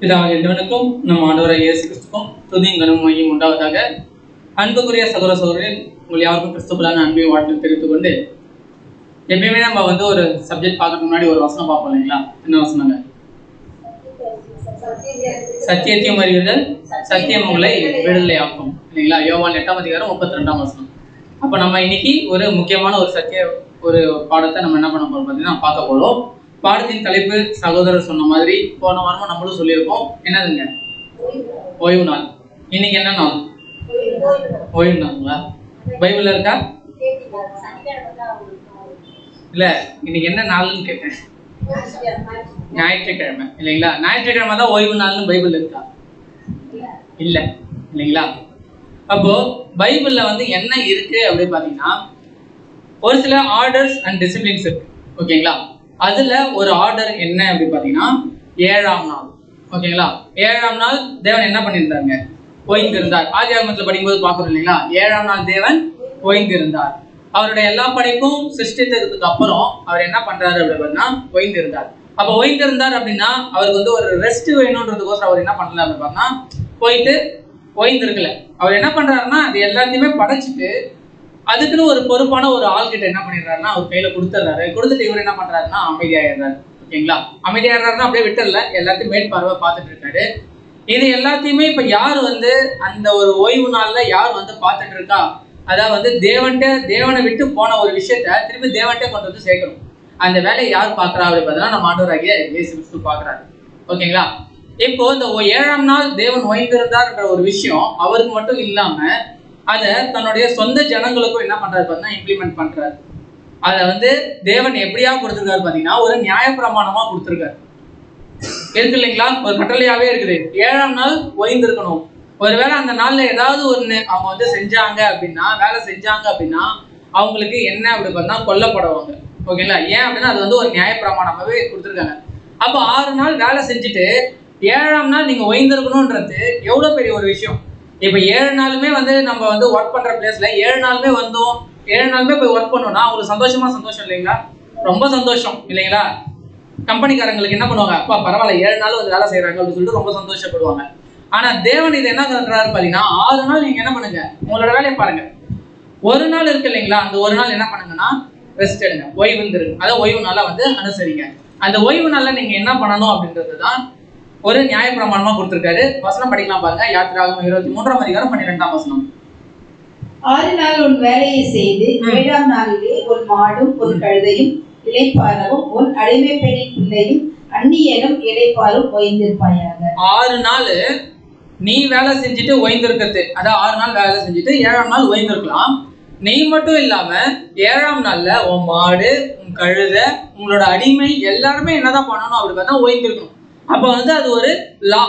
பிதாவிற்கும் நம் ஆண்டவராகிய இயேசு கிறிஸ்துக்கும் துதியும் கனமும் மையம் உண்டாவதாக. அன்புக்குரிய சகோதர சகோதரில் உங்கள் யாருக்கும் கிறிஸ்துக்குள்ளான அன்பை வாழ்த்து தெரிவித்துக் கொண்டு, எப்பயுமே நம்ம ஒரு சப்ஜெக்ட் பார்க்கறதுக்கு முன்னாடி ஒரு வசனம் பார்ப்போம் இல்லைங்களா? என்ன வசனங்க? சத்தியத்தையும் அறிவீர்கள், சத்தியம் உங்களை விடுதலை ஆக்கும் இல்லைங்களா? யோவான் 8:32 அப்போ நம்ம இன்னைக்கு ஒரு முக்கியமான ஒரு பாடத்தை நம்ம என்ன பண்ண போறோம் பார்த்தீங்கன்னா பார்க்க போறோம். பாடத்தின் தலைப்பு சகோதரர் சொன்ன மாதிரி போன வாரமும் நம்மளும் சொல்லியிருக்கோம். என்னதுங்க? ஓய்வு நாள். இன்னைக்கு என்ன நாள்? ஓய்வு நாளுங்களா? பைபிள்ல இருக்கா? இல்ல, இன்னைக்கு என்ன நாள்னு கேட்டேன். ஞாயிற்றுக்கிழமை இல்லைங்களா? ஞாயிற்றுக்கிழமை தான் ஓய்வு நாள்னு பைபிள் இருக்கா? இல்ல இல்லைங்களா? அப்போ பைபிள்ல என்ன இருக்கு அப்படின்னு பாத்தீங்கன்னா, ஒரு சில ஆர்டர்ஸ் அண்ட் டிசிப்ளின்ஸ் இருக்கு. ஓகேங்களா? அதுல ஒரு ஆர்டர் என்ன அப்படின்னு பாத்தீங்கன்னா, 7ஆம் நாள். ஓகேங்களா? 7ஆம் நாள் தேவன் என்ன பண்ணியிருந்தாங்க? ஓய்ந்திருந்தார். ஆதியாகமத்துல படிக்கும்போது பாக்குறோம் இல்லைங்களா? 7ஆம் நாள் தேவன் ஓய்ந்திருந்தார். அவருடைய எல்லா படைப்பும் சிருஷ்டித்ததுக்கு அப்புறம் அவர் என்ன பண்றாரு அப்படின்னா ஓய்ந்திருந்தார். அப்ப ஓய்ந்திருந்தார் அப்படின்னா அவருக்கு ஒரு ரெஸ்ட் வேணும்ன்றதுக்கோசரம் அவர் என்ன பண்ணல அப்படின்னா போயிட்டு ஓய்ந்திருக்கல. அவர் என்ன பண்றாருன்னா அது எல்லாத்தையுமே படைச்சிட்டு அதுக்குன்னு ஒரு பொறுப்பான ஒரு ஆள்கிட்ட என்ன பண்ணிடுறாருன்னா அவர் கையில கொடுத்துட்றாரு. கொடுத்துட்டு இவர் என்ன பண்றாருன்னா அமைதியாயிடுறாரு. ஓகேங்களா? அமைதியாயிடுறாருன்னா அப்படியே விட்டுறல, எல்லாத்தையும் மேற்பார்வை பார்த்துட்டு இருக்காரு. இது எல்லாத்தையுமே இப்ப யார் அந்த ஒரு ஓய்வு நாள்ல யார் பார்த்துட்டு இருக்கா? அதாவது தேவனை விட்டு போன ஒரு விஷயத்த திருப்பி தேவன்கிட்ட கொண்டு வந்து சேர்க்கணும். அந்த வேலையை யார் பாக்குறா அப்படின்னு பார்த்தீங்கன்னா நம்ம ஆண்டவராகிய இயேசு கிறிஸ்து பாக்குறாரு. ஓகேங்களா? இப்போ இந்த 7ஆம் நாள் தேவன் ஓய்ந்திருந்தார் என்ற ஒரு விஷயம் அவருக்கு மட்டும் இல்லாம அதை தன்னுடைய சொந்த ஜனங்களுக்கும் என்ன பண்றாரு பார்த்தீங்கன்னா இம்ப்ளிமெண்ட் பண்றாரு. அதை தேவன் எப்படியா கொடுத்துருக்காரு பார்த்தீங்கன்னா ஒரு நியாயப்பிரமாணமா கொடுத்துருக்காரு. இருக்கு இல்லைங்களா? ஒரு கட்டளையாவே இருக்குது. 7ஆம் நாள் ஓய்ந்திருக்கணும். ஒருவேளை அந்த நாள்ல ஏதாவது ஒண்ணு அவங்க செஞ்சாங்க அப்படின்னா, வேலை செஞ்சாங்க அப்படின்னா அவங்களுக்கு என்ன அப்படி பார்த்தா கொல்லப்படுவாங்க. ஓகேங்களா? ஏன் அப்படின்னா அது ஒரு நியாயப்பிரமாணமாவே கொடுத்துருக்காங்க. அப்போ 6 நாள் வேலை செஞ்சுட்டு 7ஆம் நாள் நீங்க ஓய்ந்திருக்கணும்ன்றது எவ்வளவு பெரிய ஒரு விஷயம். இப்ப 7 நாளுமே நம்ம ஒர்க் பண்ற பிளேஸ்ல 7 நாளுமே 7 நாளுமே போய் ஒர்க் பண்ணோம்னா அவங்களுக்கு சந்தோஷம் இல்லைங்களா? ரொம்ப சந்தோஷம் இல்லைங்களா? கம்பெனிக்காரங்களுக்கு என்ன பண்ணுவாங்க? அப்பா பரவாயில்ல 7 நாள் வேலை செய்யறாங்க அப்படின்னு சொல்லிட்டு ரொம்ப சந்தோஷப்படுவாங்க. ஆனா தேவன் இது என்ன பண்றாரு பாத்தீங்கன்னா 6 நாள் நீங்க என்ன பண்ணுங்க, உங்களோட வேலையை பாருங்க. ஒரு நாள் இருக்கு இல்லைங்களா? அந்த ஒரு நாள் என்ன பண்ணுங்கன்னா ரெஸ்ட் எடுங்க, ஓய்வுந்துருங்க. அதாவது ஓய்வு நாளா அனுசரிங்க. அந்த ஓய்வு நாள்ல நீங்க என்ன பண்ணணும் அப்படின்றதுதான் ஒரு நியாயப்பிரமாணமா கொடுத்திருக்காரு. வசனம் படிக்கலாம் பாருங்க. யாத்திராகமம் 23:12. 6 நாள் உன் வேலையை செய்து 7ஆம் நாளிலே உன் மாடும் ஒரு கழுதையும் இளைப்பாறவும் உன் அடிமை பெண்ணின் பிள்ளையும் அந்நியனும் இளைப்பாறும் ஓய்ந்திருப்பாயாக. 6 நாள் நீ வேலை செஞ்சுட்டு ஓய்ந்திருக்கிறது. அதாவது 6 நாள் வேலை செஞ்சுட்டு 7ஆம் நாள் ஓய்ந்திருக்கலாம். நீ மட்டும் இல்லாம 7ஆம் நாள்ல உன் மாடு, உன் கழுதை, உங்களோட அடிமை எல்லாருமே என்னதான் பண்ணணும் அப்படி பார்த்தா ஓய்ந்திருக்கணும். அப்ப அது ஒரு லா.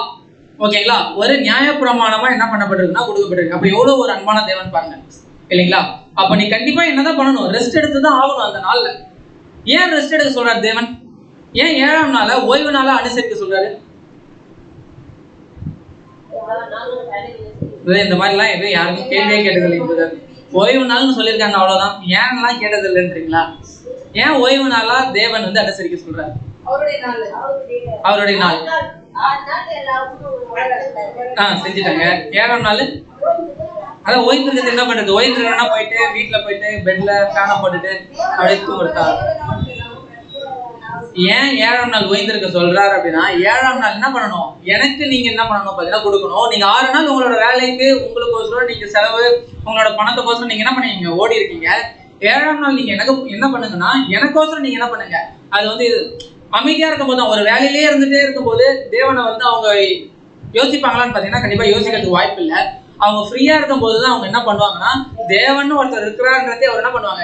ஓகேங்களா? ஒரு நியாயப்பிரமாணமா என்ன பண்ணப்பட்டிருக்குன்னா கொடுக்கப்பட்டிருக்கு. அப்ப எவ்வளவு ஒரு அன்பான தேவன் பாருங்க இல்லைங்களா? அப்ப நீ கண்டிப்பா என்னதான் பண்ணணும்? ரெஸ்ட் எடுத்துதான் ஆகணும் அந்த நாள்ல. ஏன் ரெஸ்ட் எடுக்க சொல்றாரு தேவன்? ஏன் 7ஆம் நாள ஓய்வு நாளா அனுசரிக்க சொல்றாரு? இந்த மாதிரி எல்லாம் எதுவும் யாருக்கும் கேள்வியே கேட்டதில்லை. ஓய்வு நாள்னு சொல்லியிருக்காங்க, அவ்வளவுதான். ஏன்லாம் கேட்டது இல்லைன்றீங்களா? ஏன் ஓய்வு நாளா தேவன் அனுசரிக்க சொல்றாரு? அவருடைய நாள் செஞ்சுட்டாங்க. 7ஆம் நாள் அதான் ஓய்ந்திருக்கிறது. என்ன பண்றது? ஓய்ந்திருக்கா போயிட்டு வீட்டுல போயிட்டு பெட்ல ஃபேனை போட்டுட்டு அப்படியே தூங்குறதா? ஏன் 7ஆம் நாள் ஓய்ந்திருக்க சொல்றாரு அப்படின்னா 7ஆம் நாள் என்ன பண்ணணும்? எனக்கு நீங்க என்ன பண்ணணும் பாத்தீங்கன்னா கொடுக்கணும். நீங்க 6 நாள் உங்களோட வேலைக்கு உங்களுக்கோசரம் நீங்க செலவு உங்களோட பணத்துக்கோசரம் நீங்க என்ன பண்ணீங்க? ஓடி இருக்கீங்க. 7ஆம் நாள் நீங்க எனக்கு என்ன பண்ணுங்கன்னா எனக்கோசரம் நீங்க என்ன பண்ணுங்க? அது அமைதியா இருக்கும் போது ஒரு வேலையிலேயே இருந்துட்டே இருக்கும்போது தேவனை அவங்க யோசிப்பாங்களான்னு பாத்தீங்கன்னா கண்டிப்பா யோசிக்கிறதுக்கு வாய்ப்பு இல்லை. அவங்க ஃப்ரீயா இருக்கும் போதுதான் அவங்க என்ன பண்ணுவாங்கன்னா தேவன் ஒருத்தர் இருக்கிறான்றதே அவர் என்ன பண்ணுவாங்க,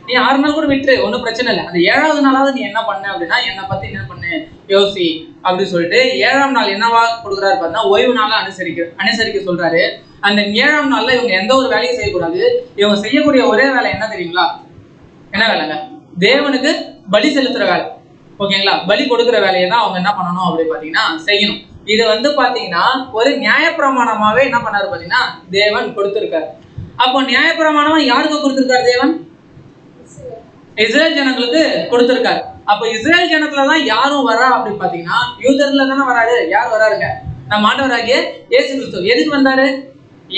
நீ 6 நாள் கூட விட்டுரு, ஒன்றும் பிரச்சனை இல்லை. அந்த 7ஆவது நாளாவது நீ என்ன பண்ண அப்படின்னா என்னை பத்தி என்ன பண்ணு யோசி அப்படின்னு சொல்லிட்டு 7ஆம் நாள் என்னவா கொடுக்குறாரு பார்த்தீங்கன்னா ஓய்வு நாளா அனுசரிக்க சொல்றாரு. அந்த 7ஆம் நாள்ல இவங்க எந்த ஒரு வேலையும் செய்யக்கூடாது. இவங்க செய்யக்கூடிய ஒரே வேலை என்ன தெரியுங்களா? என்ன வேலைங்க? தேவனுக்கு பலி செலுத்துற வேலை. ஓகேங்களா? பலி கொடுக்குற வேலையை தான் அவங்க என்ன பண்ணணும் அப்படின்னு பாத்தீங்கன்னா செய்யணும். இது பாத்தீங்கன்னா ஒரு நியாயப்பிரமாணமாவே என்ன பண்ணாரு பாத்தீங்கன்னா தேவன் கொடுத்திருக்காரு. அப்போ நியாயப்பிரமாணமா யாருக்கு கொடுத்திருக்காரு தேவன்? இஸ்ரேல் ஜனங்களுக்கு கொடுத்திருக்காரு. அப்ப இஸ்ரேல் ஜனத்துல தான் யாரும் வரா அப்படின்னு பாத்தீங்கன்னா யூதர்ல தானே வராரு. யார் வராருங்க? நம்ம ஆண்டவராகிய இயேசு கிறிஸ்து. எதுக்கு வந்தாரு?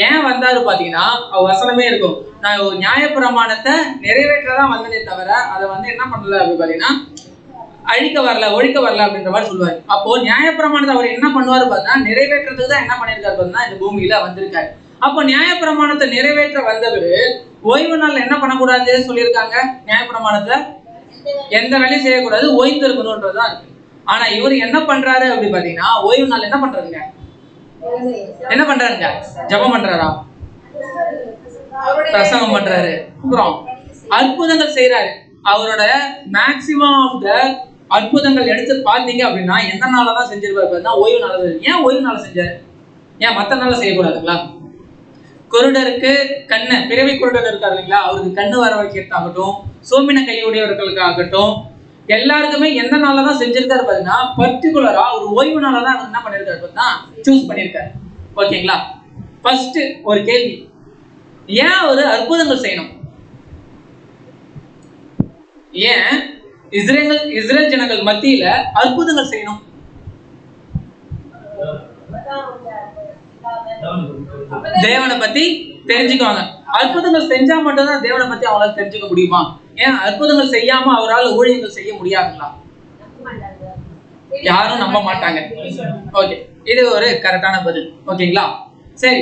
ஏன் வந்தாரு பாத்தீங்கன்னா வசனமே இருக்கும், நான் ஒரு நியாயப்பிரமாணத்தை நிறைவேற்றதான் வந்தனே தவிர அதை என்ன பண்ணல அப்படின்னு பாத்தீங்கன்னா அழிக்க வரல, ஒழிக்க வரல அப்படின்ற மாதிரி சொல்லுவாரு. அப்போ நியாயப்பிரமாணத்தை அவர் என்ன பண்ணுவாரு பார்த்தீங்கன்னா நிறைவேற்றத்துக்கு தான் என்ன பண்ணிருக்காரு பார்த்தீங்கன்னா இந்த பூமியில வந்திருக்காரு. அப்போ நியாயப்பிரமாணத்தை நிறைவேற்ற வந்தவர் ஓய்வு நாள் என்ன பண்ணக்கூடாது சொல்லியிருக்காங்க? நியாயப்பிரமாணத்துல எந்த வேலையும் செய்யக்கூடாது, ஓய்ந்து இருக்கணும்ன்றதுதான் இருக்கு. ஆனா இவர் என்ன பண்றாரு அப்படி பாத்தீங்கன்னா ஓய்வு நாள் என்ன பண்றாருங்க? என்ன பண்றாருங்க? ஜெபம் பண்றாரா? பிரசங்கம் பண்றாரு, அப்புறம் அற்புதங்கள் செய்யறாரு. அவரோட மேக்சிமம் ஆஃப் த அற்புதங்கள் எடுத்து பாத்தீங்க அப்படின்னா எந்த நாளதான் செஞ்சிருப்பாரு? ஓய்வு நாள். ஏன் ஓய்வு நாள் செஞ்சாரு? ஏன் மத்த நாள செய்யக்கூடாதுங்களா? குருடருக்கு கண்ணு, பிறவி குருடர் இருக்காரு இல்லைங்களா, அவருக்கு கண்ணு வர வைக்கிறதாகட்டும், சோமின கையுடையவர்களுக்காகட்டும், எல்லாருக்குமே எந்த நாள்ல தான் செஞ்சிருக்காரு பாத்தீங்கன்னா பர்டிகுலரா ஒரு ஓய்வு நாள தான் அவர் என்ன பண்ணிருக்காரு பார்த்தா சூஸ் பண்ணிருக்காரு. ஓகேங்களா? ஃபர்ஸ்ட் ஒரு கேள்வி, ஏன் ஒரு அற்புதங்கள் செய்யணும்? ஏன் இஸ்ரேல் ஜனங்கள் மத்தியில அற்புதங்கள் செய்யணும்? தேவனை பத்தி தெரிஞ்சுக்குவாங்க. அற்புதங்கள் செஞ்சா மட்டும்தான் தேவனை பத்தி அவங்களால தெரிஞ்சுக்க முடியுமா? ஏன் அற்புதங்கள் செய்யாம அவரால் ஊழியங்கள் செய்ய முடியாதுங்களா? யாரும் நம்ப மாட்டாங்க. ஓகே, இது ஒரு கரெக்டான பதில். ஓகேங்களா? சரி,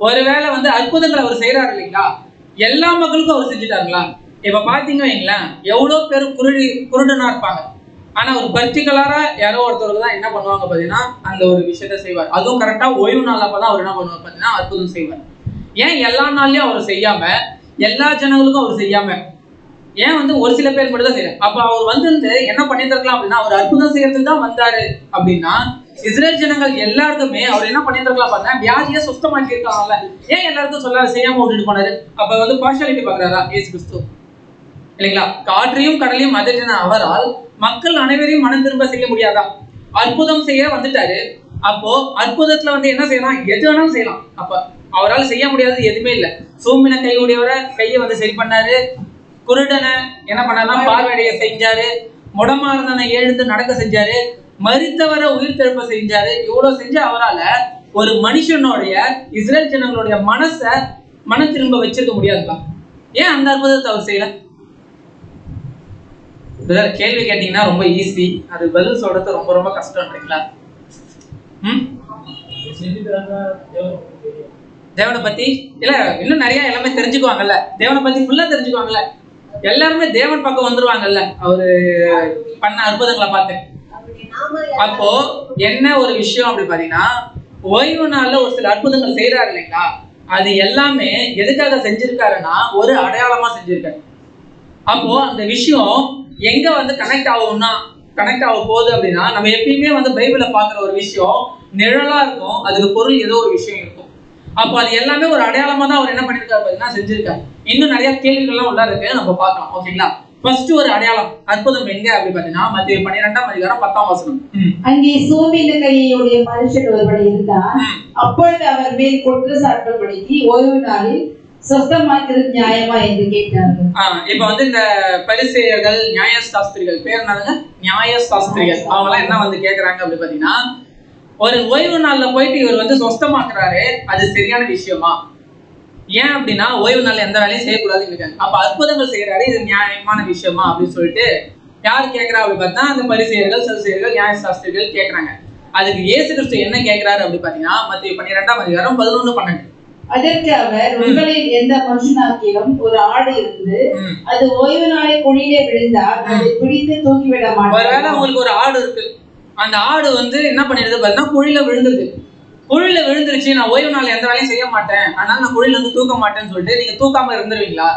ஒருவேளை அற்புதங்களை அவர் செய்யறாரு இல்லைங்களா, எல்லா மக்களுக்கும் அவர் செஞ்சுட்டாருங்களா? இப்ப பாத்தீங்க வைங்களேன், எவ்வளவு பேர் குருடனா இருப்பாங்க. ஆனா ஒரு பர்டிகுலரா யாரோ ஒருத்தருக்கு தான் என்ன பண்ணுவாங்க பாத்தீங்கன்னா அந்த ஒரு விஷயத்த செய்வார். அதுவும் கரெக்டா ஓய்வு நாள் அப்பதான் அவர் என்ன பண்ணுவார் பாத்தீங்கன்னா அற்புதம் செய்வார். ஏன் எல்லா நாள்லயும் அவர் செய்யாம, எல்லா ஜனங்களுக்கும் அவர் செய்யாம, ஏன் ஒரு சில பேர் மட்டும் தான் செய்யறாரு? அப்ப அவர் என்ன பண்ணிருக்கலாம் அப்படின்னா, அவர் அற்புதம் செய்யறதுக்கு தான் வந்தாரு அப்படின்னா இஸ்ரேல் ஜனங்கள் எல்லாருக்குமே அவர் என்ன பண்ணிருக்கலாம் பார்த்தா வியாதியை சுத்தமாக்கி இருக்காங்கல்ல. ஏன் எல்லாருக்கும் சொல்லாரு, செய்யாம விட்டுட்டு போனாரு? அப்ப பார்ஷாலிட்டி பாக்குறாரா இயேசு கிறிஸ்து இல்லைங்களா? காற்றையும் கடலையும் அதட்டின அவரால் மக்கள் அனைவரையும் மனம் திரும்ப செய்ய முடியாதா? அற்புதம் செய்ய வந்துட்டாரு. அப்போ அற்புதத்துல என்ன செய்யலாம்? எது வேணாலும் செய்யலாம். அப்ப அவரால் செய்ய முடியாதது எதுவுமே இல்லை. சோம்பின கையுடையவரை கையை சரி பண்ணாரு. குருடனை என்ன பண்ணாருன்னா பார்வையடைய செஞ்சாரு. முடமா இருந்தவனை எழுந்து நடக்க செஞ்சாரு. மரித்தவரை உயிர் தெழுப்ப செஞ்சாரு. இவ்வளவு செஞ்சு அவரால ஒரு மனுஷனுடைய இஸ்ரேல் ஜனங்களுடைய மனம் திரும்ப வச்சிருக்க முடியாதுங்களா? ஏன் அந்த அற்புதத்தை அவர் செய்யல? கேள்வி கேட்டீங்கன்னா ரொம்ப ஈஸி, அது பதில் சொல்றது ரொம்ப ரொம்ப கஷ்டம்ன்றீங்களா? தேவனை பத்தி இல்ல, இன்னும் நிறைய எல்லாமே தெரிஞ்சுக்குவாங்கல்ல, தேவனை பத்தி ஃபுல்லா தெரிஞ்சுக்குவாங்கல்ல, எல்லாருமே தேவன் பக்கம் வந்துருவாங்கல்ல அவரு பண்ண அற்புதங்களை பார்த்து. அப்போ என்ன ஒரு விஷயம் அப்படி பாத்தீங்கன்னா, ஓய்வு நாள்ல ஒரு சில அற்புதங்கள் செய்யறாரு இல்லைங்களா, அது எல்லாமே எதுக்காக செஞ்சிருக்காருன்னா ஒரு அடையாளமா செஞ்சிருக்காரு. அப்போ அந்த விஷயம் எங்க கனெக்ட் ஆக போகுது அப்படின்னா, நம்ம எப்பயுமே பைபிளை பாக்குற ஒரு விஷயம் நிழலா இருக்கும், அதுக்கு பொருள் ஏதோ ஒரு விஷயம் இருக்கும். அப்போ அது எல்லாமே ஒரு அடையாளமா தான் அவர் என்ன பண்ணிருக்காரு பாத்தீங்கன்னா செஞ்சிருக்காரு. இன்னும் நிறைய கேள்விகள்லாம் உள்ள இருக்கு, நம்ம பார்க்கலாம். ஓகேங்களா? ஃபர்ஸ்ட் ஒரு அடையாளம் அற்புதம் எங்க அப்படி பாத்தீங்கன்னா மத்தேயு 12ஆம் அதிகாரம் 10ஆம் வசனம். அங்கே சோம்பின கையுடைய மனுஷன் ஒருவர் இருந்தார். அப்பொழுது அவர் மேல் குற்றச்சாட்டும்படிக்கு ஓய்வு நாளில் சொஸ்தமாக்குறது நியாயமா என்று கேட்டார்கள். இப்ப இந்த பரிசேயர்கள், நியாய சாஸ்திரிகள், பேர் என்னதுங்க? நியாய சாஸ்திரிகள். அவங்க எல்லாம் என்ன கேக்குறாங்க அப்படி பாத்தீங்கன்னா, ஒரு ஓய்வு நாள்ல போயிட்டு இவர் சொஸ்தமாக்குறாரு, அது சரியான விஷயமா? ஏன் அப்படின்னா ஓய்வு நாள் எந்த வேலையும் செய்யக்கூடாதுன்னு இருக்காங்க. அப்ப அற்புதங்கள் செய்யறாரு, இது நியாயமான விஷயமா அப்படின்னு சொல்லிட்டு யார் கேட்கிறா அப்படி பார்த்தா அந்த பரிசேயர்கள், சதுசேயர்கள், நியாய சாஸ்திரிகள் கேட்கறாங்க. அதுக்கு இயேசு கிறிஸ்து என்ன கேட்கிறாரு அப்படி பாத்தீங்கன்னா மத்தேயு 12ஆம் அதிகாரம் 11-12. அதற்கு அவர், உங்களில் எந்த மனுஷனாக்கிலும் ஒரு ஆடு இருந்து அது ஓய்வு நாளை குழியிலே விழுந்தால் அதை பிடித்து தூக்கிவிட மாட்டார். ஒருவேளை உங்களுக்கு ஒரு ஆடு இருக்கு, அந்த ஆடு என்ன பண்ணிடுது பாத்தீங்கன்னா குழியில விழுந்துருது. குழியில விழுந்துருச்சு, நான் ஓய்வு நாள் எந்த வேலையும் செய்ய மாட்டேன், அதனால நான் குழியில தூக்க மாட்டேன்னு சொல்லிட்டு நீங்க தூக்காம இருந்துருவீங்களா?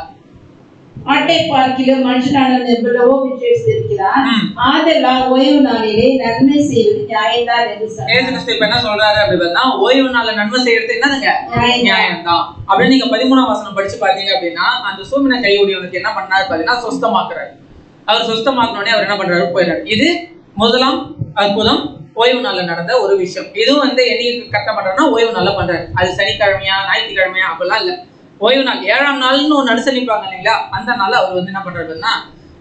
ஆட்டை பார்க்கிலும் மனுஷனானவன் எவ்வளவோ விசேஷித்திருக்கிறான். ஆதலால் ஓய்வு நாளிலே நன்மை செய்வது நியாயம்தான் என்று சொன்னார். இயேசு கிறிஸ்து இப்ப என்ன சொல்றாரு அப்படி பார்த்தா ஓய்வு நாள்ல நன்மை செய்யறது என்னதுங்க? நியாயம்தான். அப்படின்னு நீங்க 13ஆம் வசனம் படிச்சு பாத்தீங்க அப்படின்னா அந்த சூமின கையுடையவனுக்கு என்ன பண்ணாரு பாத்தீங்கன்னா சொஸ்தமாக்குறாரு. அவர் சொஸ்தமாக்கனோடனே அவர் என்ன பண்றாரு? போயிடுறாரு. இது முதலாம் அற்புதம், ஓய்வு நாள்ல நடந்த ஒரு விஷயம். இதுவும் என்னைக்கு கரெக்டா பண்றாருன்னா ஓய்வு நாள்ல பண்றாரு. அது சனிக்கிழமையா ஞாயிற்றுக்கிழமையா அப்படிலாம் இல்ல, ஓய்வு நாள் 7ஆம் நாள்னு ஒன்று அனுசரிப்பாங்க இல்லைங்களா, அந்த நாள் அவர் என்ன பண்றாருன்னா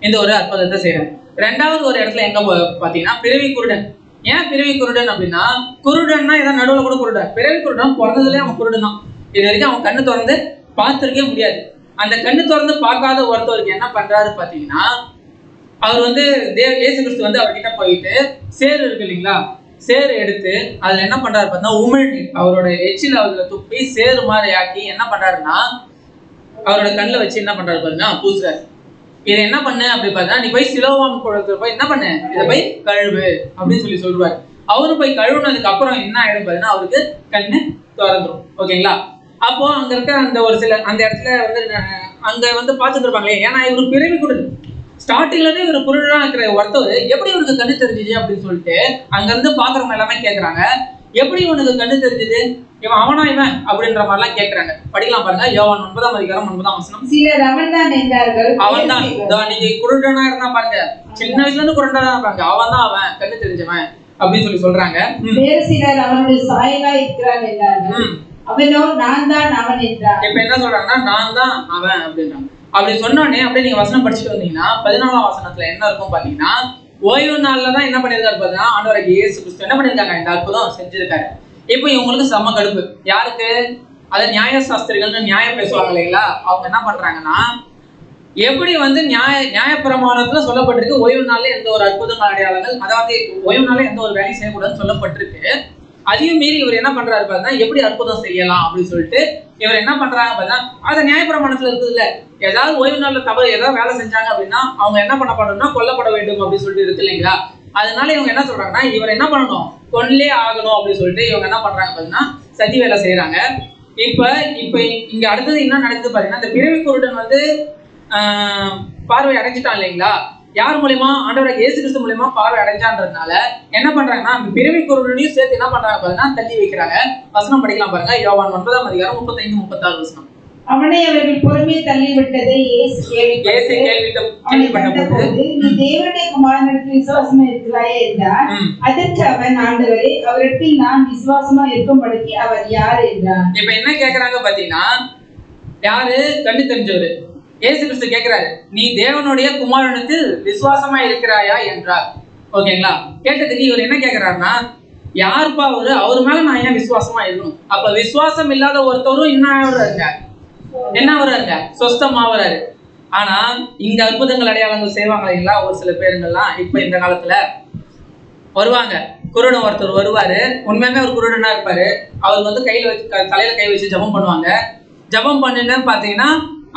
இந்த ஒரு அற்புதத்தை செய்யறாரு. ரெண்டாவது ஒரு இடத்துல எங்க பாத்தீங்கன்னா பிறவி குருடன். ஏன் பிறவி குருடன் அப்படின்னா, குருடன்னா ஏதாவது நடுவுல கூட குருடன். பிறவி குருடன் பிறந்ததுலேயே அவன் குருடன் தான். இது வரைக்கும் அவன் கண்ணு திறந்து பார்த்துருக்கே முடியாது. அந்த கண்ணு திறந்து பார்க்காத ஒருத்தவருக்கு என்ன பண்றாரு பாத்தீங்கன்னா, அவர் வந்து இயேசு கிறிஸ்து வந்து அவர்கிட்ட போயிட்டு சேரு இருக்கு இல்லைங்களா, சேரு எடுத்து அதுல என்ன பண்றாரு பார்த்தீங்கன்னா, உமிழ்நீர் அவரோட எச்சில் அதுல துப்பி சேரு மாதிரி ஆக்கி என்ன பண்றாருன்னா அவரோட கண்ணில் வச்சு என்ன பண்றாரு பாருங்க பூசுறாரு. இதை என்ன பண்ணு அப்படி பார்த்தா, நீ போய் சிலோவாம் குளத்துல போய் என்ன பண்ணு, இதை போய் கழுவு அப்படின்னு சொல்லி சொல்லுவாரு. அவரு போய் கழுவுனதுக்கு அப்புறம் என்ன ஆயிடும் பாத்தீங்கன்னா, அவருக்கு கண்ணு திறந்துடும். ஓகேங்களா? அப்போ அங்க இருக்க அந்த ஒரு சில அந்த இடத்துல வந்து அங்க வந்து பார்த்துட்டு இருப்பாங்களே, ஏன்னா இவரு பிறவி குருடு, ஸ்டார்டிங்ல இருந்து இவர் குருடா இருக்கிற ஒருத்தவர் எப்படி இவருக்கு கண்ணு தெரிஞ்சுது அப்படின்னு சொல்லிட்டு அங்க இருந்து பாக்குறவங்க எல்லாமே கேட்கறாங்க, எப்படி இவனுக்கு கண்ணு தெரிஞ்சது, இவன் அவனா இவன் அப்படின்ற மாதிரி எல்லாம் கேட்கறாங்க. படிக்கலாம் பாருங்க, யோவான் 9:9. சிலர் அவன்தான் என்றார்கள். அவன்தான், நீங்க குருடனா இருந்தா பாருங்க, சின்ன வயசுல இருந்து குருடனா தான் பாருங்க, அவன் தான் அவன் கண்ணு தெரிஞ்சவன் அப்படின்னு சொல்லி சொல்றாங்க. வேறு சிலர் அவனுடைய சாயலா இருக்கிறான் என்றார்கள். அவனோ நான் தான் அவன் என்றான். இப்ப என்ன சொல்றாங்கன்னா, நான் தான் அவன் அப்படின்றாங்க. அப்படி சொன்னோடனே அப்படியே நீங்க வசனம் படிச்சுட்டு வந்தீங்கன்னா 14ஆம் வசனத்துல என்ன இருக்கும் பாத்தீங்கன்னா, ஓய்வு நாள்ல தான் என்ன பண்ணிருக்காரு பாத்தீங்கன்னா, ஆண்டவராகிய இயேசு கிறிஸ்து என்ன பண்ணிருக்காங்க, இந்த அற்புதம் செஞ்சிருக்காரு. இப்போ இவங்களுக்கு செம்ம கடுப்பு. யாருக்கு? அதை நியாய சாஸ்திரிகள்னு நியாயம் பேசுவாங்க இல்லைங்களா, அவங்க என்ன பண்றாங்கன்னா, எப்படி வந்து நியாயப்பிரமாணத்துல சொல்லப்பட்டிருக்கு ஓய்வு நாள்ல எந்த ஒரு அற்புதங்கள் அடையாளங்கள், அதாவது ஓய்வு நாள்ல எந்த ஒரு வேலையும் செய்யக்கூடாதுன்னு சொல்லப்பட்டிருக்கு. அதையும் மீறி இவர் என்ன பண்றாரு பார்த்தீங்கன்னா, எப்படி அற்புதம் செய்யலாம் அப்படின்னு சொல்லிட்டு இவர் என்ன பண்றாங்க பார்த்தீங்கன்னா, அதை நியாயப்பிரமாணத்துல இருக்குது இல்ல, ஏதாவது ஓய்வு நாள்ல தவறு ஏதாவது வேலை செஞ்சாங்க அப்படின்னா அவங்க என்ன பண்ணப்படணும்னா கொல்லப்பட வேண்டும் அப்படின்னு சொல்லிட்டு இருக்கு இல்லைங்களா. அதனால இவங்க என்ன சொல்றாங்கன்னா, இவர் என்ன பண்ணணும், கொல்லே ஆகணும் அப்படின்னு சொல்லிட்டு இவங்க என்ன பண்றாங்க பார்த்தீங்கன்னா, சதி வேலை செய்யறாங்க. இப்ப இங்க அடுத்தது என்ன நடக்குது பாத்தீங்கன்னா, இந்த பிறவி குருடன் வந்து பார்வை அடைஞ்சிட்டான் இல்லைங்களா, யார் மூலியமா, ஆண்டவராகிய இயேசு கிறிஸ்து மூலியமா பார்வை அடைஞ்சான்றதுனால என்ன பண்றாங்கன்னா, பிறவி குருடனையும் சேர்த்து என்ன பண்றாங்க பாத்தீங்கன்னா தள்ளி வைக்கிறாங்க. வசனம் படிக்கலாம் பாருங்க, யோவான் 9:35-36. அவனை அவர்கள் புறமே தள்ளிவிட்டதை இயேசு கேள்விப்பட்டபோது, நீ தேவனுடைய குமாரனிடத்தில் விசுவாசமா இருக்கிறாயே என்றார். அதற்கு அவன், ஆண்டவரே, அவரிடத்தில் நான் விசுவாசமா இருக்கும்படிக்கு அவர் யார் என்றார். இப்ப என்ன கேக்குறாங்க பாத்தீங்கன்னா, யாரு கண்ணு தெரிஞ்சவரு இயேசு கிறிஸ்து கேட்கிறாரு, நீ தேவனுடைய குமாரனிடத்தில் விசுவாசமா இருக்கிறாயா என்றார். ஓகேங்களா? கேட்டதுக்கு இவர் என்ன கேட்கிறாருன்னா, யாருப்பா அவரு மேல நான் ஏன் விசுவாசமா இருக்கணும்? அப்ப விசுவாசம் இல்லாத ஒருத்தரும் என்ன வர்றாங்க, சொஸ்தமாவறாரு. ஆனா இங்க அற்புதங்கள் அடையாளங்கள் செய்வாங்க இல்லைங்களா, ஒரு சில பேருங்கெல்லாம் இப்ப இந்த காலத்துல வருவாங்க. குருடன் ஒருத்தர் வருவாரு, உண்மையாவே ஒரு குருடனா இருப்பாரு. அவர் வந்து தலையில கை வச்சு ஜபம் பண்ணுவாங்க. ஜபம் பண்ணுன்னு பாத்தீங்கன்னா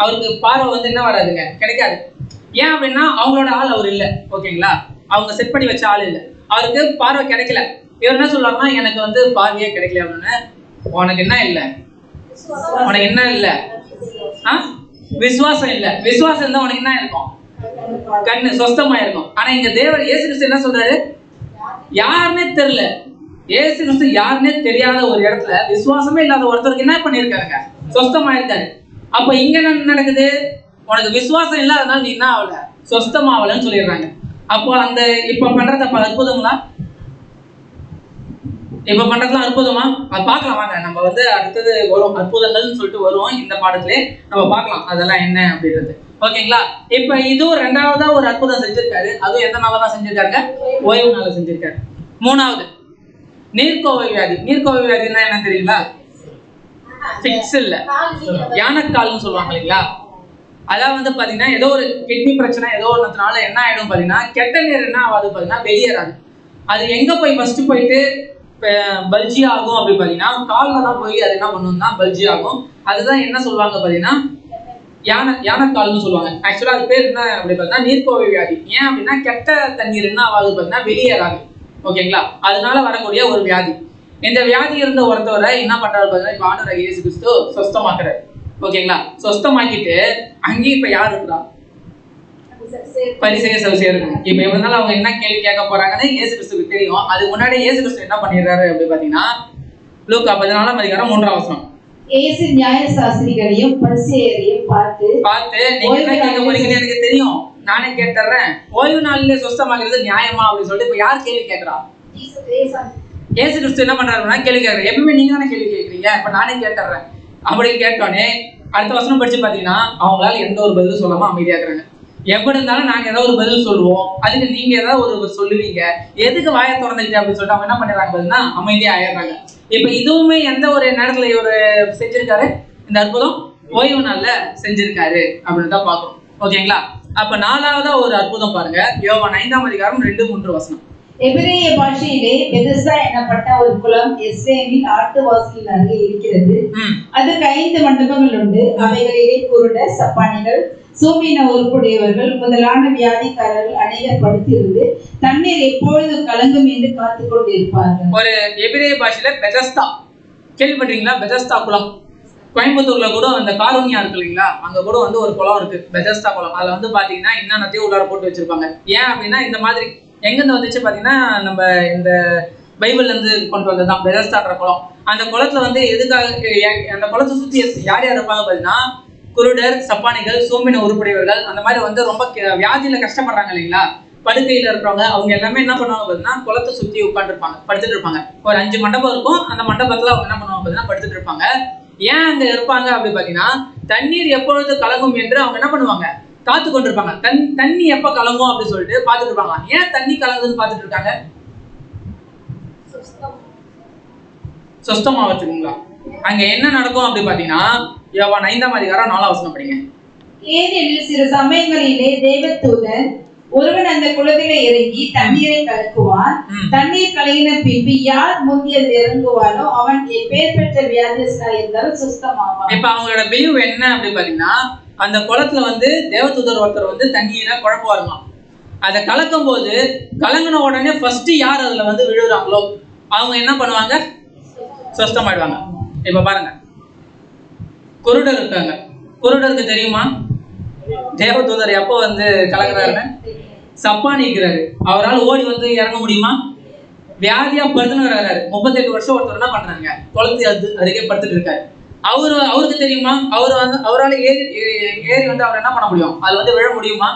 அவருக்கு பார்வை வந்து என்ன வராதுங்க, கிடைக்காது. ஏன் அப்படின்னா அவங்களோட ஆள் அவர் இல்லை. ஓகேங்களா? அவங்க செட் பண்ணி வச்ச ஆள் இல்லை, அவருக்கு பார்வை கிடைக்கல. இவர் என்ன சொல்றாருன்னா, எனக்கு வந்து பார்வையே கிடைக்கல அப்படின்னு. உனக்கு என்ன இல்லை, உனக்கு என்ன இல்லை, விசுவாசம் இல்லை. விசுவாசம் இருந்தா உனக்கு என்ன இருக்கும், கண்ணு சொஸ்தமா இருக்கும். ஆனா இங்க தேவர் இயேசு கிறிஸ்து என்ன சொல்றாரு, யாருன்னே தெரியல, இயேசு கிறிஸ்து யாருன்னே தெரியாத ஒரு இடத்துல விசுவாசமே இல்லாத ஒருத்தருக்கு என்ன பண்ணிருக்காருங்க, சொஸ்தமா இருக்காரு. அப்ப இங்க என்ன நடக்குது, உனக்கு விசுவாசம் இல்லாதனால நீ என்ன ஆகல, சொஸ்தமாவலன்னு சொல்லிடுறாங்க. அப்போ அந்த இப்ப பண்றது அப்ப அற்புதங்களா, இப்ப பண்றதுலாம் அற்புதமா, அது பார்க்கலாம் வாங்க. நம்ம வந்து அடுத்தது வரும், அற்புதங்கள்னு சொல்லிட்டு வருவோம், இந்த பாடத்திலே நம்ம பார்க்கலாம் அதெல்லாம் என்ன அப்படின்றது. ஓகேங்களா? இப்ப இதுவும் ரெண்டாவதா ஒரு அற்புதம் செஞ்சிருக்காரு. அதுவும் எந்த நாளதான் செஞ்சிருக்காருங்க, ஓய்வு நாள் செஞ்சிருக்காரு. மூணாவது நீர்க்கோவை வியாதி. நீர்க்கோவை வியாதின்னா என்ன தெரியுங்களா, ஃபிக்ஸ் இல்ல, யானைக்கால்னு சொல்லுவாங்க இல்லைங்களா. அதான் வந்து பாத்தீங்கன்னா ஏதோ ஒரு கிட்னி பிரச்சனை ஏதோ ஒன்றதுனால என்ன ஆயிடும் பாத்தீங்கன்னா, கெட்ட நீர் என்ன ஆகாது பாத்தீங்கன்னா வெளியேறாது. அது எங்க போய் ஃபர்ஸ்ட் போயிட்டு பல்ஜி ஆகும் அப்படி பாத்தீங்கன்னா, கால்ல தான் போய் அது என்ன பண்ணும்னா பல்ஜி ஆகும். அதுதான் என்ன சொல்லுவாங்க பாத்தீங்கன்னா யானைக்கால்னு சொல்லுவாங்க. ஆக்சுவலா அது பேர் என்ன அப்படி பார்த்தீங்கன்னா நீர்க்கோவை வியாதி. ஏன் அப்படின்னா கெட்ட தண்ணீர் என்ன ஆகாது பாத்தீங்கன்னா வெளியேறாது. ஓகேங்களா? அதனால வரக்கூடிய ஒரு வியாதி. இந்த வியாதி இருந்த ஒருத்தவரை என்ன பண்றாரு பாத்தீங்கன்னா, இப்ப ஆண்டவராகிய இயேசு கிறிஸ்து சொஸ்தமாக்குறாரு. ஓகேங்களா? சொஸ்தமாக்கிட்டு அங்கேயும் இப்ப யார் இருக்கிறா, பரிசேயர் சதுசேயர் இருக்காங்க. இப்ப எப்படினாலும் அவங்க என்ன கேள்வி கேட்க போறாங்கன்னு இயேசு கிறிஸ்துக்கு தெரியும். அதுக்கு முன்னாடி இயேசு கிறிஸ்து என்ன பண்ணிடுறாரு அப்படி பாத்தீங்கன்னா, லூக்கா 14:3. இயேசு நியாயசாஸ்திரிகளையும் பரிசேயரையும் பார்த்து நீங்க என்ன கேட்க போறீங்கன்னு எனக்கு தெரியும், நானே கேட்டுறேன். ஓய்வு நாளிலே சொஸ்தமாகிறது நியாயமா அப்படின்னு சொல்லிட்டு இப்ப யார் கேள்வி கேட்கறா, இயேசு கிறிஸ்து என்ன பண்றாருன்னா கேள்வி கேட்கறேன். எப்பவுமே நீங்க தானே கேள்வி கேட்கறீங்க, இப்ப நானே கேட்டுறேன் அப்படின்னு கேட்டோன்னே அடுத்த வசனம் படிச்சு பாத்தீங்கன்னா அவங்களால எந்த ஒரு பதிலும் சொல்லாம அமைதியாக்குறாங்க. எப்படி இருந்தாலும் நாங்க ஏதாவது ஒரு பதில் சொல்லுவோம், அதுக்கு நீங்க ஏதாவது ஒரு சொல்லுவீங்க, எதுக்கு வாயை திறந்துக்கிட்டு அப்படின்னு சொல்லிட்டு அவங்க என்ன பண்ணிடுறாங்க பார்த்தீங்கன்னா அமைதியா ஆயிடுறாங்க. இப்ப இதுவுமே எந்த ஒரு நேரத்துல இவரு செஞ்சிருக்காரு, இந்த அற்புதம் ஓய்வு நாள்ல செஞ்சிருக்காரு அப்படின்னு தான் பாக்குறோம். ஓகேங்களா? அப்ப நாலாவதா ஒரு அற்புதம் பாருங்க, யோவான் 5:2-3 எபிரேய பாஷையிலே பெதெஸ்தா எனப்பட்ட ஒரு குளம் எஸ்ரேமில் ஆட்டு வாசலின் அருகே இருக்கிறது. அதுக்கு 5 மண்டபங்கள் உண்டு. அவைகளிலே குருடர், சப்பானிகள், சூம்பின உறுப்புடையவர்கள் முதலான வியாதிக்காரர்கள் அநேகர் படுத்திருந்து தண்ணீர் எப்பொழுதும் கலங்கும் என்று காத்துக் கொண்டிருப்பார்கள். ஒரு எபிரேய பாஷையில பெதெஸ்தா கேள்விப்பட்டீங்களா? பெதெஸ்தா குளம் கோயம்புத்தூர்ல கூட அந்த காரோனியா இருக்கு இல்லைங்களா, அங்க கூட வந்து ஒரு குளம் இருக்கு, பெதெஸ்தா குளம். அதுல வந்து பாத்தீங்கன்னா என்னென்னத்தையும் உள்ளார போட்டு வச்சிருப்பாங்க. ஏன் அப்படின்னா இந்த மாதிரி எங்கிருந்து வந்துச்சு பாத்தீங்கன்னா நம்ம இந்த பைபிள்ல இருந்து கொண்டு வந்ததுதான் பெதெஸ்தான்ற குளம். அந்த குளத்துல வந்து எதுக்காக, அந்த குளத்தை சுத்தி யார் யார் இருப்பாங்க பாத்தீங்கன்னா குருடர், சப்பானிகள், சோம்பின உருப்படியவர்கள், அந்த மாதிரி வந்து ரொம்ப வியாதியில கஷ்டப்படுறாங்க இல்லைங்களா, படுக்கையில இருக்கிறவங்க, அவங்க எல்லாமே என்ன பண்ணுவாங்க பாத்தீங்கன்னா குளத்தை சுத்தி உட்காந்துருப்பாங்க, படுத்துட்டு இருப்பாங்க. ஒரு 5 மண்டபம் இருக்கும், அந்த மண்டபத்துல அவங்க என்ன பண்ணுவாங்க பாத்தீங்கன்னா படுத்துட்டு இருப்பாங்க. ஏன் அங்க இருப்பாங்க அப்படி பாத்தீங்கன்னா தண்ணீர் எப்பொழுது கலங்கும் என்று அவங்க என்ன பண்ணுவாங்க, காத்து கொண்டிருப்பாங்க. தண்ணி எப்ப கலங்கும் அப்படின்னு சொல்லிட்டு பாத்துட்டு இருப்பாங்க. ஏன் தண்ணி கலங்குதுன்னு பாத்துட்டு இருக்காங்க? சொஸ்தமாவதுங்களா? அங்க என்ன நடக்கும் அப்படி பாத்தீங்கன்னா யோவான் 5:4 படிங்க. ஏனெனில் சில சமயங்களிலே தேவதூதன் ஒருவன் அந்த குளத்திலே இறங்கி தண்ணீரை கலக்குவான். தண்ணீர் கலங்கின பின்பு யார் முந்தியது இறங்குவானோ அவன் எப்பேர் பெற்ற வியாதியஸ்தா இருந்தாலும் சுஸ்தமாவான். இப்ப அவங்களோட பிலீவ் என்ன அப்படி பாத்தீங்கன்னா அந்த குளத்துல வந்து தேவதூதர் ஒருத்தர் வந்து தண்ணீரை குழப்புவாருமா. அதை கலக்கும் போது கலங்கின உடனே ஃபர்ஸ்ட் யார் அதுல வந்து விழுறாங்களோ அவங்க என்ன பண்ணுவாங்க, சுஸ்தமாயிடுவாங்க. இப்ப பாருங்க, குருடர் இருக்காங்க, குருடருக்கு தெரியுமா தேவதூதர் எப்போ வந்து கலக்குறாருன்னு? சப்பானி இருக்கிறாரு, அவரால் ஓடி வந்து இறங்க முடியுமா? வியாதியா படுத்துன்னு 38 வருஷம் ஒருத்தர் என்ன பண்றாங்க, குளத்து அருகே படுத்துட்டு இருக்காரு. அவருக்கு தெரியுமா அவரால் ஏறி வந்து அவர் என்ன பண்ண முடியும், அதுல வந்து விழ முடியுமா?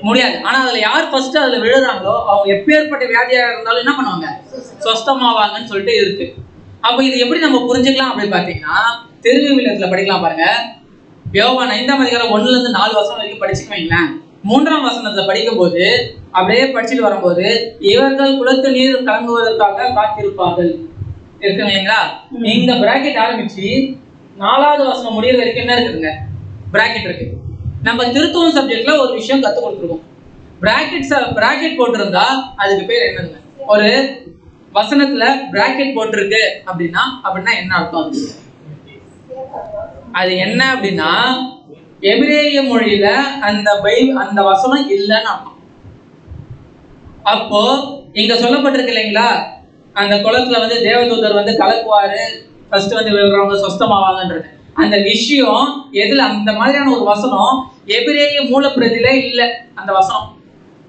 முடியாது. ஆனா அதுல யார் ஃபர்ஸ்ட் அதுல விழுறாங்களோ அவங்க எப்பேற்பட்ட வியாதியா இருந்தாலும் என்ன பண்ணுவாங்க, சொஸ்தமாவாங்கன்னு சொல்லிட்டு இருக்கு. அப்ப இது எப்படி நம்ம புரிஞ்சுக்கலாம் அப்படின்னு பாத்தீங்கன்னா திருவிவிலியத்துல படிக்கலாம் பாருங்க. யோவான் 5:1-4 வரைக்கும் படிச்சுட்டு வைங்களேன். 3ஆம் வசனத்துல படிக்கும் போது அப்படியே படிச்சுட்டு வரும்போது இவர்கள் குளத்து நீர் கலங்குவதற்காக காத்திருப்பார்கள் இருக்கு இல்லைங்களா. இந்த பிராக்கெட் ஆரம்பிச்சு 4வது வசனம் முடிகிற வரைக்கும் என்ன இருக்குதுங்க, பிராக்கெட் இருக்கு. நம்ம திருத்துவம் சப்ஜெக்ட்ல ஒரு விஷயம் கத்து கொடுத்துருக்கோம். பிராக்கெட் போட்டிருந்தா அதுக்கு பேர் என்னதுங்க, ஒரு வசனத்துல பிராக்கெட் போட்டிருக்கு அப்படின்னா என்ன அர்த்தம்? அது என்ன அப்படின்னா எபிரேய மொழியில அந்த வசனம் இல்லைன்னு அர்த்தம். அப்போ இங்க சொல்லப்பட்டிருக்கு இல்லைங்களா, அந்த குளத்துல வந்து தேவதூதர் வந்து கலக்குவாரு, ஃபர்ஸ்ட் வந்து விழுறவங்க சொஸ்தமாவாங்கன்றது அந்த விஷயம் எதுல, அந்த மாதிரியான ஒரு வசனம் எபிரேய மூலப்பிரதியில இல்ல அந்த வசனம்.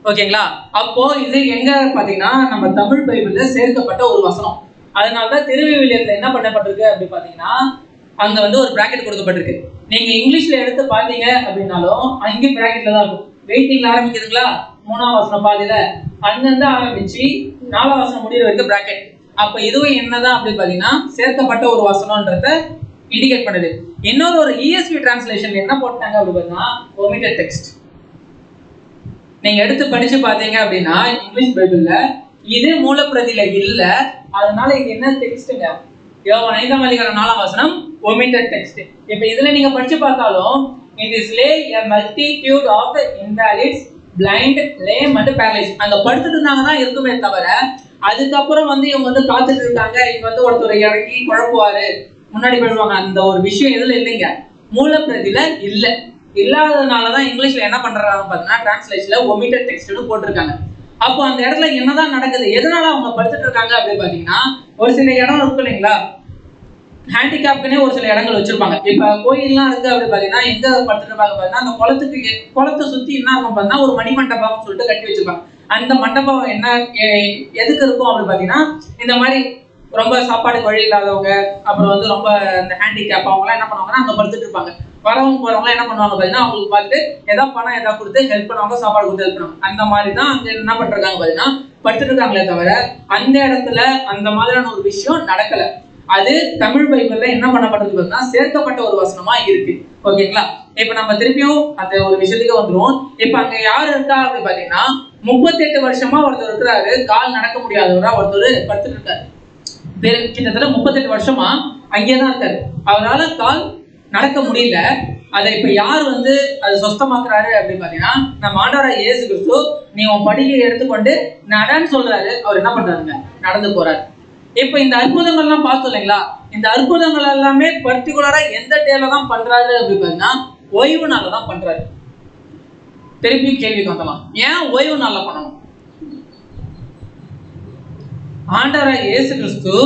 ஓகேங்களா? அப்போ இது எங்க பாத்தீங்கன்னா நம்ம தமிழ் பைபிள்ல சேர்க்கப்பட்ட ஒரு வசனம். அதனாலதான் திருவிவிலியத்துல என்ன பண்ணப்பட்டிருக்கு அப்படி பாத்தீங்கன்னா அங்க வந்து ஒரு பிராக்கெட் கொடுக்கப்பட்டிருக்கு. நீங்க இங்கிலீஷ்ல எடுத்து பாத்தீங்க அப்படின்னாலும் அங்கே பிராக்கெட்ல தான் இருக்கும். வெயிட்டிங்ல ஆரம்பிக்குதுங்களா, 3ஆம் வசனம் பாதியில அங்கிருந்து ஆரம்பிச்சு 4ஆம் வசனம் முடிகிற வரைக்கும் பிராக்கெட். அப்ப இதுவும் என்னதான் அப்படின்னு பாத்தீங்கன்னா சேர்க்கப்பட்ட ஒரு வசனம்ன்றத இண்டிகேட் பண்ணுது. இன்னொரு ஒரு ESV டிரான்ஸ்லேஷன்ல என்ன போட்டாங்க அப்படி பார்த்தீங்கன்னா omitted text. நீங்க எடுத்து படிச்சு பாத்தீங்க அப்படின்னா இங்கிலீஷ் பைபிள்ல இது மூலப்பிரதியில இல்ல, அதனால இது என்ன டெக்ஸ்ட்ங்க, யோவான் 5:4 omitted text. இப்ப இதுல நீங்க படிச்சு பார்த்தாலும் it is lay a multitude of invalids, blind, lame and paralyzed. அங்க படுத்துட்டு இருந்தாங்க தான் இருக்குமே தவிர அதுக்கப்புறம் வந்து இவங்க வந்து காத்துட்டு இருக்காங்க, இங்க வந்து ஒருத்தர் இறங்கி குழப்புவாரு முன்னாடி போயிடுவாங்க, அந்த ஒரு விஷயம் எதுல இல்லைங்க, மூலப்பிரதியில இல்ல. இல்லாததுனாலதான் இங்கிலீஷ்ல என்ன பண்றாங்க பாத்தீங்கன்னா டிரான்ஸ்லேஷன்ல omitted textனு போட்டிருக்காங்க. அப்போ அந்த இடத்துல என்னதான் நடக்குது, எதனால அவங்க படுத்துட்டு இருக்காங்க அப்படின்னு பாத்தீங்கன்னா ஒரு சில இடம் இருக்கு இல்லைங்களா, ஹேண்டிகேப்க்குனே ஒரு சில இடங்கள் வச்சிருப்பாங்க. இப்ப கோயில்லாம் இருக்கு அப்படி பாத்தீங்கன்னா எங்க படுத்துட்டு இருப்பாங்க பாத்தீங்கன்னா அந்த குளத்தை சுத்தி என்ன இருக்கும் பாத்தீங்கன்னா ஒரு மணிமண்டபம் சொல்லிட்டு கட்டி வச்சிருப்பாங்க. அந்த மண்டபம் என்ன எதுக்கு இருக்கும் அப்படி பாத்தீங்கன்னா இந்த மாதிரி ரொம்ப சாப்பாடு வழி இல்லாதவங்க, அப்புறம் வந்து ரொம்ப இந்த ஹேண்டிகேப் அவங்க எல்லாம் என்ன பண்ணுவாங்கன்னா அங்க படுத்துட்டு இருப்பாங்க. வரவங்க போறவங்க என்ன பண்ணுவாங்க பாத்தீங்கன்னா அவங்களுக்கு பார்த்துட்டு ஏதாவது பணம் ஏதாவது கொடுத்து ஹெல்ப் பண்ணுவாங்க, சாப்பாடு கொடுத்து ஹெல்ப் பண்ணுவாங்க. அந்த மாதிரி தான் அங்க என்ன பண்றாங்க பாத்தீங்கன்னா படுத்துட்டு இருக்காங்களே தவிர அந்த இடத்துல அந்த மாதிரியான ஒரு விஷயம் நடக்கல. அது தமிழ் பைபிள்ல என்ன பண்ணப்பட்டிருக்கு சேர்க்கப்பட்ட ஒரு வசனமா இருக்கு. ஓகேங்களா? இப்ப நம்ம திருப்பியும் அந்த ஒரு விஷயத்துக்கு வந்துருவோம். இப்ப அங்க யாரு இருக்கா அப்படின்னு பாத்தீங்கன்னா 38 வருஷமா ஒருத்தர் இருக்கிறாரு, கால் நடக்க முடியாதவரா ஒருத்தர் படுத்துட்டு இருக்காரு. கிட்டத்தட்ட 38 வருஷமா அங்கேயேதான் இருக்காரு. அவரால் கால் நடக்க முடியல. அதை இப்ப யார் அது சொஸ்தமாக்குறாரு அப்படின்னு பாத்தீங்கன்னா நம்ம ஆண்டவராகிய இயேசு கிறிஸ்து நீ உன் படியை எடுத்துக்கொண்டு நடன்னு சொல்றாரு. அவர் என்ன பண்றாருங்க? நடந்து போறாரு. இப்ப இந்த அற்புதங்கள் எல்லாம் பார்த்தோம் இல்லைங்களா? இந்த அற்புதங்கள் எல்லாமே பர்டிகுலரா எந்த டேல தான் பண்றாரு அப்படின்னு பாத்தீங்கன்னா ஓய்வு நாள்ல தான் பண்றாரு. திருப்பி கேள்விக்கு வந்துடலாம், ஏன் ஓய்வு நாள்ல பண்ணணும்? ஆண்டவராகிய இயேசு கிறிஸ்து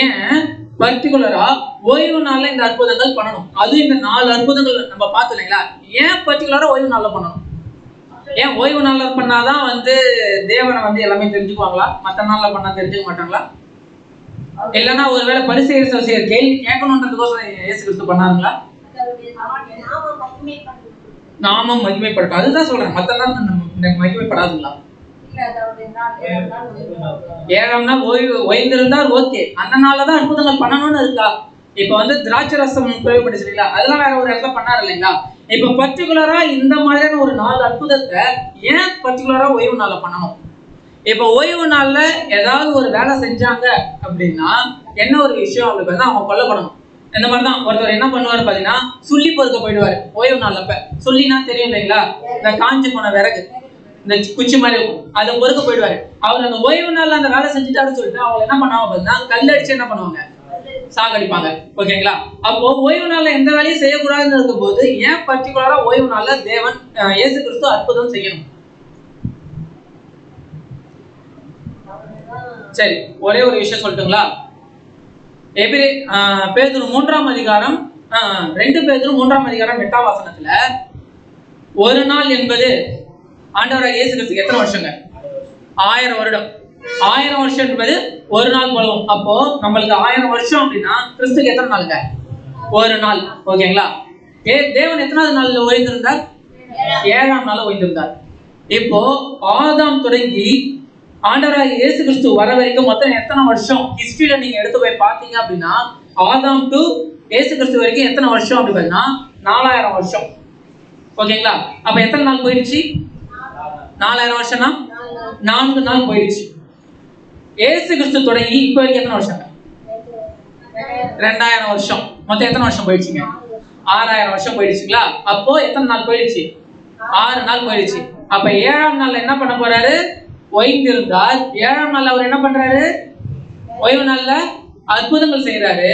ஏன் பர்டிகுலரா ஓய்வு நாள்ல இந்த அற்புதங்கள் பண்ணணும்? அது இந்த 4 அற்புதங்கள் நம்ம பார்த்தோம் இல்லைங்களா? ஏன் பர்டிகுலரா ஓய்வு நாள்ல பண்ணணும்? ஏன் ஓய்வு நாள்ல பண்ணாதான் தேவனை எல்லாமே தெரிஞ்சுக்குவாங்களா? மற்ற நாள்ல பண்ணா தெரிஞ்சுக்க மாட்டாங்களா? இல்லைன்னா ஒருவேளை பரிசேயர் செய்ய கேள்வி கேட்கணுன்றதுக்கோசம் இயேசு கிறிஸ்து பண்ணாருங்களா? நாமம் மகிமைப்படட்டும், அதுதான் சொல்றேன். மற்ற நாள் மகிமைப்படாதுங்களா? 7ஆம் நாள் ஓய்ந்திருந்தால் ஓகே, அந்த நாள்லதான் அற்புதங்கள் பண்ணணும்னு இருக்கா? இப்ப திராட்சை ரசம் பிரயோகப்படுச்சு இல்லைங்களா? அதெல்லாம் வேற ஒரு இடத்துல பண்ணாரு இல்லைங்களா? இப்ப பர்டிகுலரா இந்த மாதிரியான ஒரு 4 அற்புதத்தை ஏன் பர்டிகுலரா ஓய்வு நாள்ல பண்ணணும்? இப்ப ஓய்வு நாள்ல ஏதாவது ஒரு வேலை செஞ்சாங்க அப்படின்னா என்ன ஒரு விஷயம் அப்படின்னு அவங்க கொல்லப்படணும். இந்த மாதிரிதான் ஒருத்தர் என்ன பண்ணுவாரு பாத்தீங்கன்னா சுள்ளி பொறுக்க போயிடுவாரு ஓய்வு நாள்ல. சொல்லினா தெரியும் இல்லைங்களா? இந்த காஞ்சி போன விறகு, இந்த குச்சி மாதிரி இருக்கும், அதை பொறுக்க போயிடுவாரு. அவர் அந்த ஓய்வு நாள்ல அந்த வேலை செஞ்சுட்டாருன்னு சொல்லிட்டு அவங்க என்ன பண்ணுவாங்க பாத்தீங்கன்னா கல் அடிச்சு என்ன பண்ணுவாங்க? சாகடிப்பாங்க. ஓகேங்களா? அப்போ ஓய்வு நாள்ல எந்த வேலையும் செய்யக்கூடாதுன்னு இருக்கும் போது ஏன் பர்டிகுலரா ஓய்வு நாள்ல தேவன் இயேசு கிறிஸ்து அற்புதம் செய்யணும்? சரி, ஒரே ஒரு விஷயம் சொல்லட்டுங்களா? பேதுரு 3ஆம் அதிகாரம் 2 பேதுரு 3ஆம் அதிகாரம் 8ஆம் வசனத்துல ஒரு நாள் என்பது ஆண்டவராகிய இயேசு கிறிஸ்துக்கு எத்தனை வருஷங்க? 1000 வருடம். 1000 வருஷம் என்பது ஒரு நாள் போலவும். அப்போ நம்மளுக்கு 1000 வருஷம் அப்படின்னா கிறிஸ்துக்கு எத்தனை நாளுங்க? ஒரு நாள். ஓகேங்களா? தேவன் எத்தனாவது நாள்ல ஓய்ந்திருந்தார்? 7ஆம் நாள் ஓய்ந்திருந்தார். இப்போ ஆதாம் தொடங்கி ஆண்டவராகிய இயேசு கிறிஸ்து வர வரைக்கும் மொத்தம் எத்தனை வருஷம் ஹிஸ்டரியில நீங்க எடுத்து போய் பாத்தீங்க அப்படின்னா ஆதாம் டு இயேசு கிறிஸ்து வரைக்கும் எத்தனை வருஷம் அப்படி பாத்தீங்கன்னா 4000 வருஷம். ஓகேங்களா? அப்ப எத்தனை நாள் போயிடுச்சு? 4000 வருஷம்னா 4 நாள் போயிடுச்சு. இயேசு கிறிஸ்து தொடங்கி இப்ப வரைக்கும் எத்தனை வருஷம்? 2000 வருஷம். மொத்தம் எத்தனை வருஷம் போயிடுச்சுங்க? 6000 வருஷம் போயிடுச்சுங்களா? அப்போ எத்தனை நாள் போயிடுச்சு? 6 நாள் போயிடுச்சு. அப்ப 7ஆம் நாள்ல என்ன பண்ண போறாரு? ஓய்ந்திருந்தால் 7ஆம் நாள் அவர் என்ன பண்றாரு? ஓய்வு நாள்ல அற்புதங்கள் செய்யறாரு.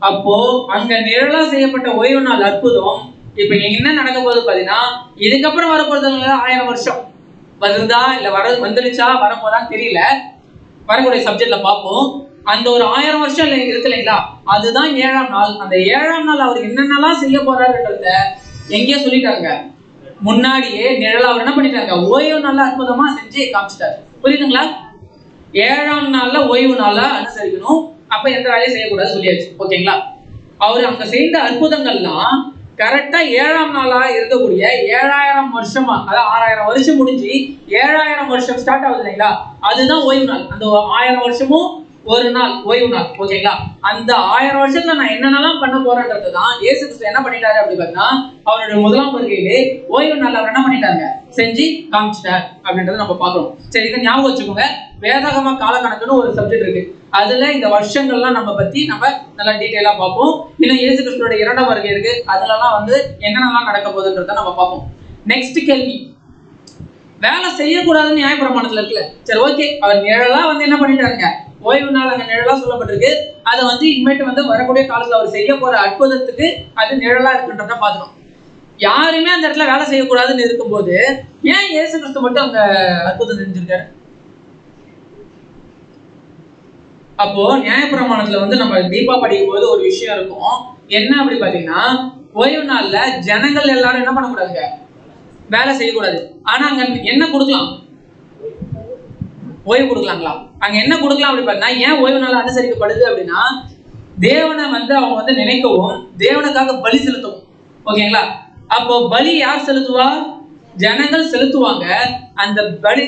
அப்போ அங்க நிழலா செய்யப்பட்ட ஓய்வு நாள் அற்புதம் இப்ப என்ன நடக்க போகுது பாத்தீங்கன்னா இதுக்கப்புறம் வரப்போறது 1000 வருஷம் வருதா இல்ல வந்துடுச்சா வரப்போதான்னு தெரியல. வரக்கூடிய சப்ஜெக்ட்ல பார்ப்போம். அந்த ஒரு 1000 வருஷம் இருக்கு இல்லைங்களா? அதுதான் 7ஆம் நாள். அந்த 7ஆம் நாள் அவர் என்னென்னலாம் செய்ய போறாருன்றத எங்கேயோ சொல்லிட்டாங்க. முன்னாடியே நிழல் அவர் என்ன பண்ணிட்டாங்க? ஓய்வு நாள்ல அற்புதமா செஞ்சு காமிச்சிட்டாரு. புரியுதுங்களா? 7ஆம் நாள்ல ஓய்வு நாள அனுசரிக்கணும். அப்ப எந்த வேலையும் செய்யக்கூடாது சொல்லியாச்சு. ஓகேங்களா? அவர் அங்க செய்த அற்புதங்கள்லாம் கரெக்டா 7ஆம் நாளா இருக்கக்கூடிய 7000 வருஷமா, அதாவது 6000 வருஷம் முடிஞ்சு 7000 வருஷம் ஸ்டார்ட் ஆகுது இல்லைங்களா? அதுதான் ஓய்வு நாள். அந்த 1000 வருஷமும் ஒரு நாள் ஓய்வு நாள். ஓகேங்களா? அந்த 1000 வருஷத்துல நான் என்னென்னலாம் பண்ண போறேன்றதுதான் இயேசு கிறிஸ்து என்ன பண்ணிட்டாரு அப்படி பார்த்தா அவருடைய முதலாம் வருகையிலே ஓய்வு நாள் அவர் என்ன பண்ணிட்டாங்க? செஞ்சு காமிச்சிட்டார் அப்படின்றத நம்ம பார்க்கணும். சரி, இதை ஞாபகம் வச்சுக்கோங்க. வேதாகம காலக்கணக்குன்னு ஒரு சப்ஜெக்ட் இருக்கு. அதுல இந்த வருஷங்கள்லாம் நம்ம பத்தி நம்ம நல்லா டீட்டெயிலா பார்ப்போம். இன்னும் இயேசு கிறிஸ்துவோட 2ஆம் வருகை இருக்கு. அதுலலாம் என்னென்னலாம் நடக்க போகுதுன்றத நம்ம பார்ப்போம். நெக்ஸ்ட் கேள்வி, வேலை செய்யக்கூடாதுன்னு நியாயப்பிரமாணத்துல இருக்குல்ல? சரி, ஓகே, அவர் நிழலா என்ன பண்ணிட்டாருங்க? ஓய்வு நாள் அங்க நிழலா சொல்லப்பட்டிருக்கு. அதை இனிமேட்டு வரக்கூடிய காலத்துல அவர் செய்ய போற அற்புதத்துக்கு அது நிழலா இருக்குன்றத பாத்துக்கணும். யாருமே அந்த இடத்துல வேலை செய்யக்கூடாதுன்னு இருக்கும்போது ஏன் இயேசு கிறிஸ்து மட்டும் அங்க அற்புதம் செஞ்சிருக்காரு? அப்போ நியாயப்பிரமாணத்துல நம்ம டீப்பா படிக்கும் போது ஒரு விஷயம் இருக்கும். என்ன அப்படி பாத்தீங்கன்னா ஓய்வு நாள்ல ஜனங்கள் எல்லாரும் என்ன பண்ணக்கூடாதுங்க? வேலை செய்யக்கூடாது. ஆனா அங்க என்ன கொடுக்கலாம்? ஓய்வு கொடுக்கலாங்களா? அங்க என்ன கொடுக்கலாம் அப்படி பார்த்தீங்கன்னா ஏன் ஓய்வு நாள் அனுசரிக்கப்படுது அப்படின்னா தேவனை அவங்க நினைக்கவும் தேவனுக்காக பலி செலுத்தவும். ஓகேங்களா? அப்போ பலி யார் செலுத்துவா? ஜனங்கள் செலுத்துவாங்க. அந்த பலி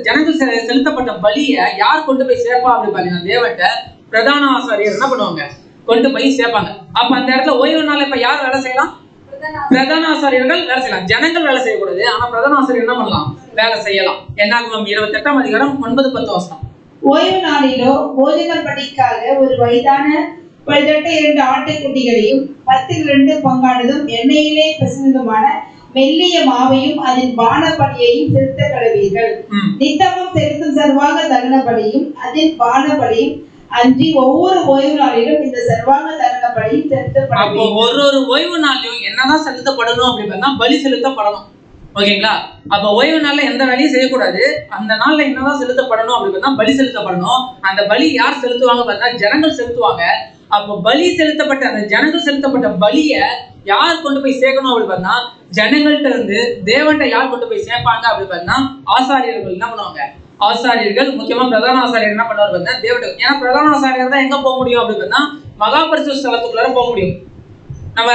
ஜனங்கள் செலுத்தப்பட்ட பலியை யார் கொண்டு போய் சேர்ப்பா அப்படி பாத்தீங்கன்னா தேவன்கிட்ட பிரதான ஆசாரியர் என்ன பண்ணுவாங்க, கொண்டு போய் சேர்ப்பாங்க. அப்ப அந்த இடத்துல ஓய்வு நாள் இப்ப யார் வேலை செய்யலாம்? பிரதான ஆசாரியர்கள் வேலை செய்யலாம். ஜனங்கள் வேலை செய்யக்கூடாது, ஆனா பிரதான ஆசாரியர் என்ன பண்ணலாம், வேலை செய்யலாம். என்னாகும் 28ஆம் அதிகாரம் 9-10 வசனம். ஓய்வு நாளிலோ போஜன பலிக்காக ஒரு வயதான பழுதட்ட 2 ஆட்டுக்குட்டிகளையும் 10 பங்கானதும் எண்ணெயிலே பிசைந்ததுமான மெல்லிய மாவையும் அதன் பான பலியையும் செலுத்த கடவீர்கள். நித்தமும் செலுத்தும் சர்வாங்க தகன பலியும் அதன் பான பலியும் அன்றி ஒவ்வொரு ஓய்வு நாளிலும் இந்த சர்வாங்க தகன பலியும் செலுத்தப்படும். அப்போ ஒரு ஓய்வு நாளையும் என்னதான் செலுத்தப்படணும் அப்படின்னா பலி செலுத்தப்படணும். ஓகேங்களா? அப்ப ஓய்வு நாள்ல எந்த வேலையும் செய்யக்கூடாது. அந்த நாள்ல என்னதான் செலுத்தப்படணும் அப்படின்னா பலி செலுத்தப்படணும். அந்த பலி யார் செலுத்துவாங்க பார்த்தா ஜனங்கள் செலுத்துவாங்க. அப்போ பலி செலுத்தப்பட்ட அந்த ஜனங்கள் செலுத்தப்பட்ட பலிய யார் கொண்டு போய் சேர்க்கணும் அப்படி பார்த்தா ஜனங்கள்ட்ட இருந்து தேவன்ட்ட யார் கொண்டு போய் சேர்ப்பாங்க அப்படி பார்த்தா ஆசாரியர்கள் என்ன பண்ணுவாங்க, ஆசாரியர்கள், முக்கியமா பிரதான ஆசாரியர் என்ன பண்ணுவார் பார்த்தா தேவன்ட்ட. ஏன்னா பிரதான ஆசாரியர் தான் எங்க போக முடியும் அப்படி பார்த்தா மகா பரிசுத்த ஸ்தலத்துக்குள்ளார போக முடியும். நம்ம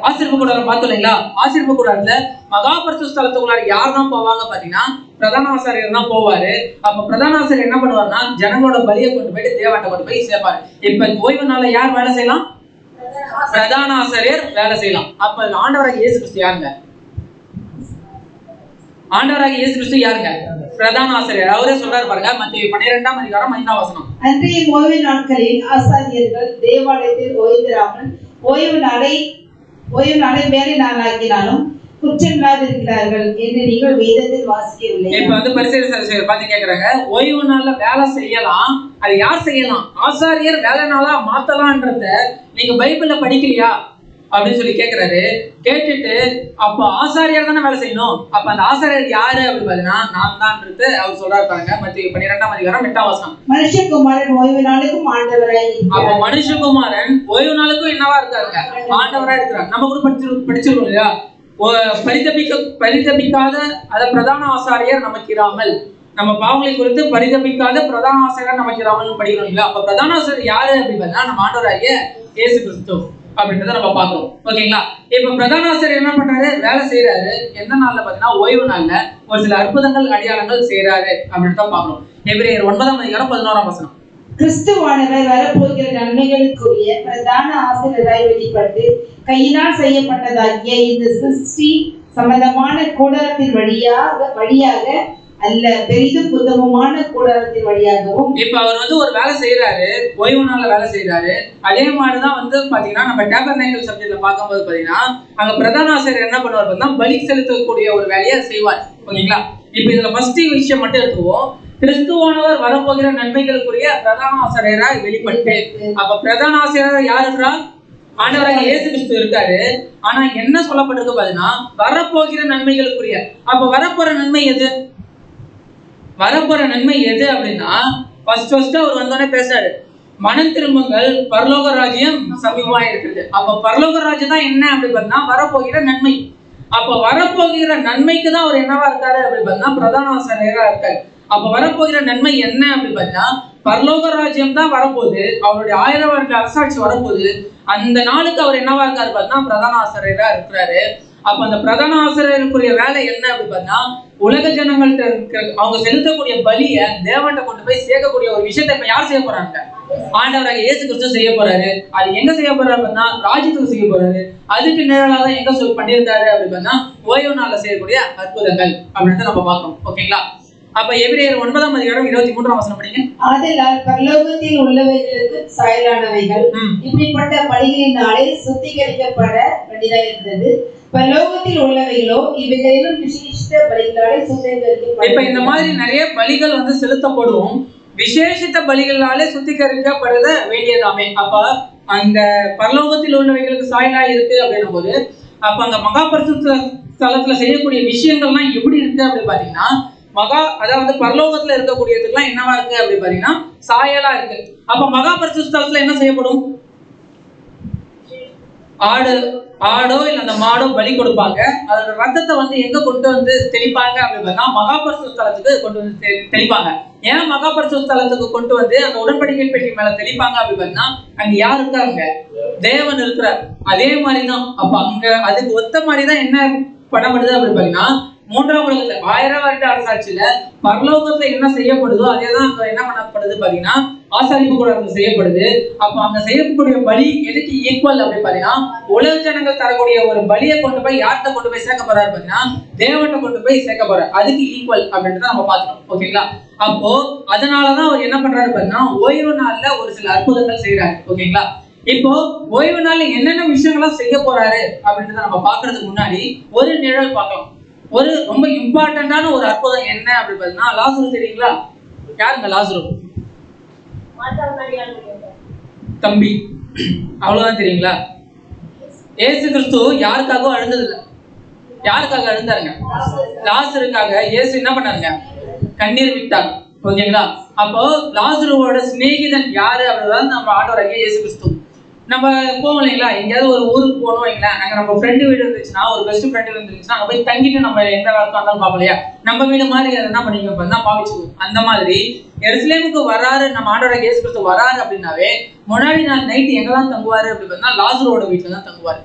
ஆசீர்வாத கூடாரம் பார்த்தோம் இல்லைங்களா? ஆசீர்வாத கூடாரத்துல மகா பரிசுத்த ஸ்தலத்துக்குள்ளார யார் தான் போவாங்க பாத்தீங்கன்னா பிரதான ஆசாரியர் தான் போவாரு. அப்ப பிரதான ஆசாரியர் என்ன பண்ணுவாருன்னா ஜனங்களோட பலியை கொண்டு போயிட்டு தேவன்ட்ட கொண்டு போய் சேர்ப்பாரு. இப்ப ஓய்வு நாள்ல யார் வேலை செய்யலாம்? பிரதான ஆசாரியர் வேலை செய்யலாம். அப்ப ஆண்டவராகிய இயேசு கிறிஸ்து யாருங்க? ஆண்டவராகிய இயேசு கிறிஸ்து யாருங்க? பிரதான ஆசிரியர். அவரே சொல்றாரு பாருங்க, மத்தேயு 12ஆம் அதிகாரம் 5ஆம் வசனம். அன்றைய ஓய்வு நாட்களில் ஆசாரியர்கள் தேவாலயத்தில் ஓய்ந்திராமல் ஓய்வு நாளை வேலை நாளாக்கினாலும் குற்றமில்லாது இருக்கிறார்கள் என்று நீங்கள் வேதத்தில் வாசிக்கவில்லை. இப்ப பரிசேயர் பார்த்து கேக்குறாங்க, ஓய்வு நாள்ல வேலை செய்யலாம், அது யார் செய்யலாம்? ஆசாரியர் வேலை நாளா மாத்தலாம்ன்றத நீங்க பைபிள்ல படிக்கலையா அப்படின்னு சொல்லி கேட்கிறாரு. கேட்டுட்டு அப்ப ஆசாரியர் தானே வேலை செய்யணும், அப்ப அந்த ஆசாரியர் யாரு அப்படின்னு பாத்தீங்கன்னா நான் தான்றது அவர் சொல்றாரு பாருங்க. மத்தேயு 12ஆம் அதிகாரம் 8ஆம் வசனம். மனுஷகுமாரன் ஓய்வு நாளுக்கும் ஆண்டவராய் இருக்கிறார். அப்ப மனுஷகுமாரன் ஓய்வு நாளுக்கும் என்னவா இருக்காருங்க? ஆண்டவராய் இருக்கிறார். நம்ம கூட படிச்சிருக்கோம் இல்லையா? பரிதபிக்காத அத பிரதான ஆசாரியர் நமக்கு இராமல், நம்ம பாவங்களை குறித்து பரிதபிக்காத பிரதான ஆசாரியர் நமக்கு இராமல் படிக்கிறோம் இல்லையா? அப்ப பிரதான ஆசாரியர் யாரு அப்படின்னு நம்ம ஆண்டவராகிய இயேசு கிறிஸ்து அப்படின்றத நம்ம பார்க்கிறோம். ஓகேங்களா? இப்ப பிரதான ஆசிரியர் என்ன பண்றாரு? வேலை செய்யறாரு. எந்த நாள்ல பாத்தீங்கன்னா ஓய்வு நாள்ல ஒரு சில அற்புதங்கள் அடையாளங்கள் செய்யறாரு அப்படின்னு தான் பார்க்கிறோம். எபிரேயர் 9ஆம் அதிகாரம் 11ஆம் வசனம். கிறிஸ்துவானவர் வரப்போகிற நன்மைகளுக்குரிய பிரதான ஆசிரியராய் வெளிப்பட்டு கையினால் செய்யப்பட்டதாகிய இந்த சிருஷ்டி சம்பந்தமான கூடாரத்தின் வழியாக அல்ல, பெரிதும் புத்தகமான கூடாரத்தின் வழியாகவும். இப்ப அவர் ஒரு வேலை செய்யறாரு, ஓய்வு நாள்ல வேலை செய்யறாரு. அதே மாதிரிதான் பாத்தீங்கன்னா நம்ம டேபர்நேக்கிள் சப்ஜெக்ட்ல பார்க்கும்போது பாத்தீங்கன்னா அங்க பிரதான ஆசிரியர் என்ன பண்ணுவார் பார்த்தீங்கன்னா பலி செலுத்தக்கூடிய ஒரு வேலையை செய்வார். ஓகேங்களா? இப்ப இதுல ஃபர்ஸ்ட் விஷயம் மட்டும் எடுத்துவோம். கிறிஸ்துவானவர் வரப்போகிற நன்மைகளுக்குரிய பிரதான ஆசிரியராய் வெளிப்பட்டு. அப்ப பிரதான ஆசிரியர் யாருன்றா? ஆண்டவராகிய இயேசு கிறிஸ்து இருக்காரு. ஆனா என்ன சொல்லப்பட்டிருக்கு பாத்தீங்கன்னா வரப்போகிற நன்மைகளுக்குரிய. அப்ப வரப்போற நன்மை எது? வரப்போற நன்மை எது அப்படின்னா ஃபர்ஸ்ட் அவர் வந்தோடனே பேசுறாரு, மனம் திரும்புங்கள், பரலோக ராஜ்யம் சமீபமா இருக்குது. அப்ப பரலோக ராஜ்யம் தான் என்ன அப்படி பார்த்தா வரப்போகிற நன்மை. அப்ப வரப்போகிற நன்மைக்கு தான் அவர் என்னவா இருக்காரு அப்படி பார்த்தா பிரதான ஆசிரியரா இருக்காரு. அப்ப வரப்போகிற நன்மை என்ன அப்படி பார்த்தா பரலோக ராஜ்யம் தான் வரப்போகுது. அவருடைய 1000 வருட அரசாட்சி வரப்போகுது. அந்த நாளுக்கு அவர் என்னவா இருக்காரு பார்த்தா பிரதான ஆசிரியரா இருக்கிறாரு. அப்ப அந்த பிரதான ஆசிரியருக்குரிய வேலை என்ன அப்படி பார்த்தா உலக ஜனங்கள்ட்ட அவங்க செலுத்தக்கூடிய பலிய தேவன்ட்ட கொண்டு போய் சேர்க்கக்கூடிய ஒரு விஷயத்தை இப்ப யார் செய்ய போறாங்க? ஆண்டவராகிய இயேசு கிறிஸ்து செய்ய போறாரு. அது எங்க செய்ய போறாரு அப்படின்னா ராஜ்யத்துக்கு செய்ய போறாரு. அதுக்கு நேரலாதான் எங்க பண்ணியிருக்காரு அப்படி பார்த்தா ஓய்வு நாள்ல செய்யக்கூடிய அற்புதங்கள் அப்படின்னு நம்ம பார்க்கணும். ஓகேங்களா? அப்ப எபிரேயர் 9ஆம் அதிகாரம் 23ஆம் வசனம் படிங்க. ஆதலால் பரலோகத்தில் உள்ளவைகளுக்கு சாயலானவைகள் இப்படிப்பட்ட பலிகளினாலே சுத்திகரிக்கப்பட வேண்டியதாக இருந்தது. பரலோகத்தில் உள்ளவைகளோ இவைகளிலும் விசேஷித்த பலிகளாலே சுத்திகரிக்கப்படும். இப்ப இந்த மாதிரி நிறைய பலிகள் செலுத்தப்படும். விசேஷித்த பலிகளாலே சுத்திகரிக்கப்பட வேண்டியதாமே. அப்ப அந்த பரலோகத்தில் உள்ளவைகளுக்கு சாயலா இருக்கு அப்படின்னும் போது அப்ப அங்க மகா பரிசுத்த ஸ்தலத்துல செய்யக்கூடிய விஷயங்கள்லாம் எப்படி இருக்கு அப்படி பாத்தீங்கன்னா அதாவது பரலோகத்துல இருக்கக்கூடியதுக்கெல்லாம் என்னவா இருக்கு அப்படி பாத்தீங்கன்னா சாயலா இருக்கு. அப்ப மகா பரிசுத்த ஸ்தலத்துல என்ன செய்யப்படும்? ஆடோ இல்ல அந்த மாடோ பலி கொடுப்பாங்க. அதோட ரத்தத்தை எங்க கொண்டு தெளிப்பாங்க அப்படின்னு பார்த்தா மகா பரிசுத்த ஸ்தலத்துக்கு கொண்டு தெளிப்பாங்க. ஏன் மகா பரிசுத்த ஸ்தலத்துக்கு கொண்டு அந்த உடன்படிக்கை பெட்டி மேல தெளிப்பாங்க அப்படின்னு பார்த்தா அங்க யார் இருக்காங்க? தேவன் இருக்கிறார். அதே மாதிரிதான் அப்ப அங்க அதுக்கு ஒத்த மாதிரிதான் என்ன பண்ணப்படுது அப்படின்னு பாத்தீங்கன்னா மூன்றாம் உலகத்துல 1000 வருட அரசாட்சியில பரலோகத்துல என்ன செய்யப்படுதோ அதேதான் அங்க என்ன பண்ணப்படுது பாத்தீங்கன்னா ஆசாரிப்பு கூட அங்க செய்யப்படுது. அப்ப அங்க செய்யக்கூடிய பலி எதுக்கு ஈக்குவல் அப்படின்னு பாத்தீங்கன்னா உலக ஜனங்கள் தரக்கூடிய ஒரு பலியை கொண்டு போய் யார்கிட்ட கொண்டு போய் சேர்க்க போறாரு பாத்தீங்கன்னா தேவன்கிட்ட கொண்டு போய் சேர்க்க போறாரு. அதுக்கு ஈக்குவல் அப்படின்றத நம்ம பாத்துக்கணும். ஓகேங்களா? அப்போ அதனாலதான் அவர் என்ன பண்றாரு பாத்தீங்கன்னா ஓய்வு நாள்ல ஒரு சில அற்புதங்கள் செய்யறாரு. ஓகேங்களா? இப்போ ஓய்வு நாள்ல என்னென்ன விஷயங்கள்லாம் செய்ய போறாரு அப்படின்றத நம்ம பாக்குறதுக்கு முன்னாடி ஒரு நிழல் பார்க்கலாம். ஒரு ரொம்ப இம்பார்ட்டன்டான ஒரு அற்புதம் என்ன அப்படின்னு பாத்தீங்கன்னா லாசரு தெரியுங்களா? யாருங்க லாசரு? தம்பி, அவ்வளவுதான் தெரியுங்களா? இயேசு கிறிஸ்து யாருக்காகவும் அழுந்தது இல்லை. யாருக்காக அழுந்தாருங்க? லாசருக்காக இயேசு என்ன பண்ணாருங்க? கண்ணீர் விட்டார். ஓகேங்களா? அப்போ லாசருவோட சிநேகிதன் யாரு அப்படிதான் நம்ம ஆண்டவராகிய இயேசு கிறிஸ்து. நம்ம போவோம் இல்லைங்களா? எங்கேயாவது ஒரு ஊருக்கு போகணும் வைங்களேன், அங்க நம்ம ஃப்ரெண்டு வீடு இருந்துச்சுன்னா, ஒரு பெஸ்ட் ஃப்ரெண்டு இருந்துச்சுன்னா அங்க போய் தங்கிட்டு நம்ம எந்த வேலைக்கு வந்தாலும் பார்ப்போம் இல்லையா? நம்ம வீடு மாதிரி அதை என்ன பண்ணிக்கோ பாவிச்சுக்கோ. அந்த மாதிரி எருசலேமுக்கு வராரு நம்ம ஆண்டவராகிய இயேசு கிறிஸ்து வராரு அப்படின்னாவே முன்னாடி நாள் நைட்டு எங்கதான் தங்குவாரு அப்படின்னு லாசரோட வீட்டுல தான் தங்குவாரு.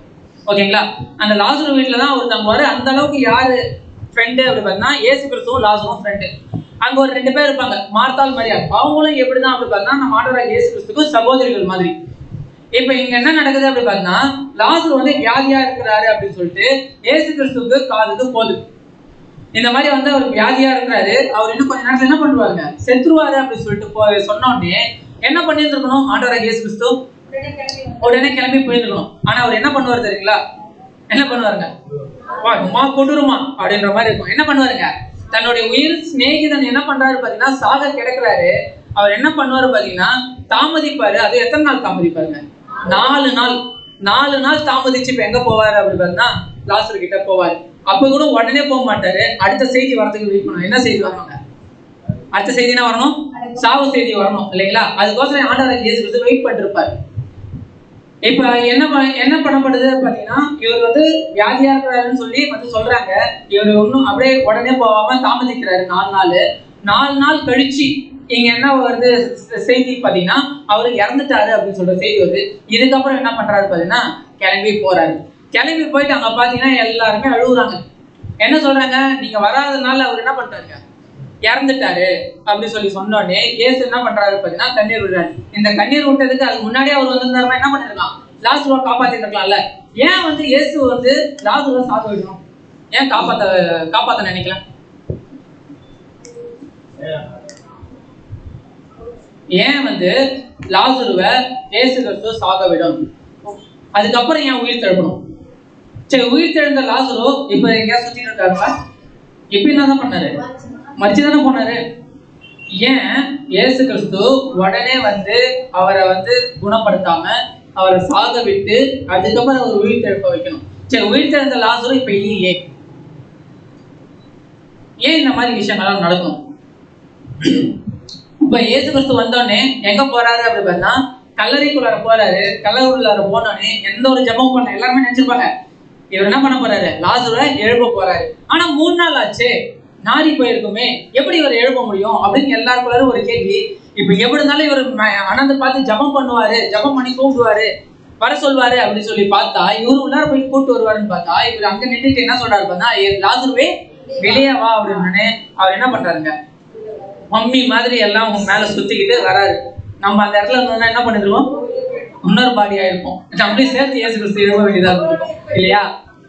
ஓகேங்களா? அந்த லாசரு வீட்டுல தான் அவர் தங்குவாரு. அந்த அளவுக்கு யாரு ஃப்ரெண்டு அப்படி பார்த்தீங்கன்னா இயேசு கிறிஸ்துவும் லாசரும் ஃப்ரெண்டு. அங்க ஒரு 2 பேர் இருப்பாங்க, மார்த்தாள் மரியாள். அவங்களும் எப்படிதான் அப்படி பார்த்தீங்கன்னா நம்ம ஆண்டவராகிய இயேசு கிறிஸ்துக்கு சகோதரிகள் மாதிரி. இப்ப இங்க என்ன நடக்குது அப்படி பார்த்தீங்கன்னா லாசரு வந்து வியாதியா இருக்கிறாரு அப்படின்னு சொல்லிட்டு இயேசு கிறிஸ்துவுக்கு காதுக்கு போகுது. இந்த மாதிரி வந்து அவர் வியாதியா இருக்கிறாரு, அவர் இன்னும் கொஞ்ச நேரத்துல என்ன பண்ணுவாருங்க? செத்துருவாரு அப்படின்னு சொல்லிட்டு சொன்ன உடனே என்ன பண்ணிருக்கணும்? ஆண்டவராகிய இயேசு கிறிஸ்து உடனே கிளம்பி போயிருக்கணும். ஆனா அவர் என்ன பண்ணுவாரு தெரியுங்களா? என்ன பண்ணுவாருங்க? வா கொண்டுருமா அப்படின்ற மாதிரி இருக்கும். என்ன பண்ணுவாருங்க? தன்னுடைய உயிர் சிநேகிதன் என்ன பண்றாரு பாத்தீங்கன்னா சாக கிடக்குறாரு. அவர் என்ன பண்ணுவாரு பாத்தீங்கன்னா தாமதிப்பாரு. அது எத்தனை நாள் தாமதிப்பாருங்க? 4 நாள் தாமதிச்சு இப்ப எங்க போவாரு அப்படி பாத்தீங்கன்னா லாசரு கிட்ட போவாரு. அப்ப கூட உடனே போக மாட்டாரு. அடுத்த செய்தி வரதுக்கு வெயிட் பண்ணும். என்ன செய்தி வரணுங்க? அடுத்த செய்தி என்ன வரணும்? சாவு செய்தி வரணும் இல்லைங்களா? அதுக்கோசரம் ஆண்டவராகிய இயேசு கிறிஸ்து வெயிட் பண்ணிருப்பாரு. இப்ப என்ன பண்ணப்படுது பாத்தீங்கன்னா இவர் வந்து வியாதியா இருக்கிறாருன்னு சொல்லி வந்து சொல்றாங்க. இவர் ஒன்னும் அப்படியே உடனே போகாம தாமதிக்கிறாரு 4 நாள் கழிச்சு இங்க என்ன வருது செய்தி பாத்தீங்கன்னா அவரு இறந்துட்டாரு அப்படின்னு சொல்ற செய்தி வருது. இதுக்கப்புறம் என்ன பண்றாரு பாத்தீங்கன்னா கிளம்பி போறாரு. கிளம்பி போயிட்டு அங்க பாத்தீங்கன்னா எல்லாருமே அழுகுறாங்க. என்ன சொல்றாங்க? நீங்க வராதனால அவர் என்ன பண்றாருங்க? இறந்துட்டாரு அப்படின்னு சொல்லி சொன்னோடனே இயேசு என்ன பண்றாரு பாத்தீங்கன்னா கண்ணீர் விடுறாரு. இந்த கண்ணீர் விட்டதுக்கு அதுக்கு முன்னாடியே அவர் வந்திருந்தாருன்னா என்ன பண்ணிருக்கலாம்? லாசருவை காப்பாத்திட்டு இருக்கலாம்ல. ஏன் வந்து இயேசு வந்து லாசருவை சாக விடணும்? ஏன் காப்பாத்த நினைக்கல? ஏன் வந்து லாசருவை இயேசு கிறிஸ்து சாக விடும்? அதுக்கப்புறம் ஏன் உயிர் தெழுப்பணும்? சரி, உயிர் தெழுந்த லாசரு இப்ப எங்கேயா சுத்திட்டு இருக்காருங்களா? இப்ப என்னதான் பண்ணாரு? மறிச்சுதானே போனாரு. ஏன் இயேசு கிறிஸ்து உடனே வந்து அவரை வந்து குணப்படுத்தாம அவரை சாக விட்டு அதுக்கப்புறம் அவர் உயிர் தெழுப்ப வைக்கணும்? சரி, உயிர் தெழுந்த லாசரு இப்ப இல்லையே, ஏன் இந்த மாதிரி விஷயங்கள்லாம் நடக்கும்? இப்ப இயேசு கிறிஸ்து வந்தோடனே எங்க போறாரு அப்படி பார்த்தா கல்லறைக்குள்ளார போறாரு. கல்லறைக்குள்ளார போனோடனே எந்த ஒரு ஜபம் பண்ண எல்லாருமே நினைச்சிருப்பாங்க இவர் என்ன பண்ண போறாரு? லாசரை எழுப்ப போறாரு. ஆனா 3 நாள் ஆச்சு, நாரி போயிருக்குமே, எப்படி இவர் எழுப்ப முடியும் அப்படின்னு எல்லாருக்குள்ளார ஒரு கேள்வி. இப்ப எப்படி இருந்தாலும் இவர் அனந்த பார்த்து ஜபம் பண்ணுவாரு, ஜபம் பண்ணி கூப்பிடுவாரு, வர சொல்வாரு அப்படின்னு சொல்லி பார்த்தா இவரு உள்ளார போய் கூப்பிட்டு வருவாருன்னு பார்த்தா இவர் அங்க நின்றுட்டு என்ன சொல்றாரு பார்த்தா லாசருவே வெளியே வா அப்படின்னு அவர் என்ன பண்றாருங்க? மம்மி மாதிரி எல்லாம் உங்க மேல சுத்திக்கிட்டு வராரு. நம்ம அந்த இடத்துல இருந்தோம்னா என்ன பண்ணிருக்கோம்? இன்னொரு பாடியா இருக்கும். அப்படியே சேர்த்து இயேசு கிறிஸ்து எழுத வேண்டியதா இருக்கும் இல்லையா?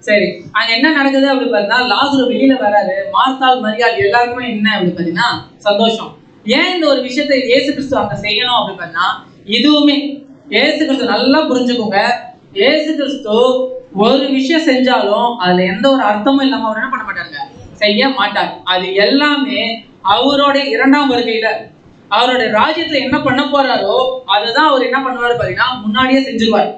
சரி, அங்க என்ன நடக்குது அப்படி பார்த்தா லாசரு வெளியில வராரு. மார்த்தாள் மரியாள் எல்லாருக்குமே என்ன அப்படி பார்த்தீங்கன்னா சந்தோஷம். ஏன் இந்த ஒரு விஷயத்தை இயேசு கிறிஸ்து அங்க செய்யணும் அப்படி பார்த்தா இதுவுமே இயேசு கிறிஸ்து நல்லா புரிஞ்சுக்கோங்க. இயேசு கிறிஸ்து ஒரு விஷயம் செஞ்சாலும் அதுல எந்த ஒரு அர்த்தமும் இல்லாம அவர் என்ன பண்ண மாட்டாருங்க? செய்ய மாட்டார். அது எல்லாமே அவருடைய 2ஆம் வருகையில அவருடைய ராஜ்யத்துல என்ன பண்ண போறாரோ அதுதான் அவர் என்ன பண்ணுவாரு பாத்தீங்கன்னா முன்னாடியே செஞ்சிருவாரு.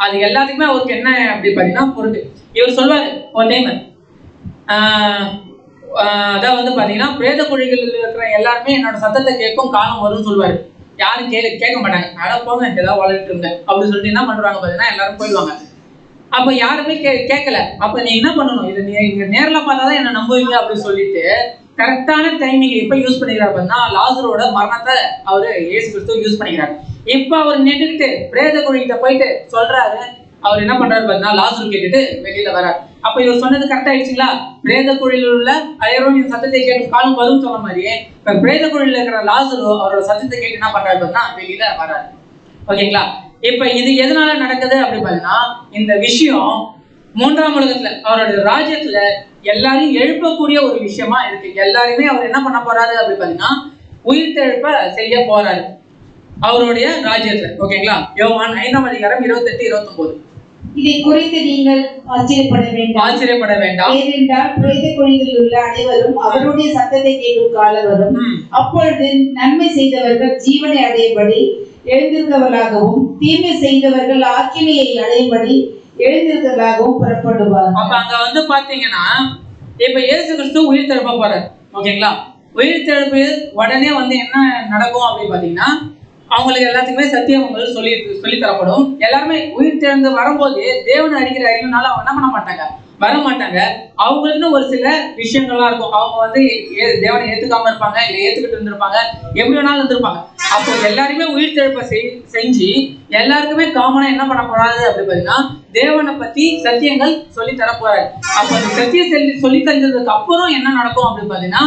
அது எல்லாத்துக்குமே அவருக்கு என்ன அப்படி பாத்தீங்கன்னா பொருட்டு. இவர் சொல்வாரு ஒரு டைம் அதான் வந்து பாத்தீங்கன்னா பிரேத குழிகள் இருக்கிற எல்லாருமே என்னோட சத்தத்தை கேட்கும் காலம் வரும்னு சொல்லுவாரு. யாரும் கேட்க மாட்டாங்க. அதான் போங்க ஏதாவது வளர்ட்டு இருங்க அப்படின்னு சொல்லிட்டு என்ன பண்றாங்க பாத்தீங்கன்னா எல்லாரும் போயிடுவாங்க. அப்ப யாருமே கேட்கல. அப்ப நீ என்ன பண்ணணும்? இதை நீங்க நேரில் பார்த்தாதான் என்ன நம்புவீங்க அப்படின்னு சொல்லிட்டு கரெக்டான டைமிங் இப்ப யூஸ் பண்ணிக்கிறாருன்னா லாசரோட மரணத்தை அவரு இயேசு கிறிஸ்து யூஸ் பண்ணிக்கிறாரு. இப்ப அவர் நின்றுக்கிட்டு பிரேத குழிகிட்ட போயிட்டு சொல்றாரு, அவர் என்ன பண்றாரு பார்த்தீங்கன்னா லாசரு கேட்டுட்டு வெளியில வராரு. அப்ப இவர் சொன்னது கரெக்ட் ஆயிடுச்சுங்களா? பிரேத குழியில் உள்ள அயரோனின் சத்தத்தை கேட்டு காலம் வரும் சொன்ன மாதிரியே இப்ப பிரேத குழியில் இருக்கிற லாசரு அவரோட சத்தத்தை கேட்டு என்ன பண்றாரு பார்த்தீங்கன்னா வெளியில வராரு. ஓகேங்களா? இப்ப இது எதனால நடக்குது அப்படி பாத்தீங்கன்னா இந்த விஷயம் 3ஆம் உலகத்துல அவரோட ராஜ்யத்துல எல்லாரையும் எழுப்பக்கூடிய ஒரு விஷயமா இருக்கு. எல்லாருமே அவர் என்ன பண்ண போறாரு அப்படி பாத்தீங்கன்னா உயிர்த்தெழுப்ப செய்ய போறாரு அவருடைய ராஜ்யத்துல. ஓகேங்களா? யோவான் 5ஆம் அதிகாரம் 28-29. இதை குறித்து நீங்கள் ஆச்சரியப்பட வேண்டாம். ஏனென்றால் பிரேத குழிகளில் உள்ள அனைவரும் அவருடைய சத்தத்தை கேட்கும் காலம் வரும். அப்பொழுது நன்மை செய்தவர்கள் ஜீவனை அடையும்படி எழுந்திருந்தவர்களாகவும் தீமை செய்தவர்கள் ஆக்கினையை அடையும்படி எழுந்திருந்தவர்களாகவும் புறப்படுவார். அப்ப அங்க வந்து பாத்தீங்கன்னா இப்ப இயேசு கிறிஸ்து உயிர் தெழுப்ப போறார். ஓகேங்களா? உயிர் தெழுப்பு உடனே வந்து என்ன நடக்கும் அப்படின்னு பாத்தீங்கன்னா அவங்களுக்கு எல்லாத்துக்குமே சத்தியம் சொல்லி தரப்படும். எல்லாருமே உயிர் தெழுந்து வரும்போது தேவனை அடிக்கிற அறிவுனால அவங்க என்ன பண்ண மாட்டாங்க, வர மாட்டாங்க. அவங்களுக்குன்னு ஒரு சில விஷயங்கள்லாம் இருக்கும். அவங்க வந்து தேவனை ஏத்துக்காம இருப்பாங்க, இல்லை ஏத்துக்கிட்டு இருந்திருப்பாங்க, எப்படி வேணாலும் இருந்திருப்பாங்க. அப்போ எல்லாருமே உயிர் தெழுப்ப செஞ்சு எல்லாருக்குமே காமனா என்ன பண்ண போறாரு அப்படி பாத்தீங்கன்னா தேவனை பத்தி சத்தியங்கள் சொல்லி தர போறாரு. அப்ப அந்த சத்தியம் சொல்லி தந்ததுக்கு அப்புறம் என்ன நடக்கும் அப்படின்னு பாத்தீங்கன்னா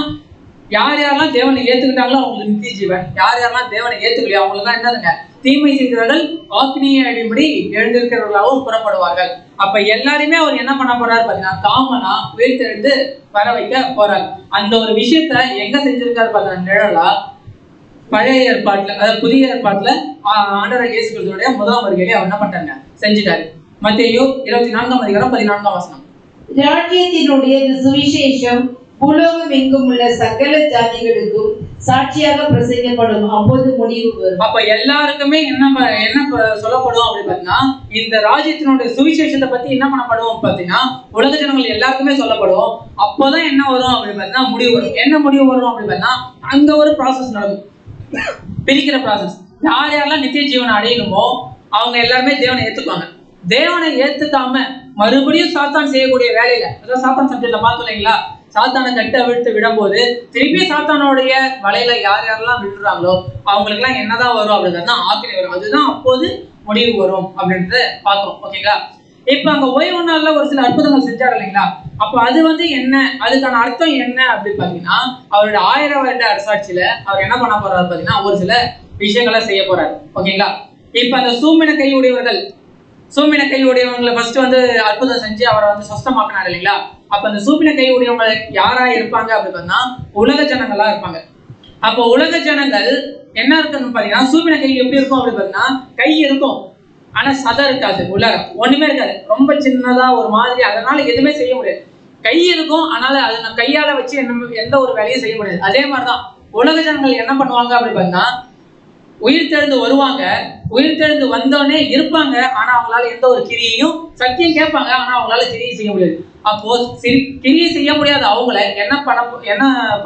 யார் யாரெல்லாம் தேவனை ஏத்துக்கிட்டாங்களோ அவங்களுக்கு நித்திய ஜீவன், யார் யாரெல்லாம் தேவனை ஏத்துக்கலையோ அவங்களுக்கு தான் என்னதுங்க தீமை செய்கிறவர்கள் ஆக்கினியை அடிப்படி எழுந்திருக்கிறவர்களாகவும் புறப்படுவார்கள். அப்ப எல்லாருமே அவர் என்ன பண்ண போறாரு பாத்தீங்கன்னா காமனா உயிர்த்தெழுந்து வர வைக்க போறாரு. அந்த ஒரு விஷயத்த எங்க செஞ்சிருக்காரு பாத்தீங்கன்னா நிழலா பழைய ஏற்பாட்டுல, அதாவது புதிய ஏற்பாட்டுல ஆண்டவர் இயேசு கிறிஸ்துவுடைய முதலாம் வருகையிலே அவர் என்ன பண்றாங்க செஞ்சுட்டாரு. மத்தேயு 24ஆம் அதிகாரம் 14ஆம் வசனம். ராஜ்யத்தினுடைய சுவிசேஷம் பூலோகம் எங்கும் உள்ள சகல ஜாதிகளுக்கும் சாட்சியாக பிரசங்கிக்கப்படும், அப்போது முடிவு வரும். அப்ப எல்லாருக்குமே என்ன சொல்லப்படும் அப்படி பாத்தீங்கன்னா இந்த ராஜ்யத்தினுடைய சுவிசேஷத்தை பத்தி என்ன பண்ணப்படும் பாத்தீங்கன்னா உலக ஜனங்கள் எல்லாருக்குமே சொல்லப்படும். அப்போதான் என்ன வரும் அப்படி பாத்தீங்கன்னா முடிவு வரும். என்ன முடிவு வரும் அப்படி பாத்தீங்கன்னா அங்க ஒரு ப்ராசஸ் நடக்கும், பிரிக்கிற ப்ராசஸ். யார் யாரெல்லாம் நித்திய ஜீவனை அடையணுமோ அவங்க எல்லாருமே தேவனை ஏத்துக்குவாங்க. தேவனை ஏத்துக்காம மறுபடியும் சாத்தான் செய்யக்கூடிய வேலையில, அதாவது சாத்தான் சப்ஜெக்ட்ல பார்த்தோம் இல்லைங்களா, சாத்தானை கட்ட விழுத்து விடும்போது திருப்பி சாத்தானுடைய வலையில யார் யாரெல்லாம் விழுறாங்களோ அவங்களுக்கு எல்லாம் என்னதான் வரும் அப்படின்னா ஆக்கினை வரும். அதுதான் அப்போது முடிவு வரும் அப்படின்றத பார்த்தோம். ஓகேங்களா? இப்ப அங்க ஓய்வு நாள்ல ஒரு சில அற்புதங்கள் செஞ்சாரு இல்லைங்களா, அப்ப அது வந்து என்ன, அதுக்கான அர்த்தம் என்ன அப்படின்னு பாத்தீங்கன்னா அவருடைய 1000 வருட அரசாட்சியில அவர் என்ன பண்ண போறாரு பாத்தீங்கன்னா ஒரு சில விஷயங்களை செய்ய போறாரு. ஓகேங்களா? இப்ப அந்த சூமின கையுடையவங்களை ஃபர்ஸ்ட் வந்து அற்புதம் செஞ்சு அவரை வந்து சொஸ்தமாக்கினார் இல்லைங்களா. அப்ப அந்த சூமின கையுடையவங்க யாரா இருப்பாங்க அப்படின்னு பார்த்தா உலக ஜனங்களா இருப்பாங்க. அப்போ உலக ஜனங்கள் என்ன இருக்குன்னு பாத்தீங்கன்னா சூமின கை எப்படி இருக்கும் அப்படின்னு பாத்தீங்கன்னா கை இருக்கும் ஆனா சதை இருக்காது, உள்ளார ஒண்ணுமே இருக்காது, ரொம்ப சின்னதா ஒரு மாதிரி, அதனால எதுவுமே செய்ய முடியாது. கை இருக்கும் ஆனால அதை கையால வச்சு எந்த ஒரு வேலையும் செய்ய முடியாது. அதே மாதிரிதான் உலக ஜனங்கள் என்ன பண்ணுவாங்க அப்படின்னு பாத்தீங்கன்னா உயிர் தெழுந்து வருவாங்க, உயிர் தெழுந்து வந்தோடனே இருப்பாங்க, ஆனா அவங்களால எந்த ஒரு கிரியையும் சத்தியம் கேட்பாங்க, ஆனா அவங்களால கிரியை செய்ய முடியாது. அப்போ கிரியை செய்ய முடியாத அவங்கள என்ன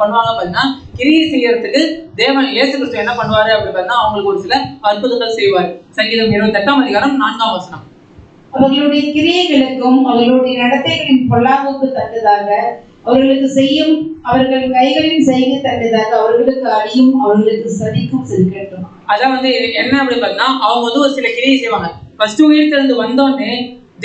பண்ணுவாங்க பாத்தீங்கன்னா கிரியை செய்யறதுக்கு தேவன் இயேசு கிறிஸ்து என்ன பண்ணுவாரு அப்படி பார்த்தா அவங்களுக்கு ஒரு சில அற்புதங்கள் செய்வார். சங்கீதம் 28ஆம் அதிகாரம் 4ஆம் வசனம். அவர்களுடைய கிரியைகளுக்கும் அவர்களுடைய நடத்தைகளின் பொல்லாங்குக்கு தக்கதாக அவர்களுக்கு செய்யும், அவர்கள் கைகளின் செய்கை தக்கதாக அவர்களுக்கு அடியும் அவர்களுக்கு சதிக்கும் செலுத்தட்டும். அதான் வந்து என்ன அப்படி பார்த்தா அவங்க வந்து ஒரு சில கிரியை செய்வாங்க. ஃபர்ஸ்ட் உயிர் தெழுந்து வந்தோடனே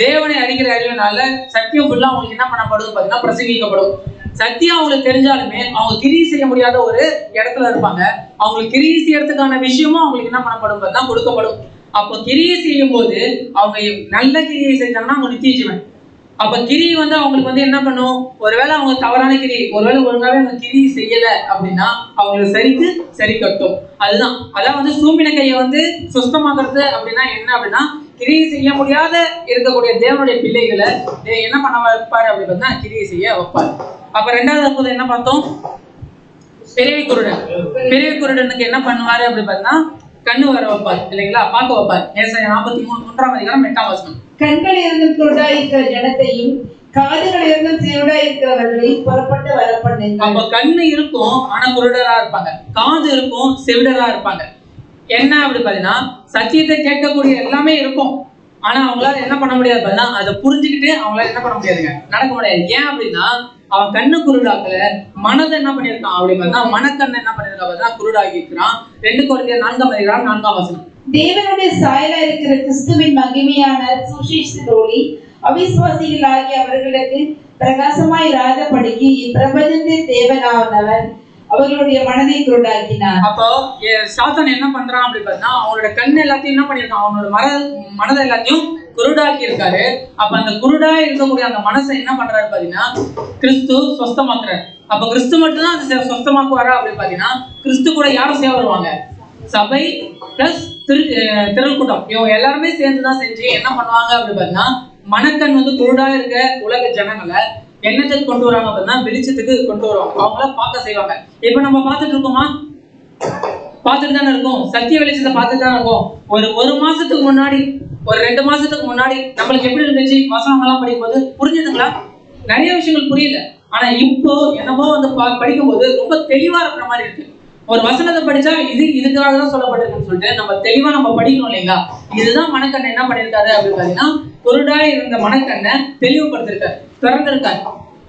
தேவனை அறிகிற அறிவினால சத்தியம் ஃபுல்லா அவங்களுக்கு என்ன பண்ணப்படுது பார்த்தீங்கன்னா பிரசங்கிக்கப்படும். சத்தியம் அவங்களுக்கு தெரிஞ்சாலுமே அவங்க கிரியை செய்ய முடியாத ஒரு இடத்துல இருப்பாங்க. அவங்களுக்கு கிரியை செய்யறதுக்கான விஷயமும் அவங்களுக்கு என்ன பண்ணப்படும் பார்த்தா கொடுக்கப்படும். அப்போ கிரியை செய்யும் போது அவங்க நல்ல கிரியை செஞ்சாங்கன்னா அவங்க நித்திய ஜீவன். அப்ப கிரியை வந்து அவங்களுக்கு வந்து என்ன பண்ணும், ஒருவேளை அவங்க தவறான கிரியை, ஒருவேளை ஒழுங்காவே அவங்க கிரியை செய்யல அப்படின்னா அவங்களுக்கு சரி கட்டும். அதுதான் அதான் வந்து சூமின கையை வந்து சுத்தமாக்குறது அப்படின்னா என்ன அப்படின்னா கிரியை செய்ய முடியாத இருக்கக்கூடிய தேவனுடைய பிள்ளைகளை என்ன பண்ண வைப்பாரு அப்படி பார்த்தா கிரியை செய்ய வைப்பாரு. அப்ப 2வது அற்புதம் என்ன பார்த்தோம், பெரிய குருடனுக்கு என்ன பண்ணுவாரு அப்படி பார்த்தா கண்ணு வர வைப்பார் இல்லைங்களா, பார்க்க வைப்பார். ஏசாயா 43ஆம் அதிகாரம் 8ஆம் வசனம். கண்கள் இருந்தும் குருடா இருக்கிற ஜனத்தையும் காதுகள் இருந்தும் செவிடா இருக்கிறவர்களையும் புறப்பட்டு வர பண்ணுங்க. அப்ப கண்ணு இருக்கும் ஆனா குருடரா இருப்பாங்க, காது இருக்கும் செவிடரா இருப்பாங்க. என்ன அப்படி பாத்தீங்கன்னா சத்தியத்தை கேட்கக்கூடிய எல்லாமே இருக்கும், ஆனா அவங்களால என்ன பண்ண முடியாது பாத்தீங்கன்னா அதை புரிஞ்சுக்கிட்டு அவங்களால என்ன பண்ண முடியாதுங்க, நடக்க முடியாது. ஏன் அப்படின்னா அவன் கண்ணு குருடாக்கல, மனதை என்ன பண்ணிருக்கான் அப்படி பார்த்தா மனக்கண்ணை என்ன பண்ணிருக்கான் பார்த்தா குருடாகி இருக்கிறான். 2 கொரிந்தியர் 4ஆம் அதிகாரம் 4ஆம் வசனம். தேவனுடைய சாயலா இருக்கிற கிறிஸ்துவின் மகிமையான சுவிசேஷத்தின் ஒளி அவிசுவாசிகளாகிய அவர்களுக்கு பிரகாசமாய் இராதபடிக்கு இப்பிரபஞ்சத்தின் தேவனானவர் அவர்களுடைய மனதை குருடாக்கினார். அப்போ சாத்தான் என்ன பண்றான் அப்படி பார்த்தா அவனோட கண் எல்லாத்தையும் என்ன பண்ணிருக்கான், அவனோட மனதை எல்லாத்தையும் குருடாக்கி இருக்காரு. அப்ப அந்த குருடா இருக்கக்கூடிய அந்த மனசை என்ன பண்றாரு பாத்தீங்கன்னா கிறிஸ்து சொஸ்தமாக்குறாரு. அப்ப கிறிஸ்து மட்டும்தான் அது சொஸ்தமாக்குவாரா அப்படி பாத்தீங்கன்னா கிறிஸ்து கூட யாரும் சேவை வருவாங்க, சபை பிளஸ் திரள் கூட்டம், இவங்க எல்லாருமே சேர்ந்துதான் செஞ்சு என்ன பண்ணுவாங்க அப்படி பாத்தீங்கன்னா மனக்கண் வந்து குருடா இருக்க உலக ஜனங்களை என்னத்துக்கு கொண்டு வராங்க அப்படின்னா வெளிச்சத்துக்கு கொண்டு வருவாங்க, அவங்கள பார்க்க செய்வாங்க. இப்ப நம்ம பார்த்துட்டு இருக்கோமா, பார்த்துட்டு தானே இருக்கும், சத்திய வெளிச்சத்தை பார்த்துட்டு தானே இருக்கும். ஒரு மாசத்துக்கு முன்னாடி, ஒரு 2 மாசத்துக்கு முன்னாடி நம்மளுக்கு எப்படி இருந்துச்சு, வசனங்கள்லாம் படிக்கும்போது புரிஞ்சுதுங்களா? நிறைய விஷயங்கள் புரியல. ஆனா இப்போ என்னமோ வந்து படிக்கும் போது ரொம்ப தெளிவா இருக்கிற மாதிரி இருக்கு. ஒரு வசனத்தை படிச்சா இதுக்காக தான் சொல்லப்பட்டிருக்குன்னு சொல்லிட்டு நம்ம தெளிவா நம்ம படிக்கணும் இல்லைங்களா? இதுதான் மனக்கண்ணை என்ன பண்ணிருக்காரு அப்படின்னு பாத்தீங்கன்னா குருடாய் இருந்த மனக்கண்ணை தெளிவுபடுத்திருக்காரு, திறந்திருக்காரு.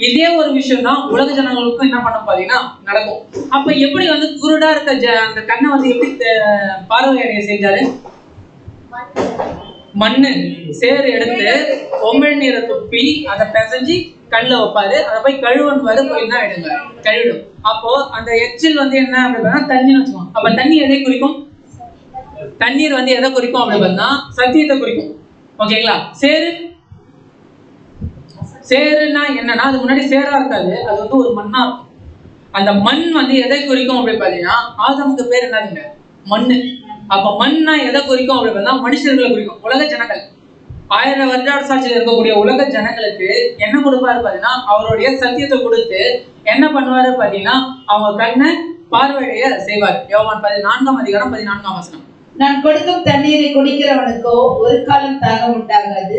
இதே ஒரு விஷயம் தான் உலக ஜனங்களுக்கும் என்ன பண்ண பாத்தீங்கன்னா நடக்கும். அப்ப எப்படி வந்து குருடா இருக்க அந்த கண்ணை வந்து எப்படி பார்வையடைய செஞ்சாரு? மண்ணு சேறு எடுத்து ஒம்பல் நீரை துப்பி அதை பிசைஞ்சு கண்ணில் வைப்பாரு, அதை போய் கழுவன்வாரு, போய் தான் எடுங்க கழுவிடும். அப்போ அந்த எச்சில் வந்து என்ன அப்படின்னா தண்ணின்னு வச்சுக்கோங்க. அப்ப தண்ணி எதை குறிக்கும்? தண்ணீர் வந்து எதை குறிக்கும் அப்படி பார்த்தா சத்தியத்தை குறிக்கும். ஓகேங்களா? சேருன்னா என்னன்னா அது முன்னாடி சேரா இருக்காது, அது வந்து ஒரு மண்ணா இருக்கும். அந்த மண் வந்து எதை குறிக்கும் அப்படி பாத்தீங்கன்னா ஆதமுக்கு பேர் என்னதுங்க? மண்ணு. அப்ப மண்ணா எதை குறிக்கும் அப்படி பார்த்தா மனுஷர்களை குறிக்கும், உலக ஜனங்கள். 1000 வருட சாட்சியில் இருக்கக்கூடிய உலக ஜனங்களுக்கு என்ன கொடுப்பாரு பாத்தீங்கன்னா அவருடைய சத்தியத்தை கொடுத்து என்ன பண்ணுவாரு பாத்தீங்கன்னா அவங்க கண்ணை பார்வையடைய செய்வார். யோவான் 14:14. நான் கொடுக்கும் தண்ணீரை குடிக்கிறவனுக்கோ ஒரு காலம் தாகம் உண்டாகாது,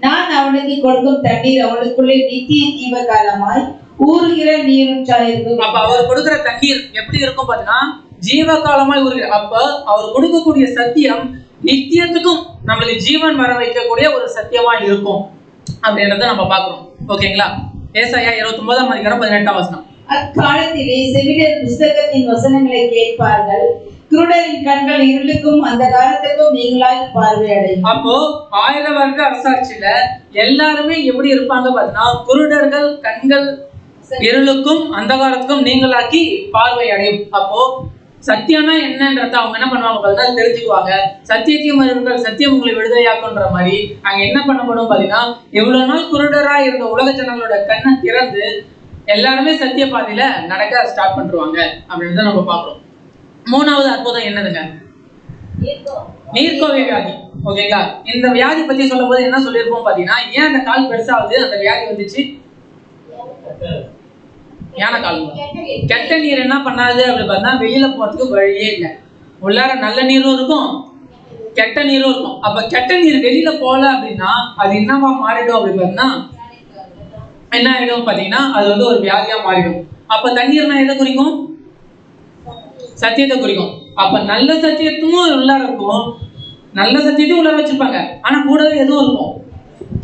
நான் அவனுக்கு கொடுக்கும் தண்ணீர் அவனுக்குள்ளே நித்திய ஜீவ காலமாய் ஊறுகிற நீரூற்றாயிருக்கும். அப்ப அவர் கொடுக்கிற தண்ணீர் எப்படி இருக்கும் பாத்தீங்கன்னா ஜீவ காலமாய் ஊறுகிற. அப்ப அவர் கொடுக்கக்கூடிய சத்தியம் நித்தியத்துக்கும் நம்மளுக்கு ஜீவன் வர வைக்கக்கூடிய ஒரு சத்தியமா இருக்கும் அப்படின்றத நம்ம பாக்குறோம். ஓகேங்களா? ஏசாயா 29:18. அக்காலத்திலே செவிலியர் புஸ்தகத்தின் வசனங்களை கேட்பார்கள், குருடரின் கண்கள் இருளுக்கும் அந்த காலத்துக்கும் நீங்களாய் பார்வையடையும். அப்போ 1000 வருட அரசாட்சியில எல்லாருமே எப்படி இருப்பாங்க பாத்தீங்கன்னா குருடர்கள் கண்கள் இருளுக்கும் அந்த காலத்துக்கும் நீங்களாக்கி பார்வை அடையும். அப்போ சத்தியம்னா என்னன்றத அவங்க என்ன பண்ணுவாங்க பாத்தீங்கன்னா தெரிஞ்சுக்குவாங்க. சத்தியத்தையும் அறிவுங்கள் சத்தியம் உங்களை விடுதலையாக்குன்ற மாதிரி அங்க என்ன பண்ணப்படும் பாத்தீங்கன்னா எவ்வளவு நாள் குருடரா இருந்த உலக ஜனங்களோட கண்ணை திறந்து எல்லாருமே சத்திய பாதையில நடக்க ஸ்டார்ட் பண்ணிருவாங்க அப்படின்றத நம்ம பாக்குறோம். 3வது அற்புதம் என்னதுங்க? நீர்க்கோவை வியாதி. ஓகேங்களா? இந்த வியாதி பத்தி சொல்லும் போது என்ன சொல்லியிருப்போம் பாத்தீங்கன்னா ஏன் அந்த கால் பெருசாவது அந்த வியாதி வந்துச்சு? யான கால். கெட்ட நீர் என்ன பண்ணாது அப்படி பார்த்தா வெளியில போறதுக்கு வழியே இல்லை. உள்ளார நல்ல நீரும் இருக்கும் கெட்ட நீரும் இருக்கும். அப்ப கெட்ட நீர் வெளியில போல அப்படின்னா அது என்னவா மாறிடும் அப்படி பார்த்தா என்ன ஆயிடும் பாத்தீங்கன்னா அது வந்து ஒரு வியாதியா மாறிடும். அப்ப தண்ணீர்னா எதை குறிக்கும்? சத்தியத்தை குறிக்கும். அப்ப நல்ல சத்தியத்தும் உள்ளார இருக்கும், நல்ல சத்தியத்தையும் உள்ளார வச்சிருப்பாங்க, ஆனா கூடவே எதுவும் இருக்கும்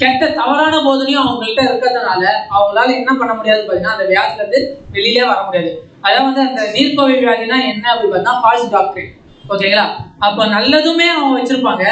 கெட்ட தவறான போதனையும் அவங்கள்ட்ட இருக்கிறதுனால அவங்களால என்ன பண்ண முடியாது பாத்தீங்கன்னா அந்த வியாதில இருந்து வெளியிலே வர முடியாது. அதான் வந்து அந்த நீர்க்கோவை வியாதினா என்ன அப்படி பார்த்தா ஃபால்ஸ் டாக்டரின். ஓகேங்களா? அப்ப நல்லதுமே அவங்க வச்சிருப்பாங்க,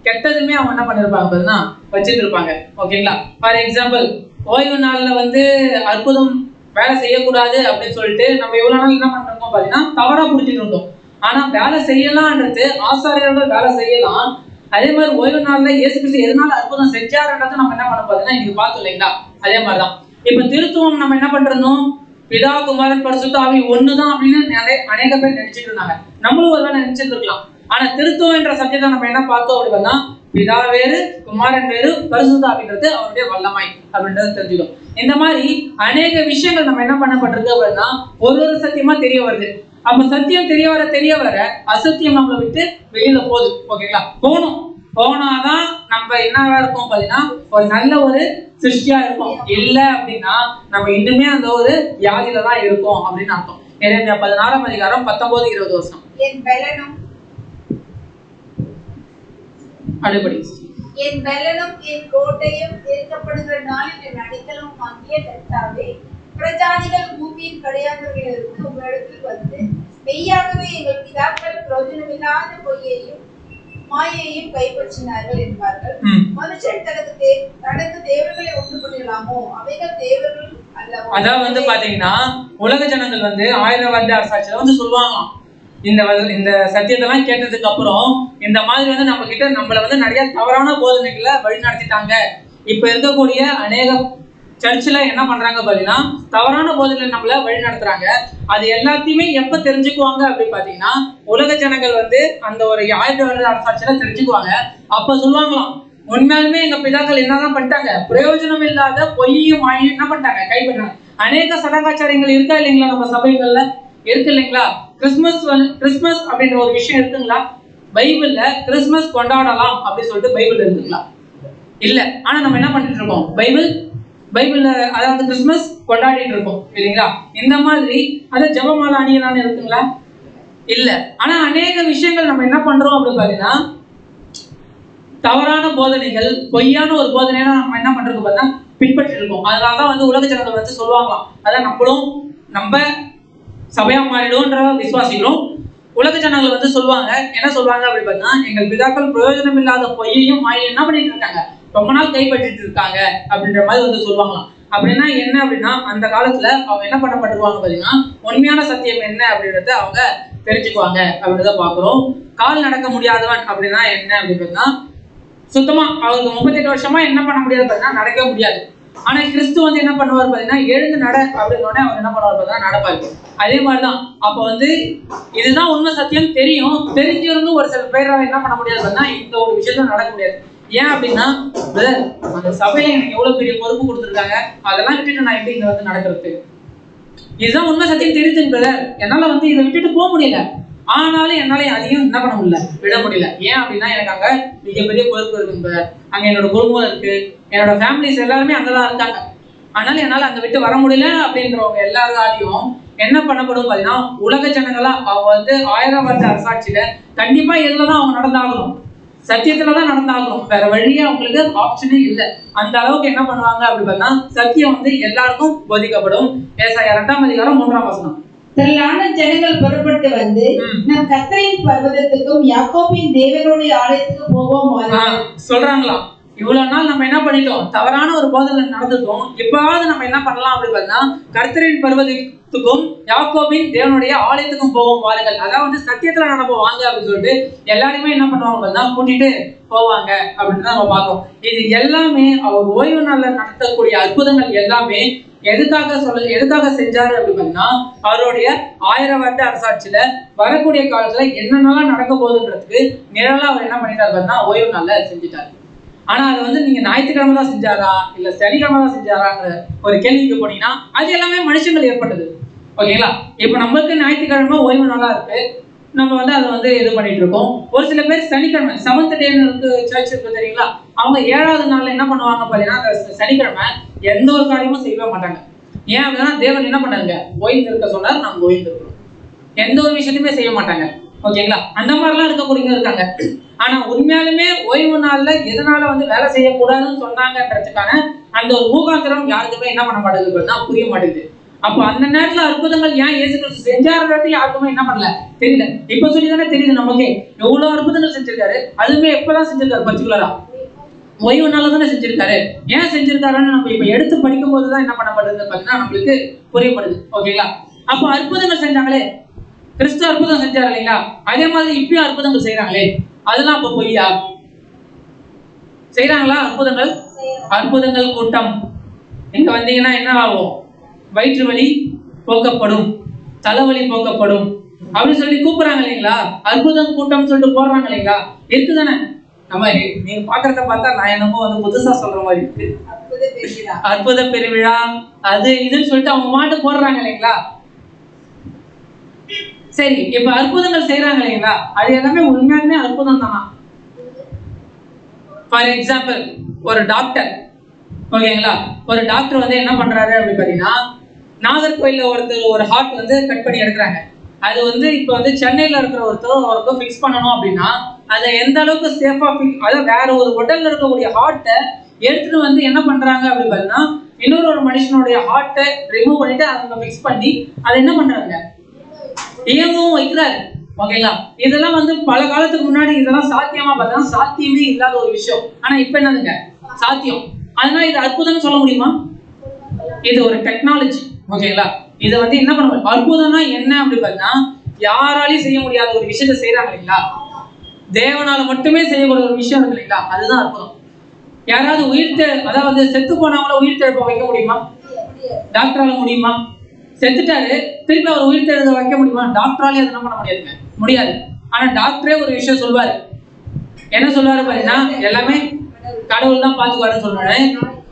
கெட்டதுமே அவங்க என்ன பண்ணிருப்பாங்க பாத்தீங்கன்னா வச்சுட்டு இருப்பாங்க. ஓகேங்களா? ஃபார் எக்ஸாம்பிள் ஓய்வு நாள்ல வந்து அற்புதம் வேலை செய்யக்கூடாது அப்படின்னு சொல்லிட்டு நம்ம எவ்வளவு நாள் என்ன பண்றோம் பாத்தீங்கன்னா தவறா புடிச்சிட்டு இருந்தோம். ஆனா வேலை செய்யலாம்ன்றது ஆசாரியர்கள் வேலை செய்யலாம். அதே மாதிரி ஓய்வு நாள்ல இயேசு கிறிஸ்து எதனால அற்புதம் செஞ்சாருன்றதை நம்ம என்ன பண்ண பாத்தீங்கன்னா இன்னைக்கு பார்த்தோம் இல்லைங்களா? அதே மாதிரிதான் இப்ப திருத்துவம் நம்ம என்ன பண்றோம், பிதா குமாரன் பரிசுத்த ஆவி ஒண்ணுதான் அப்படின்னு அநேக பேர் நினைச்சிட்டு இருந்தாங்க. நம்மளும் ஒருவேளை நினைச்சிட்டு இருக்கலாம். ஆனா திருத்துவம் என்ற சப்ஜெக்ட நம்ம என்ன பார்த்தோம் அப்படின்னா பிதா வேறு குமாரன் வேறு பரிசுத்த ஆவின்றது அவருடைய வல்லமை அப்படின்றது தெரிஞ்சுக்கும். இந்த மாதிரி அநேக விஷயங்கள் நம்ம என்ன பண்ணப்பட்டிருக்கு அப்படின்னா ஒரு சத்தியமா தெரிய வருது. அப்ப சத்தியம் தெரிய வர அசத்தியம் நம்மளை விட்டு வெளியில போகுது. ஓகேங்களா? போனாதான் நம்ம என்னவா இருக்கும் பாத்தீங்கன்னா ஒரு நல்ல ஒரு சிருஷ்டியா இருக்கும். இல்ல அப்படின்னா நம்ம இன்னுமே அந்த ஒரு வியாதியில தான் இருக்கும் அப்படின்னு அர்த்தம். எரேமியா 16:19-20. அடுபடி என் பலனும் என் கோட்டையும் தீர்க்கப்படுகிற நாளில் என் அடித்தளம் வாங்கிய கர்த்தாவே, பிரஜாதிகள் பூமியின் கடையாளர்களுக்கு உங்களிடத்தில் வந்து மெய்யாகவே எங்கள் பிதாக்கள் பிரயோஜனமில்லாத பொய்யையும் மாயையும் கைப்பற்றினார்கள் என்பார்கள். மனுஷன் தனக்கு தேவர்களை உண்டு பண்ணிடலாமோ? அவைகள் தேவர்கள் அல்லவோ? அதாவது பாத்தீங்கன்னா உலக ஜனங்கள் 1000 வருட அரசாட்சியில சொல்லுவாங்களாம், இந்த சத்தியத்தெல்லாம் கேட்டதுக்கு அப்புறம் இந்த மாதிரி நம்ம கிட்ட நம்மள நிறைய தவறான போதனைகளை வழி நடத்திட்டாங்க. இப்ப இருக்கக்கூடிய அநேக சர்ச்சில் என்ன பண்றாங்க பாத்தீங்கன்னா தவறான போதனைகளை நம்மள வழி நடத்துறாங்க. அது எல்லாத்தையுமே எப்ப தெரிஞ்சுக்குவாங்க அப்படின்னு பாத்தீங்கன்னா உலக ஜனங்கள் அந்த ஒரு 1000 வருட அரசாட்சியில தெரிஞ்சுக்குவாங்க. அப்ப சொல்லுவாங்களாம், உண்மையாலுமே எங்க பிதாக்கள் என்னதான் பண்ணிட்டாங்க, பிரயோஜனம் இல்லாத பொய்யும் மாயும் என்ன பண்ணிட்டாங்க, கைப்பற்றாங்க. அநேக சடங்காச்சாரியங்கள் இருக்கா இல்லைங்களா, நம்ம சபைகள்ல இருக்கு இல்லைங்களா? கிறிஸ்துமஸ் அப்படின்ற ஒரு விஷயம் இருக்குங்களா பைபிள்ல? கிறிஸ்துமஸ் கொண்டாடலாம் அப்படின்னு சொல்லிட்டு பைபிள் இருக்குங்களா? இல்ல. ஆனா நம்ம என்ன பண்ணிட்டு இருக்கோம், பைபிள்ல அதாவது கிறிஸ்துமஸ் கொண்டாடிட்டு இருக்கோம் இல்லைங்களா? இந்த மாதிரி அதை ஜெபமாலை அணியலான்னு இருக்குங்களா? இல்ல. ஆனா அநேக விஷயங்கள் நம்ம என்ன பண்றோம் அப்படின்னு பாத்தீங்கன்னா தவறான போதனைகள், பொய்யான ஒரு போதனையா நம்ம என்ன பண்றது பார்த்தா பின்பற்றி இருக்கோம். அதனாலதான் உலக ஜனங்கள் சொல்லுவாங்களாம், அதான் நம்மளும் நம்ம சபையா மாறிடும்ன்ற விசுவாசிகளும் உலக ஜனங்கள் சொல்லுவாங்க. என்ன சொல்லுவாங்க அப்படி பார்த்தா, எங்கள் பிதாக்கள் பிரயோஜனம் இல்லாத பொய்யையும் மாயையும் என்ன பண்ணிட்டு இருக்காங்க, ரொம்ப நாள் கைப்பற்றிட்டு இருக்காங்க அப்படின்ற மாதிரி சொல்லுவாங்களாம். அப்படின்னா என்ன அப்படின்னா அந்த காலத்துல அவங்க என்ன பண்ணப்பட்டிருவாங்க பாத்தீங்கன்னா உண்மையான சத்தியம் என்ன அப்படின்றத அவங்க தெரிஞ்சுக்குவாங்க அப்படின்றத பாக்குறோம். கால் நடக்க முடியாதவன் அப்படின்னா என்ன அப்படின்னா சுத்தமா அவருக்கு 38 வருஷமா என்ன பண்ண முடியாது பாத்தீங்கன்னா நடக்க முடியாது. ஆனா கிறிஸ்து என்ன பண்ணுவார் பாத்தீங்கன்னா எழுந்து நட அப்படின்னு அவர் என்ன பண்ணுவார் பாத்தீங்கன்னா நடப்பாரு. அதே மாதிரிதான் அப்ப இதுதான் உண்மை சத்தியம் தெரிஞ்சிருந்து ஒரு சில பேரால என்ன பண்ண முடியாது பாத்தீங்கன்னா இந்த ஒரு விஷயத்த நடக்க முடியாது. ஏன் அப்படின்னா அந்த சபையில எனக்கு எவ்வளவு பெரிய பொறுப்பு கொடுத்துருக்காங்க, அதெல்லாம் விட்டுட்டு நான் எப்படி இங்க நடக்கிறது, இதுதான் உண்மை சத்தியம் தெரியுதுங்க பிரதர், என்னால இதை விட்டுட்டு போக முடியல. ஆனாலும் என்னால அதையும் என்ன பண்ண முடியல, விட முடியல. ஏன் அப்படின்னா எனக்கு அங்க மிகப்பெரிய பொறுப்பு இருக்குங்க, அங்க என்னோட குடும்பம் இருக்கு, என்னோட ஃபேமிலிஸ் எல்லாருமே அங்கதான் இருக்காங்க. அதனால என்னால அங்க விட்டு வர முடியல அப்படின்றவங்க எல்லாராலையும் என்ன பண்ணப்படும் பாத்தீங்கன்னா உலக ஜனங்களா அவங்க 1000 வருட அரசாட்சியில கண்டிப்பா இதுலதான் அவங்க நடந்தாகணும், சத்தியத்துலதான் நடந்தாகணும், வேற வழியே அவங்களுக்கு ஆப்ஷனே இல்லை. அந்த அளவுக்கு என்ன பண்ணுவாங்க அப்படி பார்த்தா சத்தியம் எல்லாருக்கும் போதிக்கப்படும். ஏசாயா 2ஆம் அதிகாரம் 3ஆம் வசனம். திரளான ஜனங்கள் புறப்பட்டு நம் கர்த்தரின் பர்வதத்துக்கும் யாக்கோபின் தேவனுடைய ஆலயத்துக்கும் போவோம் சொல்றாங்களாம். இவ்வளவு நாள் நம்ம என்ன பண்ணிட்டோம், தவறான ஒரு போதனை நடந்துட்டோம், இப்பவாவது நம்ம என்ன பண்ணலாம் அப்படி பார்த்தா கர்த்தரின் பர்வதத்துக்கும் யாக்கோபின் தேவனுடைய ஆலயத்துக்கும் போவோம் வாருங்கள். அதாவது சத்தியத்துல நம்ம வாங்க அப்படின்னு சொல்லிட்டு எல்லாருமே என்ன பண்ணுவாங்க பார்த்தா கூட்டிட்டு போவாங்க அப்படின்னு நம்ம பார்க்கிறோம். இது எல்லாமே அவர் ஓய்வு நாள்ல நடத்தக்கூடிய அற்புதங்கள் எல்லாமே எதுக்காக செஞ்சாரு அப்படின்னா அவருடைய 1000 வருட அரசாட்சியில வரக்கூடிய காலத்துல என்னென்னலாம் நடக்க போகுதுன்றதுக்கு நிழலா அவர் என்ன பண்ணிட்டாருன்னா ஓய்வு நாள்ல செஞ்சுட்டாரு. ஆனா அது நீங்க ஞாயிற்றுக்கிழமை தான் செஞ்சாரா இல்ல சனிக்கிழமை தான் செஞ்சாராங்கிற ஒரு கேள்விக்கு போனீங்கன்னா அது எல்லாமே மனுஷங்கள் ஏற்பட்டது. ஓகேங்களா? இப்ப நம்மளுக்கு ஞாயிற்றுக்கிழமை ஓய்வு நாளா இருக்கு, நம்ம அதை இது பண்ணிட்டு இருக்கோம். ஒரு சில பேர் சனிக்கிழமை 7th டே சர்ச் இருக்கு தெரியுங்களா, அவங்க 7வது நாள்ல என்ன பண்ணுவாங்க பாத்தீங்கன்னா சனிக்கிழமை எந்த ஒரு காரியமும் செய்யவே மாட்டாங்க. ஏன் அப்படின்னா தேவன் என்ன பண்ணாங்க, ஓய்ந்து இருக்க சொன்னார், நாங்க ஓய்ந்து இருக்கிறோம், எந்த ஒரு விஷயத்தையுமே செய்ய மாட்டாங்க. ஓகேங்களா? அந்த மாதிரிலாம் இருக்கக்கூடியவங்க இருக்காங்க. ஆனா உண்மையாலுமே ஓய்வு நாள்ல எதனால வேலை செய்யக்கூடாதுன்னு சொன்னாங்கன்றதுக்கான அந்த ஒரு ஊகாந்திரம் யாருக்குமே என்ன பண்ண மாட்டேங்குதுன்னா புரிய மாட்டேங்குது. அப்ப அந்த நேரத்துல அற்புதங்கள் ஏன் இயேசு கிறிஸ்து செஞ்சாருன்றது யாருக்குமே என்ன பண்ணல தெரியல. இப்ப சொல்லிதானே தெரியுது நமக்கு எவ்வளவு அற்புதங்கள் செஞ்சிருக்காரு. அதுவுமே எப்பதான் செஞ்சிருக்காரு, பர்டிகுலரா ஓய்வு நாள்ல தானே செஞ்சிருக்காரு. ஏன் செஞ்சிருக்காருன்னு நம்ம இப்ப எடுத்து படிக்கும் போதுதான் என்ன பண்ணப்படுது பாத்தீங்கன்னா நம்மளுக்கு புரியப்படுது. ஓகேங்களா? அப்ப அற்புதங்கள் செஞ்சாங்களே, கிறிஸ்து அற்புதம் செஞ்சாரு இல்லைங்களா, அதே மாதிரி இப்பயும் அற்புதங்கள் செய்யறாங்களே, அதெல்லாம் அப்ப பொய்யா? செய்யறாங்களா அற்புதங்கள் கூட்டம் இங்க வந்தீங்கன்னா என்ன ஆகும், வயிற்று வலி போக்கப்படும், தலைவலி போக்கப்படும் அப்படின்னு சொல்லி கூப்பிடுறாங்க இல்லைங்களா, அற்புதம் கூட்டம் சொல்லிட்டு போடுறாங்க இல்லைங்களா, இருக்குதானே? நம்ம நீங்க பாக்குறத பார்த்தா நான் என்னமோ புதுசா சொல்ற மாதிரி இருக்கு. அற்புத பெருவிழா அது இதுன்னு சொல்லிட்டு அவங்க மாட்டு போடுறாங்க இல்லைங்களா. சரி, இப்ப அற்புதங்கள் செய்யறாங்க இல்லைங்களா, அது எல்லாமே உண்மையாலுமே அற்புதம் தானா? ஃபார் எக்ஸாம்பிள் ஒரு டாக்டர், ஓகேங்களா, ஒரு டாக்டர் என்ன பண்றாரு அப்படின்னு பாத்தீங்கன்னா நாகர்கோயில்ல ஒருத்தர் ஒரு ஹார்ட் கட் பண்ணி எடுக்கிறாங்க. அது இப்ப சென்னையில இருக்கிற ஒருத்தர் அவருக்கு ஃபிக்ஸ் பண்ணணும் அப்படின்னா அதை எந்த அளவுக்கு சேஃபா அதாவது வேற ஒரு உடல்ல இருக்கக்கூடிய ஹார்ட்டை எடுத்துட்டு என்ன பண்றாங்க அப்படின்னு பாத்தீங்கன்னா இன்னொரு மனுஷனுடைய ஹார்ட்டை ரிமூவ் பண்ணிட்டு அவங்க ஃபிக்ஸ் பண்ணி அதை என்ன பண்றாங்க, இயங்கவும் வைக்கிறாரு. ஓகேங்களா? இதெல்லாம் வந்து பல காலத்துக்கு முன்னாடி இதெல்லாம் சாத்தியமா பார்த்தா சாத்தியமே இல்லாத ஒரு விஷயம். ஆனா இப்ப என்னதுங்க சாத்தியம். அதனால இது அற்புதம்னு சொல்ல முடியுமா? இது ஒரு டெக்னாலஜி. ஓகேங்களா? இது வந்து என்ன பண்ண அற்புதம்னா என்ன அப்படி பார்த்தா யாராலையும் செய்ய முடியாத ஒரு விஷயத்தை செய்யறாங்க இல்லைங்களா? தேவனால மட்டுமே செய்யக்கூடிய ஒரு விஷயம் இருக்கு இல்லைங்களா? அதுதான் அற்புதம். யாராவது அதாவது செத்து போனவங்கள உயிர் தெழுப்ப வைக்க முடியுமா? டாக்டரால முடியுமா? செத்துட்டாரு திருப்பி அவர் உயிர் தெழுத வைக்க முடியுமா? டாக்டராலே அதை என்ன பண்ண முடியாதுங்க, முடியாது. ஆனா டாக்டரே ஒரு விஷயம் சொல்வாரு. என்ன சொல்வாரு பாத்தீங்கன்னா, எல்லாமே கடவுள் தான் பாத்துக்குவாருன்னு சொல்றாரு.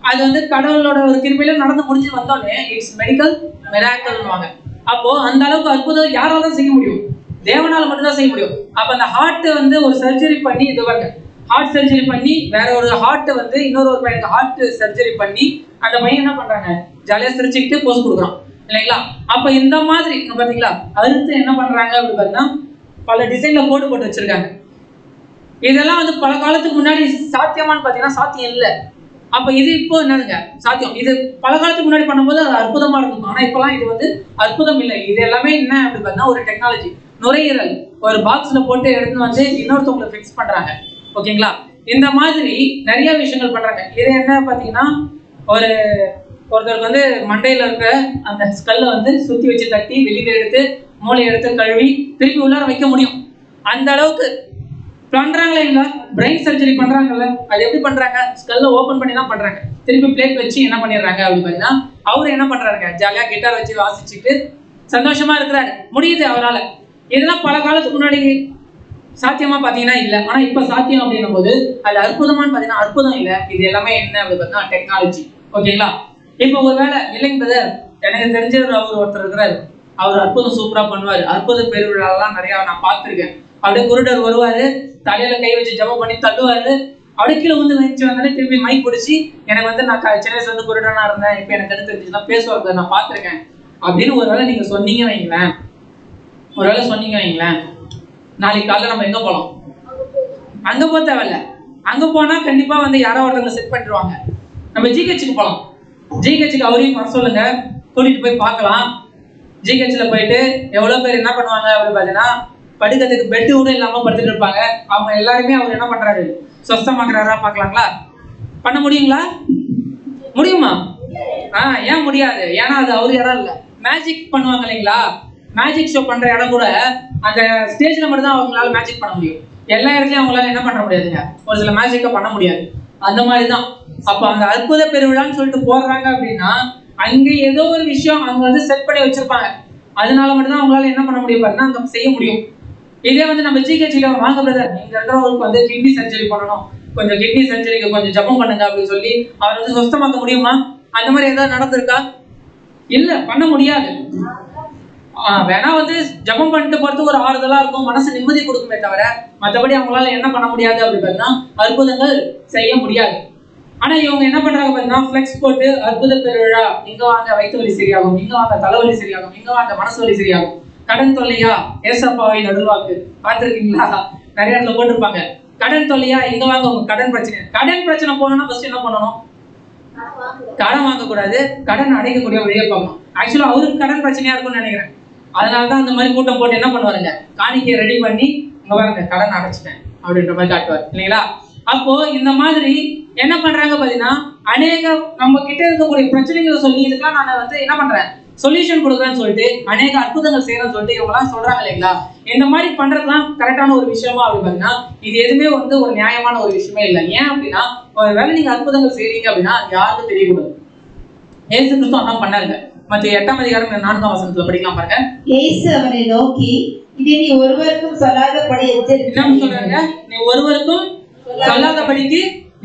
அது வந்து கடவுளோட ஒரு கிருபையில நடந்து முடிஞ்சு வந்தோடனே இட்ஸ் மெடிக்கல் மிராக்கிள்னுவாங்க. அப்போ அந்த அளவுக்கு அற்புதம் யாரால தான் செய்ய முடியும்? தேவனால மட்டும் தான் செய்ய முடியும். அப்ப அந்த ஹார்ட் வந்து ஒரு சர்ஜரி பண்ணி இது பாருங்க, ஹார்ட் சர்ஜரி பண்ணி வேற ஒரு ஹார்ட் வந்து இன்னொரு ஒரு பையனுக்கு ஹார்ட் சர்ஜரி பண்ணி அந்த பையன் என்ன பண்றாங்க, ஜாலியா சிரிச்சுக்கிட்டு போஸ்ட் கொடுக்குறான் இல்லைங்களா? அப்ப இந்த மாதிரி பாத்தீங்களா அறுத்து என்ன பண்றாங்க அப்படின்னு பாத்தீங்கன்னா பல டிசைன்ல போட்டு வச்சிருக்காங்க. இதெல்லாம் வந்து பல காலத்துக்கு முன்னாடி சாத்தியமானு பாத்தீங்கன்னா சாத்தியம் இல்லை. அப்ப இது இப்போ என்னதுங்க சாத்தியம். இது பல காலத்துக்கு முன்னாடி பண்ணும்போது அது அற்புதமா இருக்கும். ஆனா இப்பெல்லாம் இது வந்து அற்புதம் இல்லை. இது எல்லாமே என்ன அப்படின்னு பார்த்தா ஒரு டெக்னாலஜி. நுரையீரல் ஒரு பாக்ஸ்ல போட்டு எடுத்து வந்து இன்னொருத்தவங்களை ஃபிக்ஸ் பண்றாங்க. ஓகேங்களா? இந்த மாதிரி நிறைய விஷயங்கள் பண்றாங்க. இது என்ன பாத்தீங்கன்னா ஒருத்தருக்கு வந்து மண்டையில இருக்கிற அந்த ஸ்கல்ல வந்து சுத்தி வச்சு தட்டி வெளியில எடுத்து மூளை எடுத்து கழுவி திருப்பி உள்ளார வைக்க முடியும். அந்த அளவுக்கு பண்றாங்களா இல்லைங்களா? பிரெயின் சர்ஜரி பண்றாங்கல்ல, அது எப்படி பண்றாங்க? ஸ்கல்ல ஓபன் பண்ணி தான் பண்றாங்க. திருப்பி பிளேட் வச்சு என்ன பண்ணிடுறாங்க அப்படின்னு பாத்தீங்கன்னா அவரு என்ன பண்றாருங்க, ஜாலியா கிட்டார் வச்சு வாசிச்சுட்டு சந்தோஷமா இருக்கிறாரு, முடியுது அவரால். இதெல்லாம் பல காலத்துக்கு முன்னாடி சாத்தியமா பாத்தீங்கன்னா இல்லை. ஆனா இப்ப சாத்தியம் அப்படின்னும் போது அது அற்புதமானு பாத்தீங்கன்னா அற்புதம் இல்லை. இது எல்லாமே என்ன அப்படின்னு பார்த்தீங்கன்னா டெக்னாலஜி. ஓகேங்களா? இப்ப ஒரு வேலை இல்லைங்க பிரதர், எனக்கு தெரிஞ்ச அவர் ஒருத்தர் இருக்கிறாரு, அவர் அற்புதம் சூப்பரா பண்ணுவாரு, அற்புத பெருவிழாலாம் நிறைய நான் பார்த்திருக்கேன். அப்படியே குருடர் வருவாரு, தலையில கை வச்சு ஜபம் பண்ணி தள்ளுவாரு, அப்படியே கீழே வந்து வச்சு வந்தாலே திருப்பி மைக் பிடிச்சி எனக்கு வந்து நான் சின்ன வயசுல இருந்து குருடனா இருந்தேன், இப்ப எனக்கு எது தெரிஞ்சுதான் பேசுவாங்க, நான் பார்த்திருக்கேன் அப்படின்னு ஒருவேளை நீங்க சொன்னீங்க வைங்களேன், நாளைக்கு காலைல நம்ம எங்க போலாம்? அங்க போக தேவையில்ல. அங்க போனா கண்டிப்பா வந்து யாரோ ஒருத்தவங்க செட் பண்ணிடுவாங்க. நம்ம ஜிஹெச்சுக்கு போலாம். ஜிஹெச்சுக்கு அவரையும் வர சொல்லுங்க, கூட்டிட்டு போய் பார்க்கலாம். ஜிஹெச்ல போயிட்டு எவ்வளவு பேர் என்ன பண்ணுவாங்க அப்படின்னு பாத்தீங்கன்னா படுக்கிறதுக்கு பெட்டு கூட இல்லாம படுத்துட்டு இருப்பாங்க. அவங்க எல்லாருமே அவர் என்ன பண்றாரு, சொஸ்தமாக்குறாரா பார்க்கலாங்களா? பண்ண முடியுங்களா? முடியுமா? ஏன் முடியாது? ஏன்னா அது அவர் இடம் இல்லை. மேஜிக் பண்ணுவாங்க இல்லைங்களா? மேஜிக் ஷோ பண்ற இடம் கூட அந்த ஸ்டேஜ்ல மட்டும் தான் அவங்களால மேஜிக் பண்ண முடியும். எல்லா இடத்துலயும் அவங்களால என்ன பண்ண முடியாதுங்க, ஒரு சில மேஜிக்க பண்ண முடியாது. அந்த மாதிரிதான். அப்ப அந்த அற்புத பெருவிழான்னு சொல்லிட்டு போடுறாங்க அப்படின்னா அங்க ஏதோ ஒரு விஷயம் அவங்க வந்து செட் பண்ணி வச்சிருப்பாங்க. அதனால மட்டும் தான் அவங்களால என்ன பண்ண முடியும் பாருன்னா அங்க செய்ய முடியும். இதே வந்து நம்ம ஜிஹெச்ல வாங்க பிரதர், இங்க இருக்கிறவங்களுக்கு வந்து கிட்னி சர்ஜரி பண்ணணும், கொஞ்சம் கிட்னி சர்ஜரிக்கு கொஞ்சம் ஜபம் பண்ணுங்க அப்படின்னு சொல்லி அவர் வந்து சுத்தமாக்க முடியுமா? அந்த மாதிரி ஏதாவது நடந்திருக்கா? இல்ல, பண்ண முடியாது. வேணா வந்து ஜபம் பண்ணிட்டு போறதுக்கு ஒரு ஆறுதலா இருக்கும், மனசு நிம்மதி கொடுக்குமே தவிர மற்றபடி அவங்களால என்ன பண்ண முடியாது அப்படின்னா அற்புதங்கள் செய்ய முடியாது. ஆனா இவங்க என்ன பண்றாங்க பாத்தீங்கன்னா ஃபிளெக்ஸ் போட்டு அற்புத பெருவிழா, இங்க வாங்க வயிற்று வலி சரியாகும், இங்க வாங்க தலைவலி சரியாகும், இங்க வாங்க மனசு வலி சரியாகும், கடன் தொல்லையா ஏசப்பாவை நடுவாக்கு பார்த்திருக்கீங்களா? நிறைய இடத்துல போட்டிருப்பாங்க. கடன் தொல்லையா இங்க வாங்க உங்க கடன் பிரச்சனை போகணும்னா ஃபர்ஸ்ட் என்ன பண்ணணும்? கடன் வாங்கக்கூடாது, கடன் அடைக்கக்கூடிய வழியை பார்க்கணும். ஆக்சுவலா அவருக்கு கடன் பிரச்சனையா இருக்கும்னு நினைக்கிறேன். அதனாலதான் அந்த மாதிரி கூட்டம் போட்டு என்ன பண்ணுவாருங்க, காணிக்கையை ரெடி பண்ணி இங்க பாருங்க கடன் அடைச்சிட்டேன் அப்படின்ற மாதிரி காட்டுவார் இல்லைங்களா? அப்போ இந்த மாதிரி என்ன பண்றாங்க பாத்தீங்கன்னா அநேக நம்ம கிட்ட இருக்கக்கூடிய பிரச்சனைகளை சொல்லி இதுக்கெல்லாம் நான் வந்து என்ன பண்றேன், சொல்யூஷன் கொடுக்குறேன்னு சொல்லிட்டு அநேக அற்புதங்கள் செய்யறேன்னு சொல்லிட்டு இவங்க எல்லாம் சொல்றாங்க இல்லைங்களா? இந்த மாதிரி பண்றதுலாம் கரெக்டான ஒரு விஷயமா அப்படி பாத்தீங்கன்னா இது எதுவுமே வந்து ஒரு நியாயமான ஒரு விஷயமே இல்லை. ஏன் அப்படின்னா ஒரு வேலை நீங்க அற்புதங்கள் செய்றீங்க அப்படின்னா யாருக்கும் தெரியக்கூடாது. ஏசு கிறிஸ்து அதான் பண்ணாருங்க. மத்திய 8ஆம் அதிகாரம் 4ஆம் வசனத்துல படிக்கலாம் பாருங்க. இயேசு அவனை நோக்கி, இதை நீ ஒருவருக்கும் சொல்லாதபடி எச்சரிக்கை. என்ன சொல்றாங்க? நீ ஒருவருக்கும் சொல்லாதபடிக்கு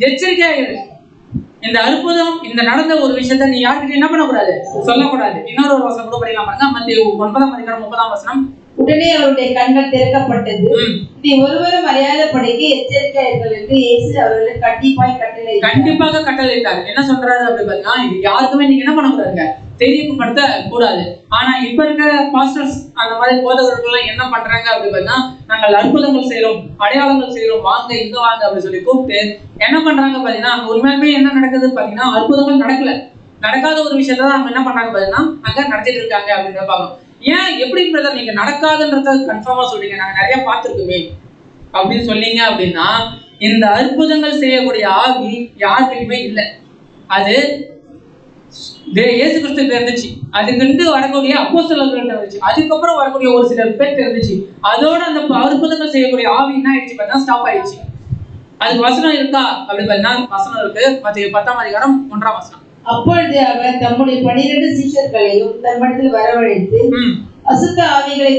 எச்சரிக்கையா இரு. இந்த அற்புதம், இந்த நடந்த ஒரு விஷயத்த நீ யாருக்கிட்ட என்ன பண்ணக்கூடாது, சொல்லக்கூடாது. இன்னொரு ஒரு வசனம் கூட படிக்கலாம் பாருங்க. மத்திய 9ஆம் அதிகாரம் 30ஆம் வசனம். உடனே அவருடைய கண்கள் திறக்கப்பட்டது, நீ ஒருவரும் அறியாதபடிக்கு எச்சரிக்கையார்கள் என்று இயேசு அவர்களுக்கு கண்டிப்பாக கட்டளையிட்டார். என்ன சொல்றாரு அப்படி பார்த்தா இது யாருக்குமே நீங்க என்ன பண்ணக்கூடாதுங்க, தெரியப்படுத்த கூடாது. ஆனா இப்ப இருக்க பாஸ்டர்ஸ் அந்த மாதிரி போதகர்கள் எல்லாம் என்ன பண்றாங்க அப்படி பார்த்தா நாங்கள் அற்புதங்கள் செய்யறோம், அடையாளங்கள் செய்யறோம், வாங்க இங்க வாங்க அப்படின்னு சொல்லி கூப்பிட்டு என்ன பண்றாங்க பாத்தீங்கன்னா அங்க உண்மையுமே என்ன நடக்குது பாத்தீங்கன்னா அற்புதங்கள் நடக்கல. நடக்காத ஒரு விஷயத்தான் அவங்க என்ன பண்றாங்க பாத்தீங்கன்னா அங்க நடத்திட்டு இருக்காங்க அப்படின்னு பார்க்கணும். ஏன் எப்படி பிரதர் நீங்க நடக்காதுன்றத கன்ஃபார்மா சொல்றீங்க, நாங்க நிறைய பார்த்துருக்கோமே அப்படின்னு சொன்னீங்க அப்படின்னா, இந்த அற்புதங்கள் செய்யக்கூடிய ஆவி யாருக்குமே இல்லை. அது இயேசு கிறிஸ்துக்கு இருந்துச்சு, அதுக்கு வரக்கூடிய அப்போஸ்தலர்கள்ட்ட இருந்துச்சு, அதுக்கப்புறம் வரக்கூடிய ஒரு சில பேருக்கு இருந்துச்சு. அதோட அந்த அற்புதங்கள் செய்யக்கூடிய ஆவி என்ன ஆயிடுச்சு பார்த்தா ஸ்டாப் ஆயிடுச்சு. அதுக்கு வசனம் இருக்கா அப்படி பார்த்தா வசனம் இருக்கு. மத்தேயு 10ஆம் அதிகாரம் 1ஆம் வசனம். அப்பொழுது அவர் தம்முடைய 12 சீஷர்களையும் தம்மிடத்தில் வரவழைத்து அசுத்த ஆவிகளை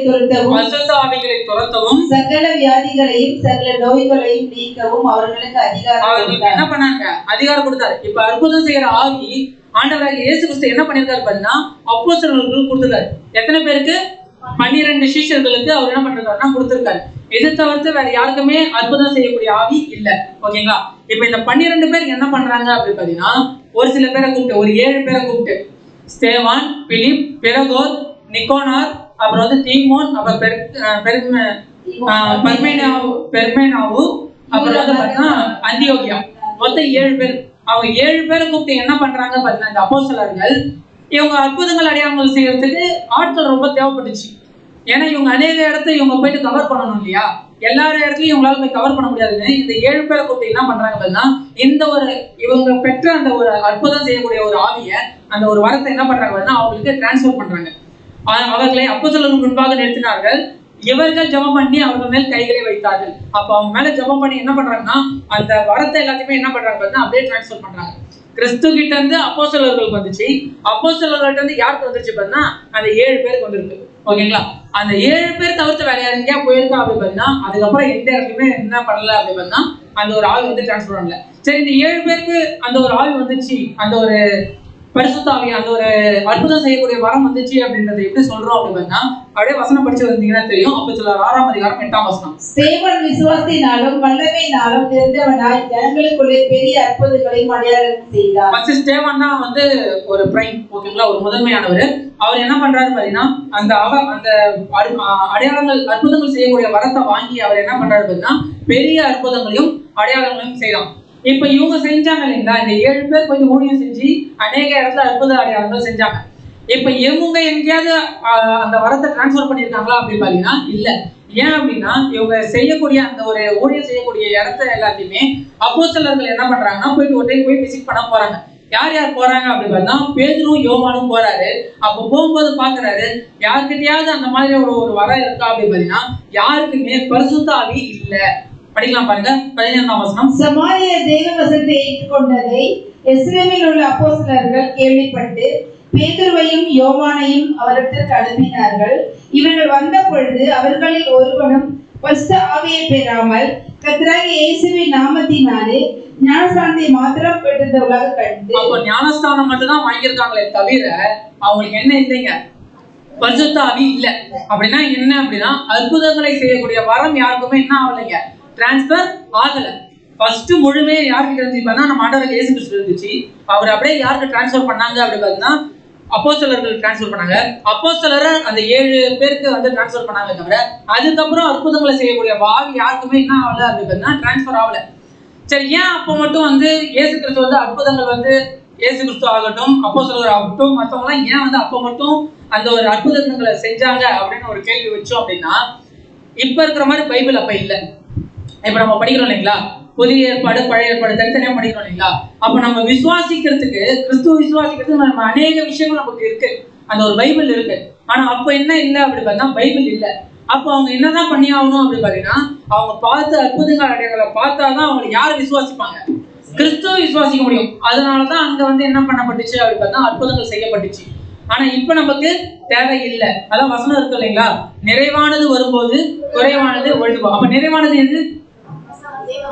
துரத்தவும் சகல வியாதிகளையும் சகல நோய்களையும் நீக்கவும் அவர்களுக்கு அதிகாரம் என்ன பண்ணாங்க? அதிகாரம் கொடுத்தாரு. இப்ப அற்புதம் செய்யற ஆவி ஆண்டவராகிய இயேசு கிறிஸ்து என்ன பண்ணிருக்காரு பாத்தீங்கன்னா அப்போஸ்தலர்களுக்கு கொடுத்திருக்காரு. எத்தனை பேருக்கு? 12 சீஷர்களுக்கு அவர் என்ன பண்ணிருக்காருன்னா கொடுத்திருக்காரு. இதை தவிர்த்து வேற யாருக்குமே அற்புதம் செய்யக்கூடிய ஆவி இல்ல. ஓகேங்களா? இப்ப இந்த 12 பேருக்கு என்ன பண்றாங்க அப்படி பாத்தீங்கன்னா, ஒரு சில பேரை கூப்பிட்டு, ஒரு 7 பேரை கூப்பிட்டு, ஸ்தேவான், பிலிப், பிரகோர், நிக்கோனார், அப்புறம் தீமோன், அப்புறம் பெர்மேனாவு, அப்புறம் பாத்தீங்கன்னா அந்தியோகியா, மொத்தம் 7 பேர். அவங்க 7 பேரை கூப்பிட்டு என்ன பண்றாங்க பாத்தீங்கன்னா, இந்த அப்போஸ்தலர்கள் இவங்க அற்புதங்கள் அடையாளங்கள் செய்யறதுக்கு ஆட்கள் ரொம்ப தேவைப்பட்டுச்சு. ஏன்னா இவங்க அநேக இடத்த இவங்க போயிட்டு கவர் பண்ணணும் இல்லையா? எல்லா இடத்துலயும் இவங்களால போய் கவர் பண்ண முடியாதுன்னு இந்த 7 பேரை கூப்பிட்டு என்ன பண்றாங்க பாத்தீங்கன்னா, இந்த ஒரு இவங்க பெற்ற அந்த ஒரு அற்புதம் செய்யக்கூடிய ஒரு ஆவிய, அந்த ஒரு வரத்தை என்ன பண்றாங்க பாத்தீங்கன்னா அவங்களுக்கு டிரான்ஸ்ஃபர் பண்றாங்க. அவர்களை அப்போஸ்தலர்களுக்கு முன்பாக நிறுத்தினார்கள். இவர்கள் ஜெபம் பண்ணி அவர்கள் மேல் கைகளை வைத்தார்கள். அப்ப அவங்க மேல ஜெபம் பண்ணி என்ன பண்றாங்கன்னா அந்த வரத்தை எல்லாத்தையுமே என்ன பண்றாங்க பாத்தீங்கன்னா அப்படியே டிரான்ஸ்ஃபர் பண்றாங்க. கிறிஸ்து கிட்ட இருந்து அப்போஸ்தலர்களுக்கு வந்துச்சு, அப்போஸ்தலர்கள்ட்ட இருந்து யாருக்கு வந்துருச்சு பாத்தீங்கன்னா அந்த 7 பேருக்கு வந்திருக்கு. ஓகேங்களா? அந்த 7 பேர் தவிர்த்து வேற யாருக்கா போயிருக்கா அப்படி பாத்தீங்கன்னா அதுக்கப்புறம் எந்த இடத்துலயுமே என்ன பண்ணல அப்படி பாத்தீங்கன்னா அந்த ஒரு ஆவி வந்து டிரான்ஸ்ஃபர் பண்ணல. சரி, இந்த 7 பேருக்கு அந்த ஒரு ஆவி வந்துச்சு, அந்த ஒரு பரிசுத்த ஆவி, அந்த ஒரு அற்புதம் செய்யக்கூடிய வரம் வந்துச்சு அப்படின்றத எப்படி சொல்றோம் அப்படின்னா, அப்படியே வசனம் படிச்சு வந்தீங்கன்னா தெரியும். அப்போஸ்தலர் 6ஆம் அதிகாரம் 8ஆம் வசனம். ஸ்தேவான் விசுவாசத்தினாலும் வல்லமையினாலும் தெரிந்தவனாய் ஜனங்களுக்குள்ளே பெரிய அற்புதங்களையும் அடையாளம் செய்தார். ஃபர்ஸ்ட் ஸ்தேவான் தான் வந்து ஒரு பிரைம். ஓகேங்களா? ஒரு முதன்மையானவர். அவர் என்ன பண்றாரு பாத்தீங்கன்னா அந்த அடையாளங்கள் அற்புதங்கள் செய்யக்கூடிய வரத்தை வாங்கி அவர் என்ன பண்றாரு பாத்தீங்கன்னா பெரிய அற்புதங்களையும் அடையாளங்களையும் செய்யலாம். இப்ப இவங்க செஞ்சாங்க இல்லைங்களா? இந்த 7 பேர் கொஞ்சம் ஊழியம் செஞ்சு அநேக இடத்துல அற்புத அடையாளங்கள் செஞ்சாங்க. இப்ப இவங்க எங்கேயாவது அந்த வரத்தை டிரான்ஸ்ஃபர் பண்ணியிருக்காங்களா அப்படின்னு பாத்தீங்கன்னா இல்ல. ஏன் அப்படின்னா இவங்க செய்யக்கூடிய அந்த ஒரு ஊழியம் செய்யக்கூடிய இடத்த எல்லாத்தையுமே அப்போஸ்தலர்கள் என்ன பண்றாங்கன்னா போயிட்டு ஒரு போய் விசிட் பண்ண போறாங்க. யார் யார் போறாங்க அப்படின்னு பார்த்தா பேதுரும் யோவானும் போறாரு. அப்ப போகும்போது பாக்குறாரு யாருக்கிட்டையாவது அந்த மாதிரி ஒரு வரம் இருக்கா அப்படின்னு பாத்தீங்கன்னா யாருக்குமே பரிசுத்த ஆவி இல்ல. படிக்கலாம் பாருங்க 15ஆம் வசனம். சமாரிய தேவ வசனத்தை ஏற்றுக்கொண்டதை எருசலேமில் உள்ள அப்போஸ்தலர்கள் கேள்விப்பட்டு பேதுருவையும் யோவானையும் அவரிடத்திற்கு அனுப்பினார்கள். இவர்கள் வந்த பொழுது அவர்களில் ஒருவனும் பரிசுத்த ஆவியை பெறாமல் கர்த்தராகிய இயேசுவின் நாமத்தினாலே ஞானஸ்தானத்தை மாத்திரம் பெற்றவர்களாக கண்டு. அப்போ ஞானஸ்தானம் மட்டும் தான் வாங்கியிருக்காங்களே தவிர அவங்களுக்கு என்ன இல்லைங்க? பரிசுத்த ஆவி இல்ல. அப்படின்னா என்ன அப்படின்னா அற்புதங்களை செய்யக்கூடிய வரம் யாருக்குமே என்ன ஆகலைங்க? டிரான்ஸ்பர் ஆகல. ஃபர்ஸ்ட் முழுமையா யாருக்கு இருந்துச்சுன்னா நம்ம ஆண்டவர் இயேசு கிறிஸ்து இருந்துச்சு. அவர் அப்படியே யாருக்கு டிரான்ஸ்ஃபர் பண்ணாங்க அப்படி பார்த்தீங்கன்னா அப்போஸ்தலர்கள் டிரான்ஸ்ஃபர் பண்ணாங்க. அப்போஸ்தலரை அந்த 7 பேருக்கு வந்து டிரான்ஸ்ஃபர் பண்ணாங்க தவிர அதுக்கப்புறம் அற்புதங்களை செய்யக்கூடிய ஆவி யாருக்குமே என்ன ஆகல அப்படி பார்த்தீங்கன்னா டிரான்ஸ்ஃபர் ஆகல. சரி, ஏன் அப்போ மட்டும் வந்து இயேசு கிறிஸ்து வந்து அற்புதங்கள் வந்து இயேசு கிறிஸ்து ஆகட்டும் அப்போஸ்தலர் ஆகட்டும் மற்றவங்களாம் ஏன் வந்து அப்போ மட்டும் அந்த ஒரு அற்புதங்களை செஞ்சாங்க அப்படின்னு ஒரு கேள்வி வச்சோம் அப்படின்னா, இப்ப இருக்கிற மாதிரி பைபிள் அப்ப இல்லை. இப்ப நம்ம படிக்கிறோம் இல்லைங்களா? புதிய ஏற்பாடு பழைய ஏற்பாடு தனித்தனியா படிக்கிறோம் இல்லைங்களா? அப்ப நம்ம விசுவாசிக்கிறதுக்கு கிறிஸ்துவ விசுவாசிக்கிறதுக்கு நம்ம அநேக விஷயங்கள் நமக்கு இருக்கு. அந்த ஒரு பைபிள் இருக்கு. ஆனா அப்ப என்ன இல்லை அப்படி பார்த்தா பைபிள் இல்லை. அப்ப அவங்க என்னதான் பண்ணி ஆகணும் அப்படி பாத்தீங்கன்னா அவங்க பார்த்து அற்புதங்கள் அடையாளங்களை பார்த்தாதான் அவங்க யாரை விசுவாசிப்பாங்க? கிறிஸ்துவ விசுவாசிக்க முடியும். அதனாலதான் அங்க வந்து என்ன பண்ணப்பட்டுச்சு அப்படி பார்த்தா அற்புதங்கள் செய்யப்பட்டுச்சு. ஆனா இப்ப நமக்கு தேவை இல்லை. அதான் வசனம் இருக்கு இல்லைங்களா? நிறைவானது வரும்போது குறைவானது ஒழிந்து போகும். அப்ப நிறைவானது எது?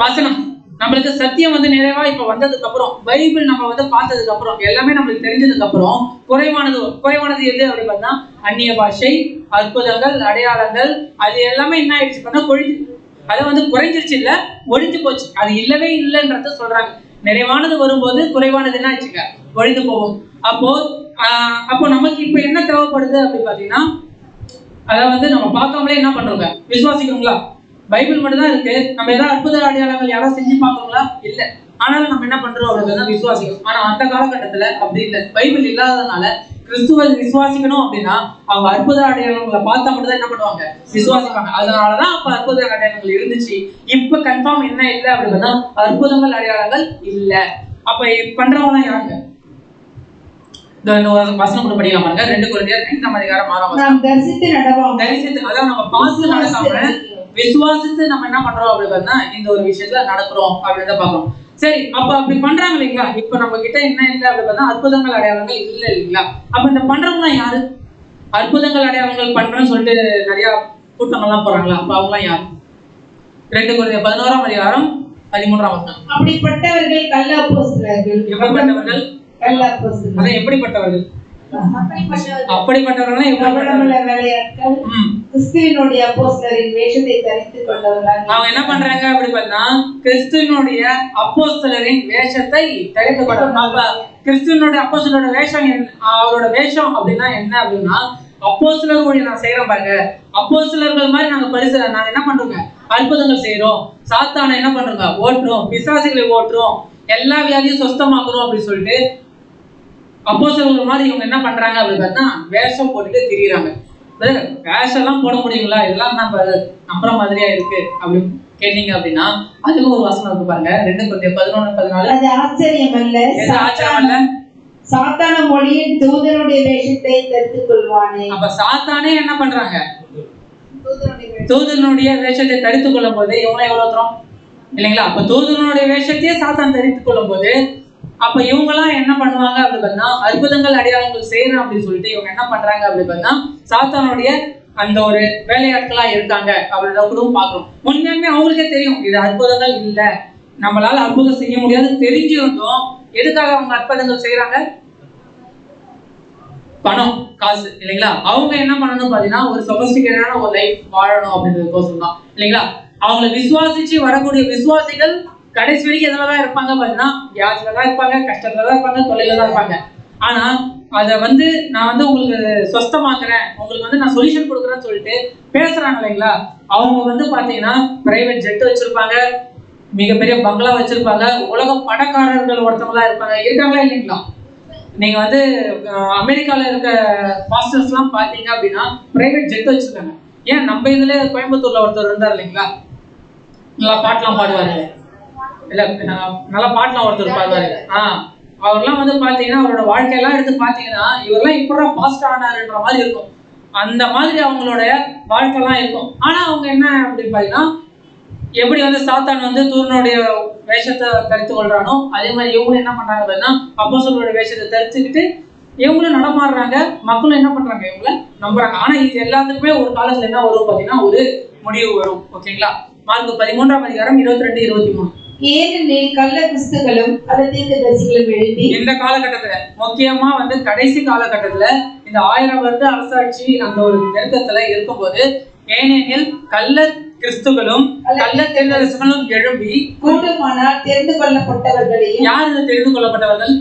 வசனம். நம்மளுக்கு சத்தியம் வந்து நிறைவா இப்ப வந்ததுக்கு அப்புறம் பைபிள் நம்ம வந்து பார்த்ததுக்கு அப்புறம் எல்லாமே நம்மளுக்கு தெரிஞ்சதுக்கு அப்புறம் குறைவானது எது அப்படி பார்த்தா அந்நிய பாஷை, அற்புதங்கள், அடையாளங்கள், அது எல்லாமே என்ன ஆயிடுச்சு பண்ணா அதை வந்து குறைஞ்சிருச்சு, இல்ல ஒழிஞ்சு போச்சு. அது இல்லவே இல்லைன்றத சொல்றாங்க. நிறைவானது வரும்போது குறைவானது என்ன ஆச்சுங்க? ஒழிந்து போகும். அப்போ நமக்கு இப்ப என்ன தேவைப்படுது அப்படி பாத்தீங்கன்னா அதை வந்து நம்ம பார்க்காமலே என்ன பண்றோங்க? விசுவாசிக்கிறோங்களா? பைபிள் மட்டும் தான் இருக்கு. நம்ம ஏதாவது அற்புத அடையாளங்கள் யாராவது செஞ்சு பார்க்கறோங்களா? இல்ல. ஆனாலும் நம்ம என்ன பண்றோம் அப்படின்றத விசுவாசிக்கிறோம். ஆனா அந்த காலகட்டத்துல அப்படி இல்லை. பைபிள் இல்லாததுனால கிறிஸ்துவை விசுவாசிக்கணும் அப்படின்னா அவங்க அற்புத அடையாளங்களை பார்த்தா மட்டும் தான் என்ன பண்ணுவாங்க, விசுவாசிப்பாங்க. அதனாலதான் அப்ப அற்புத அடையாளங்கள் இருந்துச்சு. இப்ப கன்ஃபார்ம் என்ன இல்லை அப்படின்னா அற்புதங்கள் அடையாளங்கள் இல்ல. அப்ப பண்றவங்க யாருங்க? வசனம் கூட படிக்கலாம் பாருங்க. 2 கொரிந்தியர் 5ஆம் அதிகாரம் 6ஆம் வசனம். தரிசித்து அதான் நம்ம பார்த்து நடக்காம விசுவாசித்து நம்ம என்ன பண்றோம் அப்படின்னா இந்த ஒரு விஷயத்துல நடக்கிறோம் அப்படின்னு தான் பாக்குறோம். சரி, அப்ப அப்படி பண்றாங்க இல்லைங்களா? இப்ப நம்ம கிட்ட என்ன இல்லை அப்படின்னா அற்புதங்கள் அடையாளங்கள் இல்ல இல்லைங்களா? அப்ப இந்த பண்றவங்க யாரு? அற்புதங்கள் அடையாளங்கள் பண்றேன்னு சொல்லிட்டு நிறைய கூட்டங்கள்லாம் போறாங்களா? அப்ப அவங்க யாரு? 2 கொரிந்தியர் 11ஆம் அதிகாரம் 13ஆம் வசனம். அப்படிப்பட்டவர்கள் கள்ள அப்போஸ்தலர்கள். எப்படிப்பட்டவர்கள்? கள்ள அப்போஸ்தலர்கள். அதான் எப்படிப்பட்டவர்கள்? அப்படிப்பட்டவர்கள் கிறிஸ்துவினுடைய அப்போஸ்தலரின் வேஷத்தை தரித்துக் கொண்டவர்கள். அவங்க என்ன பண்றாங்க அப்படி பார்த்தா கிறிஸ்துவினுடைய அப்போஸ்தலரின் வேஷத்தை தரித்துக் கொண்டவங்க. கிறிஸ்துவினுடைய அப்போஸ்தலரோட வேஷம், அவரோட வேஷம் அப்படின்னா என்ன அப்படின்னா அப்போஸ்தலர் ஊழியம் நான் செய்யறோம் பாருங்க. அப்போஸ்தலர்கள் மாதிரி நாங்க என்ன பண்றோங்க, அற்புதங்கள் செய்யறோம், சாத்தானை என்ன பண்றோங்க, ஓட்டுறோம், பிசாசுகளை ஓட்டுறோம், எல்லா வியாதியும் சுத்தமாக்குறோம் அப்படின்னு சொல்லிட்டு அப்போஸ்தலர்கள் மாதிரி இவங்க என்ன பண்றாங்க அப்படின்னு பார்த்தா வேஷம் போட்டுட்டு திரியிறாங்க. வேஷம் எல்லாம் போட முடியுங்களா? இதெல்லாம் நம்ம நம்புற மாதிரியா இருக்கு அப்படின்னு கேட்டீங்க அப்படின்னா அதுக்கு ஒரு வசனம் இருக்கு பாருங்க. 2 கொரிந்தியர் 11:14. அது ஆச்சரியம் அல்ல, சாத்தான மொழியின் தூதனுடைய வேஷத்தை தரித்துக் கொள்வானே. அப்ப சாத்தானே என்ன பண்றாங்க, தூதனுடைய வேஷத்தை தரித்துக் கொள்ளும் போது இவங்க எவ்வளவு தரும் இல்லைங்களா? அப்ப தூதனுடைய வேஷத்தையே சாத்தான் தரித்துக் கொள்ளும் போது அப்ப இவங்க எல்லாம் என்ன பண்ணுவாங்க அப்படி பார்த்தா அற்புதங்கள் அடையாளங்கள் செய்யணும் அப்படின்னு சொல்லிட்டு இவங்க என்ன பண்றாங்க அப்படி பார்த்தா சாத்தானுடைய அந்த ஒரு வேலையாட்களா இருக்காங்க அப்படின்ற கூட பாக்குறோம். உண்மையுமே அவங்களுக்கே தெரியும் இது அற்புதங்கள் இல்ல, நம்மளால அற்புதம் செய்ய முடியாது தெரிஞ்சிருந்தோம். எதுக்காக அவங்க அற்புதங்கள் செய்யறாங்க? பணம், காசு இல்லைங்களா? அவங்க என்ன பண்ணணும் பாத்தீங்கன்னா ஒரு சொபஸ்டிகேட்டான ஒரு லைஃப் வாழணும் அப்படின்றதுக்கோசம் தான் இல்லைங்களா? அவங்களை விசுவாசிச்சு வரக்கூடிய விசுவாசிகள் கடைசி வரைக்கும் எதுலதான் இருப்பாங்க பாத்தீங்கன்னா வியாதியில தான் இருப்பாங்க, கஷ்டத்துல தான் இருப்பாங்க, தொழில தான் இருப்பாங்க. ஆனா அதை நான் உங்களுக்கு சொஸ்தமாக்குறேன், உங்களுக்கு நான் சொல்யூஷன் கொடுக்குறேன்னு சொல்லிட்டு பேசுறாங்க இல்லைங்களா? அவங்க பாத்தீங்கன்னா பிரைவேட் ஜெட் வச்சிருப்பாங்க, மிகப்பெரிய பங்களா வச்சிருப்பாங்க, உலக பணக்காரர்கள் ஒருத்தவங்களா இருக்காங்களா இல்லைங்களா? நீங்க அமெரிக்கால இருக்க பாஸ்டர்ஸ் எல்லாம் பாத்தீங்க அப்படின்னா பிரைவேட் ஜெட் வச்சிருக்காங்க. ஏன் நம்ம இதுல கோயம்புத்தூர்ல ஒருத்தர் இருந்தார் இல்லைங்களா, நல்லா பாட்டெல்லாம் பாடுவாரு இல்ல, நல்லா பாட்டெல்லாம் ஒருத்தர் பாடுவாரு. அவர்லாம் பாத்தீங்கன்னா அவரோட வாழ்க்கையெல்லாம் எடுத்து பாத்தீங்கன்னா இவரெல்லாம் இப்பதான் பாஸ்ட் ஆனாருன்ற மாதிரி இருக்கும். அந்த மாதிரி அவங்களோட வாழ்க்கைலாம் இருக்கும். ஆனா அவங்க என்ன அப்படின்னு பாத்தீங்கன்னா எப்படி சாத்தான் தூரனுடைய வேஷத்தை தரித்து கொள்றானோ அதே மாதிரி இவங்களும் என்ன பண்றாங்க அப்படின்னா அப்போஸ்தலரோட வேஷத்தை தரிச்சுக்கிட்டு இவங்களும் நடமாடுறாங்க, மக்களும் என்ன பண்றாங்க, இவங்கள நம்புறாங்க. ஆனா இது எல்லாத்துக்குமே ஒரு காலத்துல என்ன வரும் பாத்தீங்கன்னா ஒரு முடிவு வரும். ஓகேங்களா? மார்க் 13ஆம் அதிகாரம் 22-23. ஏனெனில் கள்ள கிறிஸ்துகளும் தீர்க்கதரிசிகளும் எழும்பி இந்த காலகட்டத்துல முக்கியமா கடைசி காலகட்டத்துல இந்த 1000 வருட அரசாட்சி அந்த ஒரு நெருக்கத்துல இருக்கும்போது ஏனெனில் கள்ள கிறிஸ்துகளும் கள்ள தீர்க்கதரிசிகளும் எழும்பி கூடுமானால் தெரிந்து கொள்ளப்பட்டவர்களையும். யார் தெரிந்து கொள்ளப்பட்டவர்கள்?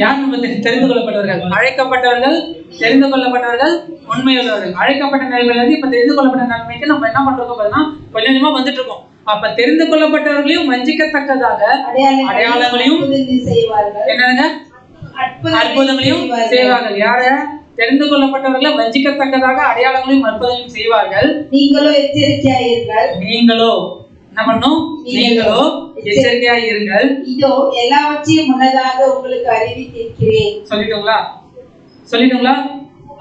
யார் நம்ம தெரிந்து கொள்ளப்பட்டவர்கள்? அழைக்கப்பட்டவர்கள், தெரிந்து கொள்ளப்பட்டவர்கள், உண்மையுள்ளவர்கள். அழைக்கப்பட்ட நிலைமையில இப்ப தெரிந்து கொள்ளப்பட்ட நிலைமைக்கு நம்ம என்ன பண்றோம் கொஞ்சம் கொஞ்சமா வந்துட்டு இருக்கோம். அப்ப தெரிந்து கொள்ளப்பட்டவர்களையும் வஞ்சிக்கத்தக்கதாக அடையாளங்களையும் என்னங்க அற்புதங்களையும் செய்வார்கள். யார? தெரிந்து கொள்ளப்பட்டவர்களை வஞ்சிக்கத்தக்கதாக அடையாளங்களையும் அற்புதங்களையும் செய்வார்கள். நீங்களோ எச்சரிக்கையாயிருங்கள். நீங்களோ என்ன பண்ணும்? நீங்களோ எச்சரிக்கையாயிருங்கள். இதோ எல்லாவற்றையும் முன்னதாக உங்களுக்கு அறிவித்திருக்கிறேன். சொல்லிட்டோங்களா?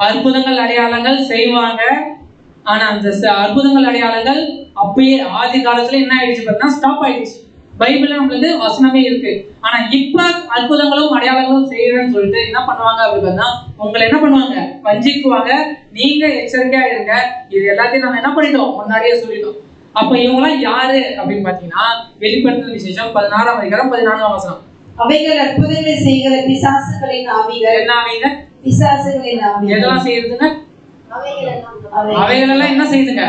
அற்புதங்கள் அடையாளங்கள் செய்வாங்க. ஆனா அந்த அற்புதங்கள் அடையாளங்கள் அப்பயே ஆதி காலத்துல என்ன ஆயிடுச்சு பார்த்தா ஸ்டாப் ஆயிடுச்சு. பைபிள்ல நம்மளுக்கு வசனமே இருக்கு. ஆனா இப்ப அற்புதங்களும் அடையாளங்களும் செய்யறேன்னு சொல்லிட்டு என்ன பண்ணுவாங்க அப்படின்னா உங்களை என்ன பண்ணுவாங்க, வஞ்சிக்குவாங்க. நீங்க எச்சரிக்கையா இருங்க. இது எல்லாத்தையும் நம்ம என்ன பண்ணிட்டோம், முன்னாடியே சொல்லிட்டோம். அப்ப இவங்கெல்லாம் யாரு அப்படின்னு பாத்தீங்கன்னா வெளிப்படுத்தல் விசேஷம் 16ஆம் அதிகாரம் 14ஆம் வசனம். அவைகள் அற்புதங்களை செய்கிற பிசாசுகளின் ஆவிகள். என்ன ஆவிங்க? பிசாசுகளின் ஆவிகள். எதெல்லாம் செய்யறதுங்க? அவைகள் எல்லாம் என்ன செய்யுதுங்க?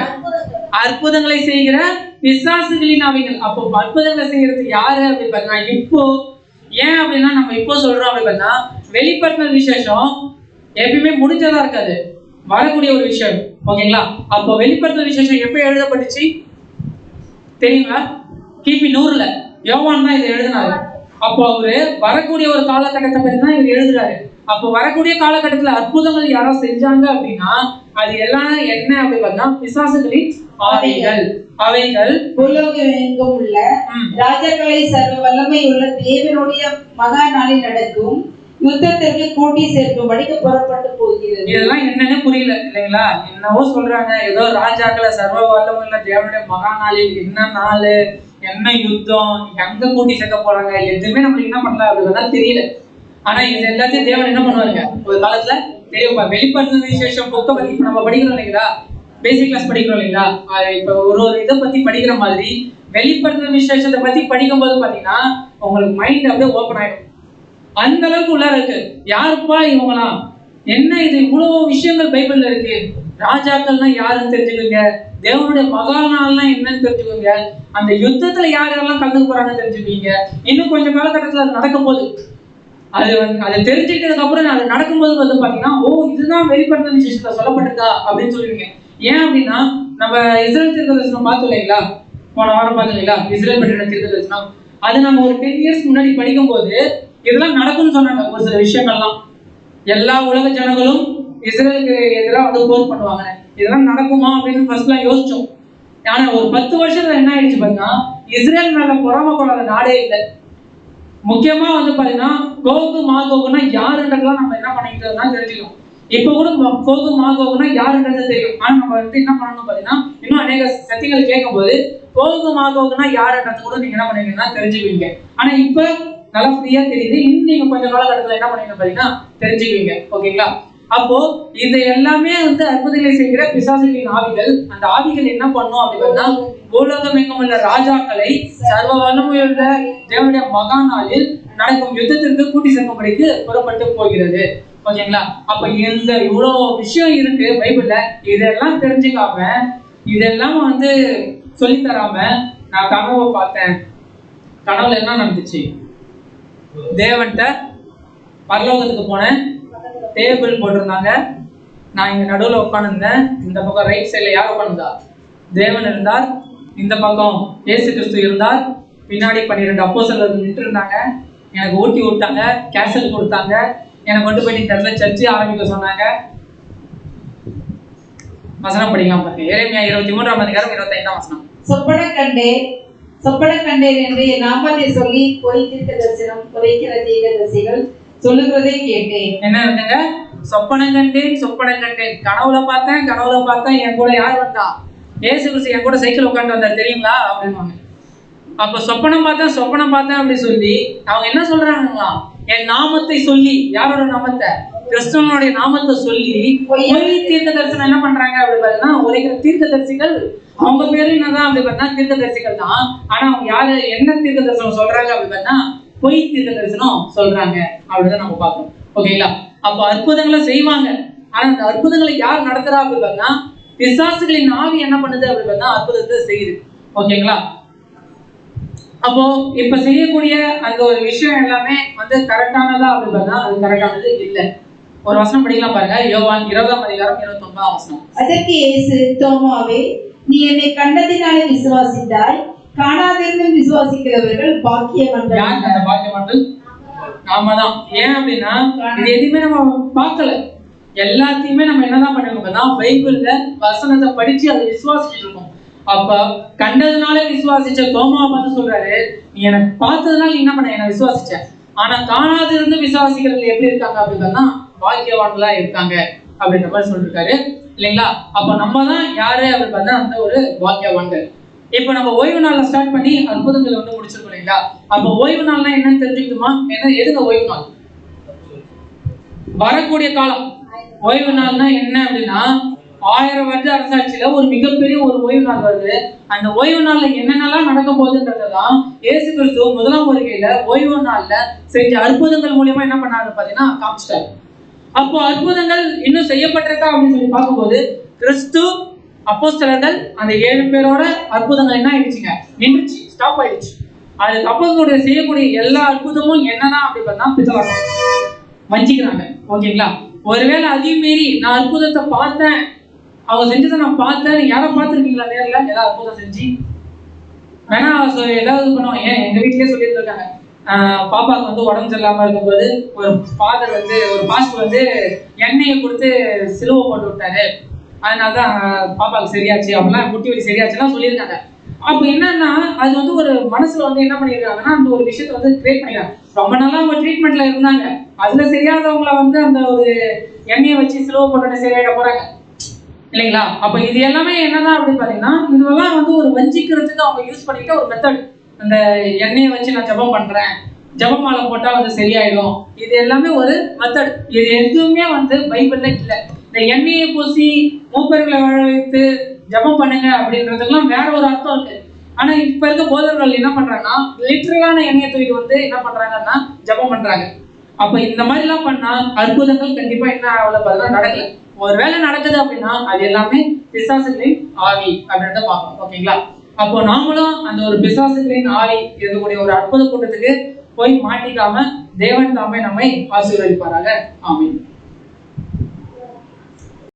அற்புதங்களை செய்கிற பிசாசுகளின் ஆவிகள். அப்போ அற்புதங்களை செய்யறது யாரு அப்படின்னு பாத்தீங்கன்னா இப்போ ஏன் அப்படின்னா நம்ம இப்போ சொல்றோம் அப்படி பார்த்தா வெளிப்படுத்தல் விசேஷம் எப்பயுமே முடிஞ்சதா இருக்காது, வரக்கூடிய ஒரு விஷயம். ஓகேங்களா? அப்போ வெளிப்படுத்தல் விசேஷம் எப்ப எழுதப்பட்டுச்சு தெரியுங்களா? கிபி 100ல யோவான் தான் இதை எழுதினாரு. அப்போ அவரு வரக்கூடிய ஒரு காலகட்டத்தை பத்தி தான் இவர் எழுதுறாரு. அப்போ வரக்கூடிய காலகட்டத்துல அற்புதங்கள் யாராவது செஞ்சாங்க அப்படின்னா அது எல்லாம் என்ன அப்படி பார்த்தா பிசாசுகளின் ஆவிகள். அவைகள் பூலோகம் எங்கும் உள்ள ராஜாக்களை சர்வ வல்லமை உள்ள தேவனுடைய மகா நாளில் நடக்கும் யுத்தத்திற்கு கூட்டி சேர்க்கும்படிக்கு புறப்பட்டு போகிறது. இதெல்லாம் என்னன்னு புரியல இல்லைங்களா? என்னவோ சொல்றாங்க, ஏதோ ராஜாக்களை சர்வ வல்லமை உள்ள தேவனுடைய மகா நாளில் என்ன நாள், என்ன யுத்தம், எங்க கூட்டி சேர்க்க போறாங்க, எதுவுமே நம்மளுக்கு என்ன பண்ணல அப்படிதான் தெரியல. ஆனா இது எல்லாத்தையும் தேவன் என்ன பண்ணுவாருங்க ஒரு காலத்துல தெரியுமா? வெளிப்படுத்தின விசேஷம் புக்கை பத்தி இப்ப நம்ம படிக்கிறோம் இல்லைங்களா? பேசிக் கிளாஸ் படிக்கிறோம் இல்லைங்களா? இப்ப ஒரு இதை பத்தி படிக்கிற மாதிரி வெளிப்படுத்தின விசேஷத்தை பத்தி படிக்கும் போது பாத்தீங்கன்னா உங்களுக்கு மைண்ட் அப்படியே ஓப்பன் ஆயிடும். அந்த அளவுக்கு உள்ளார இருக்கு. யாருப்பா இவங்களாம், என்ன இது இவ்வளவு விஷயங்கள் பைபிள்ல இருக்கு. ராஜாக்கள்னா யாருன்னு தெரிஞ்சுக்கோங்க, தேவனுடைய மகா நாள்னா என்னன்னு தெரிஞ்சுக்கோங்க, அந்த யுத்தத்துல யார் யாரெல்லாம் கலந்துக்க போறாங்கன்னு தெரிஞ்சுக்குவீங்க. இன்னும் கொஞ்சம் காலகட்டத்துல அது நடக்கும் போது அதை தெரிஞ்சுக்கிட்டதுக்கு அப்புறம் அது நடக்கும்போது வந்து பாத்தீங்கன்னா ஓ இதுதான் வெளிப்படுத்தின விசேஷத்துல சொல்லப்பட்டிருக்கா அப்படின்னு சொல்லுவீங்க. ஏன் அப்படின்னா நம்ம இஸ்ரேல் தீர்க்கதரிசனம் பார்த்தோம் இல்லைங்களா? போன வாரம் பார்த்தோம் இல்லைங்களா? இஸ்ரேல் பற்றின தீர்க்கதரிசனம் அது நம்ம ஒரு 10 years முன்னாடி படிக்கும் போது இதெல்லாம் நடக்கும்னு சொன்னாங்க. ஒரு சில விஷயங்கள்லாம் எல்லா உலக ஜனங்களும் இஸ்ரேலுக்கு எதிராக வந்து போர் பண்ணுவாங்க, இதெல்லாம் நடக்குமா அப்படின்னு ஃபர்ஸ்ட்லாம் யோசிச்சோம். ஆனா ஒரு 10 வருஷத்துல என்ன ஆயிடுச்சு பாத்தீங்கன்னா இஸ்ரேல் மேல பொறாம கொள்ளாத நாடே இல்லை. முக்கியமா வந்து பாத்தீங்கன்னா கோகு மாகோகுனா யாருன்றதுலாம் நம்ம என்ன பண்ணிக்கிட்டோம்னா தெரிஞ்சுக்கணும். இப்ப கூட கோகு மாகோகுனா யாருன்றது தெரியும். ஆனா நம்ம வந்து என்ன பண்ணணும் பாத்தீங்கன்னா இன்னும் அநேக சத்தியங்கள் கேட்கும் போது கோகு மாகோகுனா யாருன்றது கூட நீங்க என்ன பண்ணிக்கணும்னா தெரிஞ்சுக்குவீங்க. ஆனா இப்ப நல்லா ஃப்ரீயா தெரியுது. இன்னும் நீங்க கொஞ்சம் காலகட்டத்துல என்ன பண்ணீங்க பாத்தீங்கன்னா தெரிஞ்சுக்குவீங்க. ஓகேங்களா? அப்போ இது எல்லாமே வந்து அற்புதங்களை செய்கிற பிசாசுகளின் ஆவிகள். அந்த ஆவிகள் என்ன பண்ணும் அப்படின்னா பூலோகம் எங்கும் உள்ள ராஜாக்களை சர்வ வல்லமையுள்ள தேவனுடைய மகா நாளில் நடக்கும் யுத்தத்திற்கு கூட்டி சேர்க்கும்படிக்கு புறப்பட்டு போகிறது. ஓகேங்களா? அப்ப இந்த இவ்வளவு விஷயம் இருக்கு பைபிள்ல. இதெல்லாம் தெரிஞ்சுக்காம இதெல்லாம் வந்து சொல்லி தராம நான் கனவை பார்த்தேன், கனவுல என்ன நடந்துச்சு, தேவன்கிட்ட பரலோகத்துக்கு போனேன், டேபிள் போட்டிருந்தாங்க, நான் இங்க நடுவில் உட்காந்துருந்தேன், இந்த பக்கம் ரைட் சைட்ல யார் உட்காந்துருந்தா? தேவன் இருந்தார், இந்த பக்கம் இயேசு கிறிஸ்து இருந்தார், பின்னாடி 12 அப்போஸ்தலர்கள் நின்று இருந்தாங்க, எனக்கு ஊட்டி விட்டாங்க, கேசல் கொடுத்தாங்க, எனக்கு கொண்டு போய் நீங்க சர்ச்சை ஆரம்பிக்க சொன்னாங்க. வசனம் படிக்கலாம் பாருங்க. எரேமியா 23ஆம் அதிகாரம் 25ஆம் வசனம். சொப்பன கண்டேன் என்று என் நாமத்தை சொல்லி பொய் தீர்க்கதரிசனம் உரைக்கிற தீர்க்கதரிசிகள் சொல்லுகிறதை கேட்டேன். என்ன இருக்குங்க? சொப்பனம் கண்டேன், கனவுல பார்த்தேன், என் கூட யார் வந்தா? இயேசு கிறிஸ்து என் கூட சைக்கிள் உட்காந்து வந்தார் தெரியுங்களா அப்படின்வாங்க. அப்ப சொப்பனம் பார்த்தேன் அப்படி சொல்லி அவங்க என்ன சொல்றாங்களா? என் நாமத்தை சொல்லி, யாரோட நாமத்தை? கிறிஸ்துவனுடைய நாமத்தை சொல்லி பொய் தீர்க்க தரிசனம் என்ன பண்றாங்க அப்படி பார்த்தீங்கன்னா உரைக்கிற தீர்க்கதரிசிகள். அவங்க பேரு என்னதான் அப்படி பார்த்தா தீர்க்கதரிசிகள் தான். ஆனா அவங்க யாரு என்ன தீர்க்க தரிசனம் சொல்றாங்க அப்படி பார்த்தா பொய் தீர்க்க தரிசனம் சொல்றாங்க அப்படிதான் நம்ம பார்க்கணும். ஓகேங்களா? அப்ப அற்புதங்களை செய்வாங்க. ஆனா அந்த அற்புதங்களை யார் நடத்துறா அப்படி பார்த்தா பிசாசுகளின் ஆவி என்ன பண்ணுது அப்படி பார்த்தா அற்புதத்தை செய்யுது. ஓகேங்களா? அப்போ இப்ப செய்யக்கூடிய அந்த ஒரு விஷயம் எல்லாமே வந்து கரெக்டானதா அப்படி பார்த்தா அது கரெக்டானது இல்லை. ஒரு வசனம் படிக்கலாம் பாருங்க. யோவான் 20ஆம் அதிகாரம் 29ஆம் வசனம். அதற்கு இயேசு, தோமாவே, நீ என்னை கண்டதினாலே விசுவாசித்தாய், காணாதிருந்தும் விசுவாசிக்கிறவர்கள் பாக்கியவான்கள். யார் அந்த பாக்கியவான்கள்? நாம தான். ஏன் அப்படின்னா இது எதுவுமே நம்ம பார்க்கல, எல்லாத்தையுமே நம்ம என்னதான் பண்ணிருக்கோம்னா பைபிள்ல வசனத்தை படிச்சு அதை விசுவாசிச்சுட்டு இருக்கோம். அப்ப கண்டதுனால விசுவாசிச்ச தோமாவை பார்த்து சொல்றாரு, நீ எனக்கு பார்த்ததுனால என்ன பண்ண என்ன விசுவாசிச்ச, ஆனா காணாது இருந்து விசுவாசிக்கிறது எப்படி இருக்காங்க அப்படின்னா பாக்கியவான்களா இருக்காங்க அப்படின்ற மாதிரி சொல்லிருக்காரு இல்லைங்களா? அப்ப நம்ம தான் யாரு அப்படின்னு பார்த்தா அந்த ஒரு பாக்கியவான்கள். இப்ப நம்ம ஓய்வு நாள்ல ஸ்டார்ட் பண்ணி அற்புதங்களை வந்து முடிச்சிருக்கோம் இல்லைங்களா? அப்ப ஓய்வு நாள்னா என்னன்னு தெரிஞ்சுக்கிட்டுமா? என்ன எதுங்க ஓய்வு நாள்? வரக்கூடிய காலம். ஓய்வு நாள்னா என்ன அப்படின்னா 1000 வருட அரசாட்சியில ஒரு மிகப்பெரிய ஒரு ஓய்வு நாள் வருது. அந்த ஓய்வு நாள்ல என்னென்னலாம் நடக்க போகுதுன்றதுதான் இயேசு கிறிஸ்து முதலாம் வருகையில ஓய்வு நாள்ல செஞ்ச அற்புதங்கள் மூலியமா என்ன பண்ணாரு பாத்தீங்கன்னா காமிச்சிட்டாரு. அப்போ அற்புதங்கள் இன்னும் செய்யப்பட்டிருக்கா அப்படின்னு சொல்லி பார்க்கும்போது கிறிஸ்து, அப்போஸ்தலர்கள் அந்த 7 பேரோட அற்புதங்கள் என்ன ஆயிடுச்சுங்க? நின்றுச்சு, ஸ்டாப் ஆயிடுச்சு. அதுக்கு அப்போஸ்தலர்கள் செய்யக்கூடிய எல்லா அற்புதமும் என்னதான் அப்படி பார்த்தா பித்தலாட்டம், வஞ்சிக்கிறாங்க. ஓகேங்களா? ஒருவேளை அதையும் மீறி நான் அற்புதத்தை பார்த்தேன், அவங்க செஞ்சதை நான் பார்த்தேன், யாரை பார்த்துருக்கீங்களா நேரில் ஏதாவது அற்புதம் செஞ்சு? வேணா ஏதாவது பண்ணுவாங்க. ஏன் எங்க வீட்லயே சொல்லிட்டு இருக்காங்க, பாப்பாவுக்கு வந்து உடம்பு சரியில்லாம இருக்கும்போது ஒரு பாஸ்டர் வந்து எண்ணெயை கொடுத்து சிலுவை போட்டு விட்டாரு, அதனாலதான் பாப்பாவுக்கு சரியாச்சு அப்படிலாம், முட்டி வலி சரியாச்சுலாம் சொல்லியிருக்காங்க. அப்போ என்னன்னா அது வந்து ஒரு மனசுல வந்து என்ன பண்ணிருக்காங்கன்னா அந்த ஒரு விஷயத்த வந்து கிரியேட் பண்ணிருக்காங்க. ரொம்ப நாளா அவங்க ட்ரீட்மெண்ட்ல இருந்தாங்க, அதுல சரியாதவங்களை வந்து அந்த ஒரு எண்ணெயை வச்சு சிலுவை போட்டு சரியாயிட போறாங்க இல்லைங்களா? அப்ப இது எல்லாமே என்னதான் அப்படின்னு பாத்தீங்கன்னா இதெல்லாம் வந்து ஒரு வஞ்சிக்கிறதுக்கு அவங்க யூஸ் பண்ணிக்கிட்ட ஒரு மெத்தட். அந்த எண்ணெயை வச்சு நான் ஜபம் பண்றேன், ஜபமாலை போட்டா வந்து சரியாயிடும், இது எல்லாமே ஒரு மெத்தட். இது எதுவுமே வந்து பைபிள்ல இல்லை. இந்த எண்ணெயை பூசி மூப்பர்களை வாழ வைத்து ஜபம் பண்ணுங்க அப்படின்றதுக்கெல்லாம் வேற ஒரு அர்த்தம் இருக்கு. ஆனா இப்ப இருக்க போதர்கள் என்ன பண்றாங்கன்னா லிட்டரலான எண்ணெயை தூக்கிட்டு வந்து என்ன பண்றாங்கன்னா ஜபம் பண்றாங்க. அப்ப இந்த மாதிரி எல்லாம் பண்ணா அற்புதங்கள் கண்டிப்பா என்ன அவ்வளவு பதிலாக நடக்கல. ஒரு வேலை நடக்குது அப்படின்னா அது எல்லாமே பிசாசுகளின் ஆவி அப்படின்றத பார்க்கணும். ஓகேங்களா? அப்போ நாமளும் அந்த ஒரு பிசாசுகளின் ஆவி இருக்கக்கூடிய ஒரு அற்புத கூட்டத்துக்கு போய் மாட்டிக்காம தேவன் தாமே நம்மை ஆசீர்வதிப்பாராக. ஆமீன்.